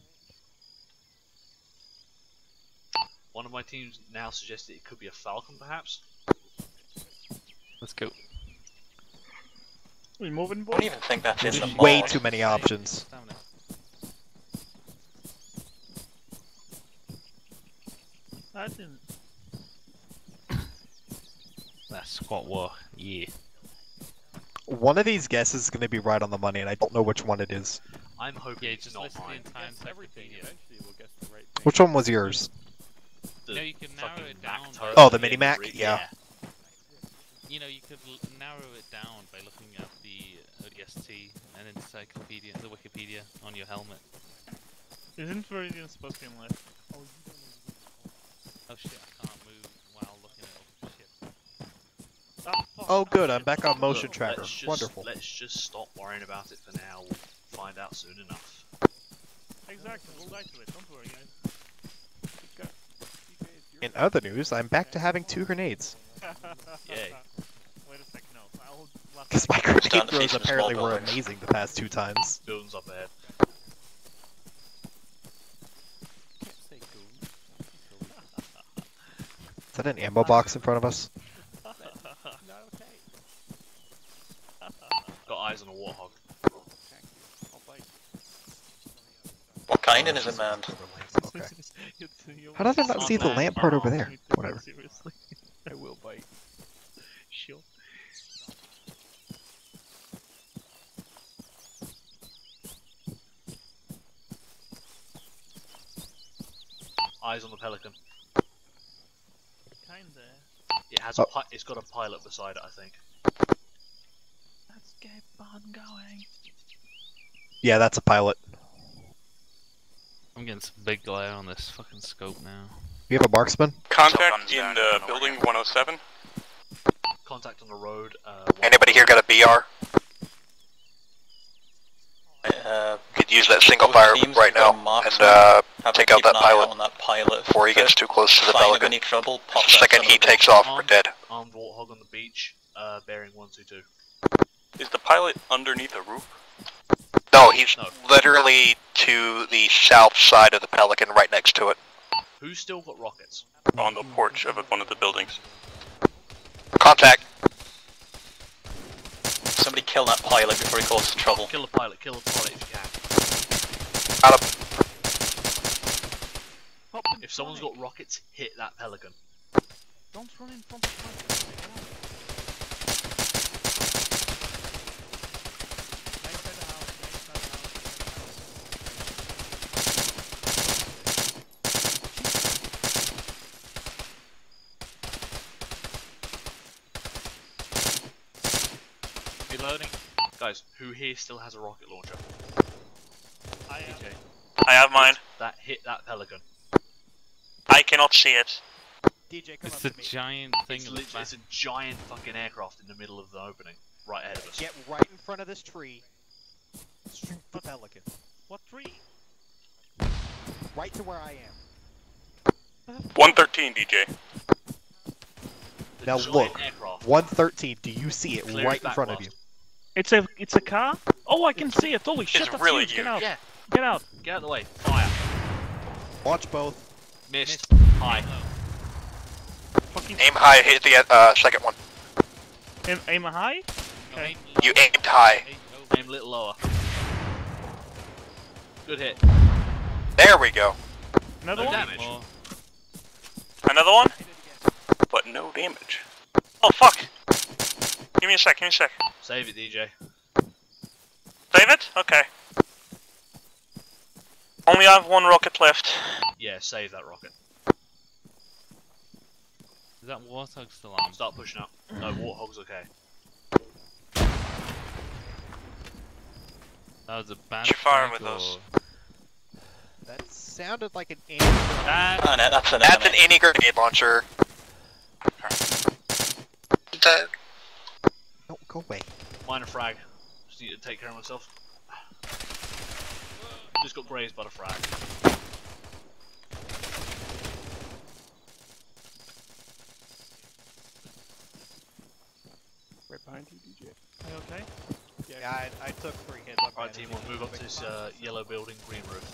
One of my teams now suggested it could be a Falcon, perhaps. Let's go. We moving, I boys? don't even think that's in the mod. Way too many options. I didn't. That squat war, yeah. One of these guesses is going to be right on the money, and I don't know which one it is. I'm hoping Yeah, it's just not listen mine. in time Wikipedia. Which one was yours? The No, you can narrow fucking it down. Mac by- Oh, the mini-Mac? Yeah. You know, you could narrow it down by looking at the ODST and encyclopedia, the Wikipedia on your helmet. Isn't Viridian supposed to be in left? Oh shit, I can't move while looking at other shit. Oh, good. I'm back on motion Look, tracker. let's just- Wonderful. Let's just stop worrying about it for now. We'll find out soon enough. Exactly, we'll die to it. Don't worry, guys. In other news, I'm back to having 2 grenades. Yay. Wait a sec, no. Because my Starting grenade to see throws some apparently small were buildings. amazing the past 2 times. Buildings up ahead. Is that an ammo box in front of us? Got eyes on a warthog. What kind and is it manned? Okay. How did I not see the lamp part over there? Whatever. Seriously. I will bite. Sure. Eyes on the Pelican. Kinda. It has Oh. it's got a pilot beside it, I think. Let's get on going. Yeah, that's a pilot. I'm getting some big glare on this fucking scope now. You have a marksman? Contact in building 107. Contact on the road. Anybody here got a BR? Could use that single fire right now and take out that pilot on that pilot before he gets too close to the sign of Pelican. any trouble, The pop that second son he of a takes bitch. off, we're dead. Armed warthog on the beach, bearing 122. Is the pilot underneath a roof? No, he's literally to the south side of the Pelican, right next to it. Who's still got rockets? On the porch of one of the buildings. Contact. Somebody kill that pilot before he causes trouble. Kill the pilot if you can. Got him. If someone's got rockets, hit that Pelican. Don't run in front of my... Reloading. Guys, who here still has a rocket launcher? DJ. I have mine. That hit that Pelican. I cannot see it. DJ, It's the giant thing It's in the literally back. it's a giant fucking aircraft in the middle of the opening, right ahead of us. Get right in front of this tree. Shoot the Pelican. What tree? Right to where I am. 113, DJ. Now giant look, aircraft. 113, do you see it Clear right it in back, front of blast. you? It's a car? Oh, I can see it. Holy shit, that's really huge. Get huge. out. Yeah. Get out. Get out of the way. Fire. Watch both. Missed. High. Fucking Aim high, hit the second one. aim high? Okay. You aimed high. Aim a little lower. Good hit. There we go. Another No one? damage. Another one? But no damage. Oh, fuck. Give me a sec, Save it, DJ. Save it? Okay. Only have one rocket left. Yeah, save that rocket. Is that Warthog still on? Start pushing up. No, Warthog's okay. That was a bad You're firing strike with us. or- That sounded like an That's an any grenade launcher. No, go away. Minor frag. Just need to take care of myself. Just got grazed by the frag. Right behind you, DJ. Are you okay? Yeah, I took 3 hits. Alright team, we'll move up to this yellow building, green roof.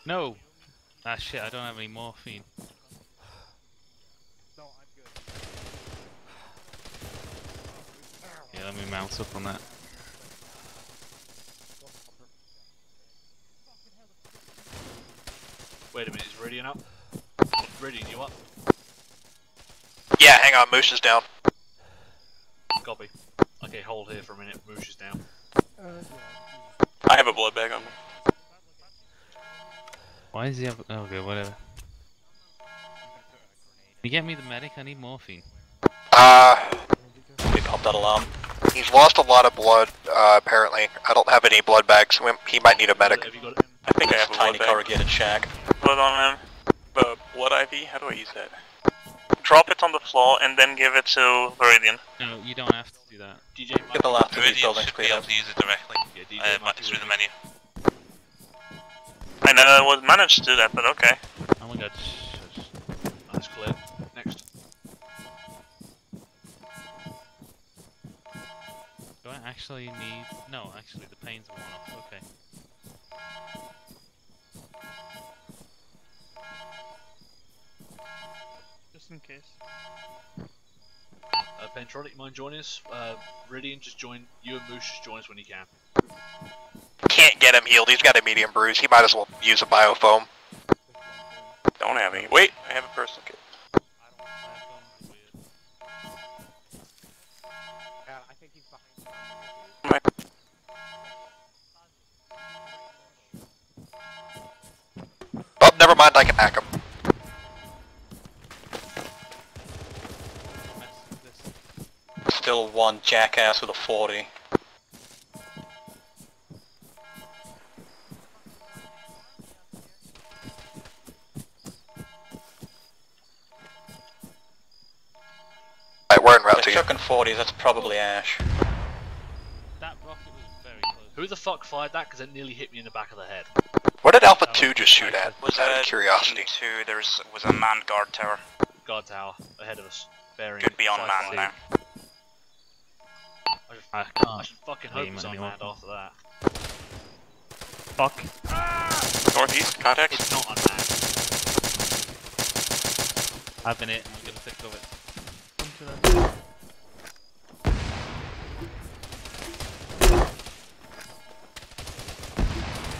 No! Ah shit, I don't have any morphine. No, I'm good. Yeah, let me mount up on that. Wait a minute, is Ridian up? Ridian, you up? Yeah, hang on, Moose is down. Copy. Okay, hold here for a minute, Moosh is down. I have a blood bag on me. Why does he have... Okay, whatever. Can you get me the medic? I need morphine. We popped that alarm. He's lost a lot of blood, apparently. I don't have any blood bags, so he might need a medic. I think I have a Tiny blood bag. corrugated shack. Blood on him. Blood IV? How do I use that? Drop it on the floor and then give it to Viridian. No, you don't have to do that. DJ, Get the last of these Viridian buildings should be cleared able out. to use it directly Yeah, DJ through the menu. I never managed to do that, but okay. Oh my god, That's clear. Next. do I actually need... No, actually the pain's worn off, okay. Just in case. Pentronic, you mind joining us? Ridian, just join. You and Moosh just join us when you can. Can't get him healed, he's got a medium bruise. He might as well use a biofoam. Don't have any. Wait, I have a personal kit. I think he's behind. Oh, never mind, I can hack him. Still one jackass with a 40. Alright, we're en route They're to you. chucking 40s, that's probably Ash. That rocket was very close. Who the fuck fired that? Because it nearly hit me in the back of the head. What did Alpha 2 just shoot at? Was Out of curiosity. There was a manned guard tower. Guard tower ahead of us. Bearing. Could be on side man C. now. I should fucking hope it's on land after that. Fuck. Northeast, contact. It's not on land. I've been hit, I'm gonna take cover.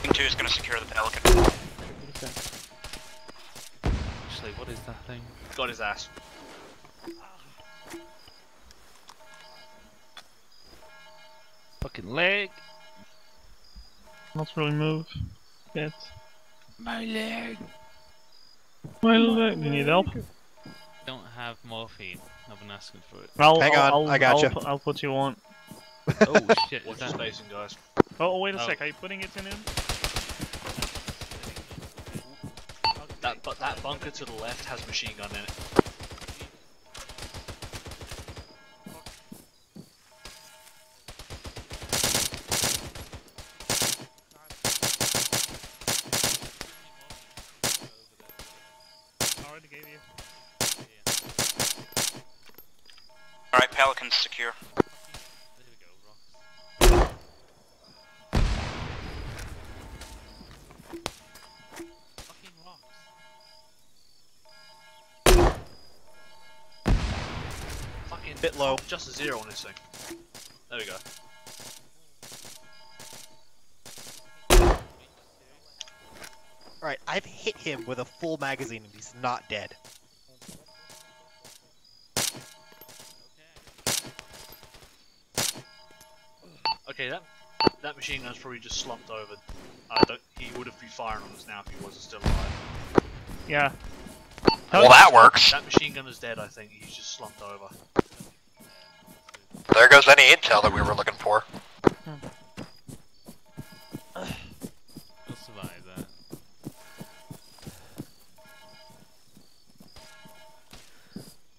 King 2 is going to secure the Pelican. Actually, what is that thing? Got his ass. Fucking leg! Not really move yet. My leg! My leg. You need help? Don't have morphine. I've been asking for it. I gotcha. I'll put you on. Oh shit! Watch your spacing, guys. Oh, wait a sec. Are you putting it in him? That bunker to the left has a machine gun in it. Already gave you. Alright, Pelican's secure. Fucking bit low. Just a 0 on this thing. There we go. Alright, I've hit him with a full magazine and he's not dead. Okay, that machine gun's probably just slumped over. He would have been firing on us now if he wasn't still alive. Yeah. Well, that works. That machine gun is dead, I think. He's just slumped over. There goes any intel that we were looking for.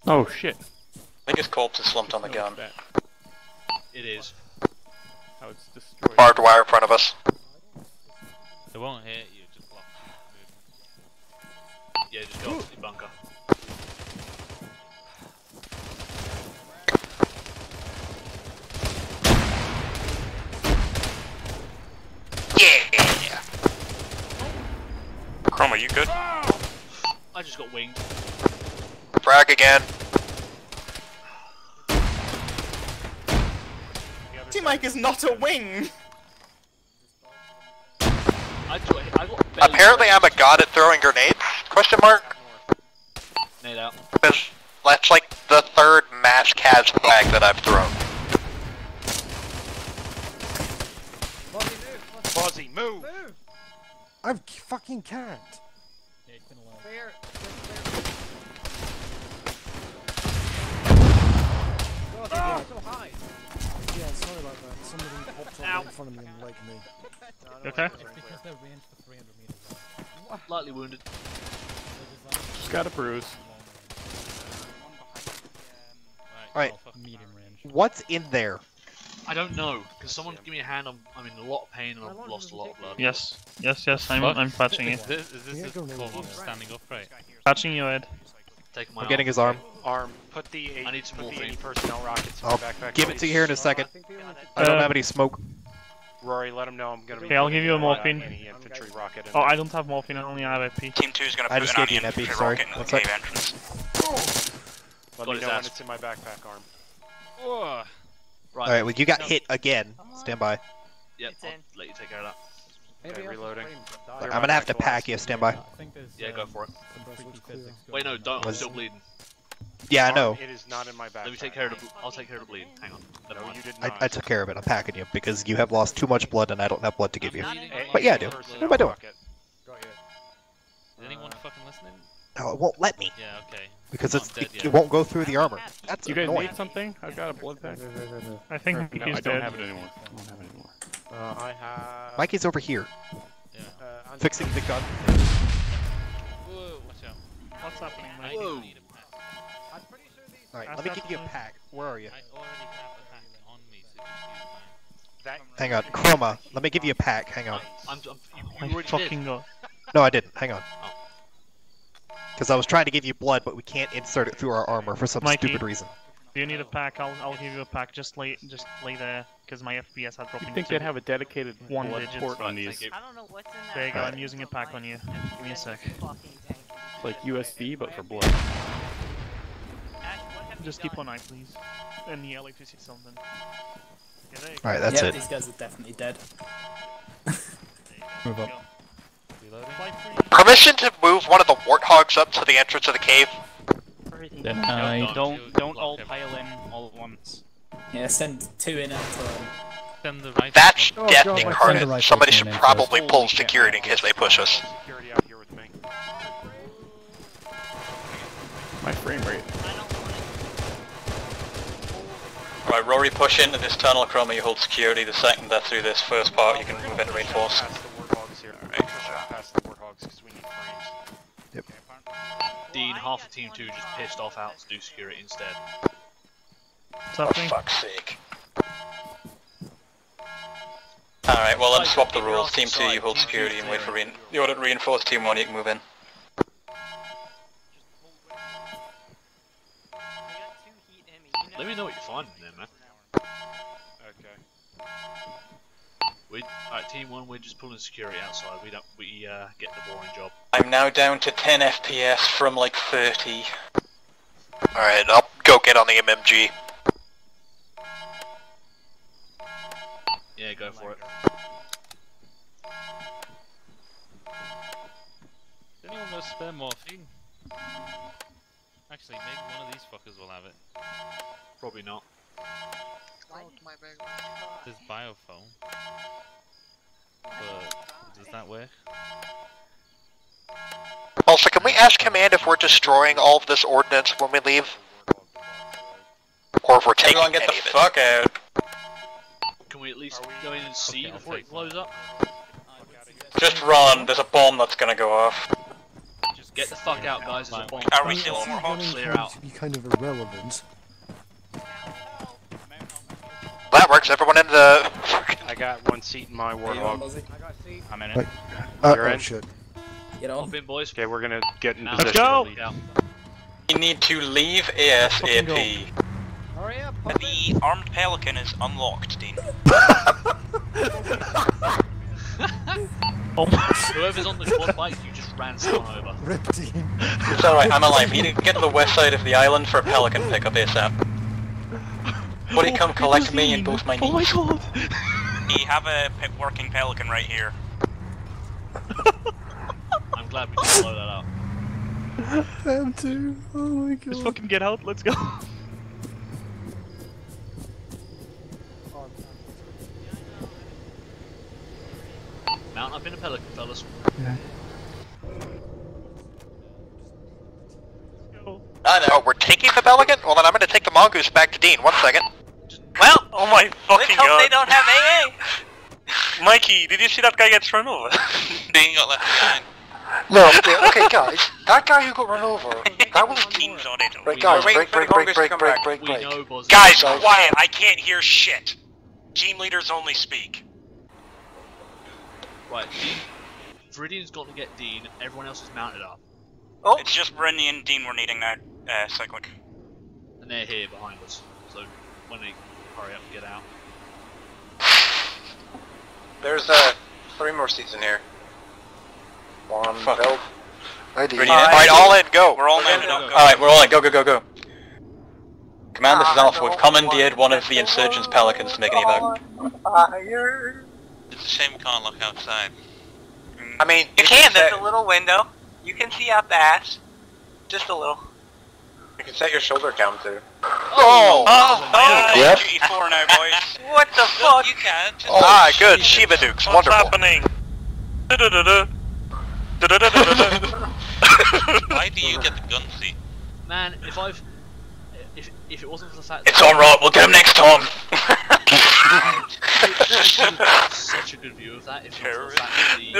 Oh shit. I think his corpse is slumped on the gun. It is. How it's destroyed. Barbed wire in front of us. It won't hit you, just block you. Yeah, just go up to the bunker. Yeah! Chroma, you good? I just got winged. Frag again. T-Mike is not a wing! I got Apparently I'm a god at throwing grenades? Question mark? Nade out. Because that's like the third mass Cavs flag that I've thrown. Fuzzy, move! I fucking can't. Clear. God, they're so high. Yeah, sorry about that. Somebody popped up right in front of me and legged me. You okay? It's because they're ranged for 300 meters. Lightly wounded. Just got a bruise. Alright. Medium range. What's in there? I don't know, because someone give me a hand. I'm in a lot of pain and I've lost a lot of blood. Yes, I'm patching you. Is this called standing upright? Patching you, Ed. Take my I'm getting his arm. Arm. Put the 80, I need some put the morphine. 80 personnel rockets in I'll my backpack. give it to please. you here in a second. I don't have any smoke. Rory, let him know I'm gonna be. Okay, I'll give you a morphine. Any infantry rocket in Oh, there. I don't have morphine, I only have EP. Team 2 is going to I put just an gave you an anti-infantry epi, sorry. rocket in One the sec. cave entrance. Let Got me his know when ass. it's in my backpack, Arm. Ugh. Right. Alright, well you got hit again. Stand by. Yep, I'll let you take care of that. Okay, reloading. I'm gonna have to pack you, stand by. I think there's, Yeah, go for it. some freaky physics going Wait, no, don't. I'm Was- still bleeding. Yeah, I Arm, know. It is not in my backpack. Let me take care of the. I'll take care of the bleeding. Hang on. Never No, mind. you did I not. took care of it. I'm packing you because you have lost too much blood and I don't have blood to give you. A- But yeah, I 80 do. personnel What am I doing? rocket. Is anyone fucking listening? No, it won't let me Yeah, okay. because I'm it's dead it yet. won't go through the armor. That's You guys annoying. need something? I've got a blood pack. I think No, he's I don't dead. have it anymore. I don't have it anymore. I have. Mikey's over here, I'm fixing the gun. Whoa, watch out. What's happening, I mate? don't need a pack. Alright, let me give you a pack. Where are you? I already have a pack on me, so just use mine. That, Hang on, Chroma. Let me give you a pack. Hang on. You My already fucking did. god. No, I didn't. Hang on. Because I was trying to give you blood, but we can't insert it through our armor for some Mikey. stupid reason. Do you need a pack? I'll give you a pack. Just lay there, because my FPS had dropped. You think they'd have a dedicated one blood digit. port on Right, these? thank you. I don't know what's in that. There you go. Alright. I'm using a pack on you. Give me a sec. It's like USB, but for blood. Just keep an eye, please. And the electricity something. Okay, there you go. Alright, that's Yep, it. these guys are definitely dead. Move up. Fly free. Permission to move one of the warthogs up to the entrance of the cave? Denied. Don't all pile in all at once. Yeah, send 2 in at a time. Send the right. That's Oh, death God, my incarnate. friend rifle Somebody came should in probably first. pull security in case they push us. security out here with me. My frame rate. Right, Rory, push into this tunnel. Chroma, you hold security. The second they're through this first part, you can move into reinforce. Past the warthogs here. Past the warthogs because we need frames. Dean, half of Team 2 just pissed off out to do security instead. What's For happening? fuck's sake. Alright, well then swap the rules. Team 2, you hold security and wait for the order to reinforce. Team 1, you can move in. Let me know what you find in there, man. Okay. Alright, Team 1, we're just pulling security outside. We get the boring job. I'm now down to 10 FPS from like 30. Alright, I'll go get on the MMG. Yeah, go for it. Has anyone got spare morphine? Actually, maybe one of these fuckers will have it. Probably not. There's biofoam. But does that work? Also, can we ask Command if we're destroying all of this ordnance when we leave? Or if we're taking Everyone get any the of it? fuck out. Can we at least go in and see before it blows up? Just run, there's a bomb that's gonna go off. Just get the fuck out, guys. There's a bomb. Are we still on more hogs? Clear out. To be kind of irrelevant. That works. Everyone in the. I got one seat in my warthog. I'm in Right. it. You're in? Shit. Get on. Hop in, boys. Okay, we're gonna get in Now, position. let's go. We need to leave ASAP. Hurry up. The armed pelican is unlocked, Dean. Whoever's on the quad bike, you just ran someone over. Rip Dean. It's alright, I'm alive. We need to get to the west side of the island for a pelican pickup ASAP. Buddy, come collect me and both my knees. Oh my god! We have a working pelican right here. I'm glad we didn't blow that up. I am too. Oh my god. Let's fucking get out, let's go. Mount up in a pelican, fellas. Yeah. Oh, we're taking the Pelican? Well, then I'm gonna take the Mongoose back to Dean. 1 second. Well, oh my fucking god. They don't have AA. Mikey, did you see that guy get run over? Dean got left behind. No, okay, guys. That guy who got run over, that was Teams on it. Right, guys, break. We know, Buzz. Guys, quiet. I can't hear shit. Team leaders only speak. Right, Dean. Viridian's got to get Dean. Everyone else is mounted up. Oh. It's just Brenny and Dean we're needing now, cyclic. And they're here behind us. So when they hurry up and get out. There's 3 more seats in here. One, build. Alright, all in, go. We're all mounted up. Alright, we're all in. Go. Command, this is Alpha. We've commandeered one of the insurgents' pelicans to make an evac. It's a shame we can't look outside. I mean, you can. There's a little window. You can see out the ass. Just a little. You can set your shoulder count too. Oh! Yep. E4 now, boys. What the fuck? You can. Good. Shiva Dukes. What's Wonderful. happening? Why do you get the gun seat? Man, if it wasn't for the fact It's alright, we'll get him next time! such a good view of that, if not for the fact that the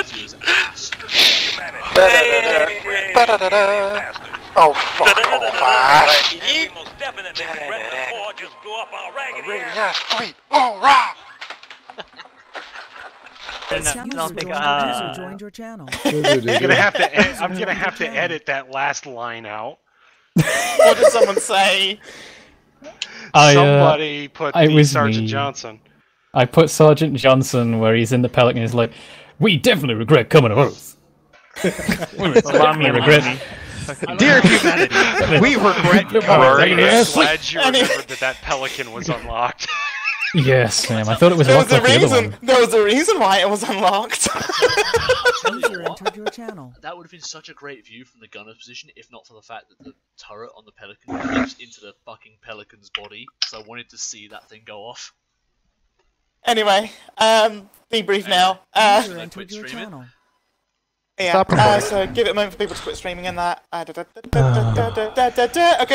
This was Oh, fuck off, ass. We most definitely regret the four just blew up our raggedy Yes, fleet. Alright! User joined your channel. I'm gonna have to edit that last line out. What did someone say? Somebody put the Sergeant me. Johnson. I put Sergeant Johnson where he's in the Pelican. He's like, "We definitely regret coming to Earth. We regret." Dear humanity, we regret coming. Yes. Glad you remembered that Pelican was unlocked. Yes, ma'am. I thought it was There locked was a like the other reason. one. There was a reason why it was unlocked. User entered your channel. That would have been such a great view from the gunner's position, if not for the fact that the turret on the Pelican clips into the fucking Pelican's body. So I wanted to see that thing go off. Anyway, debrief now. User entered your channel. Yeah, so give it a moment for people to quit streaming and that. Okay,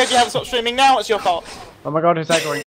if you haven't stopped streaming now, it's your fault. Oh my god, who's that going?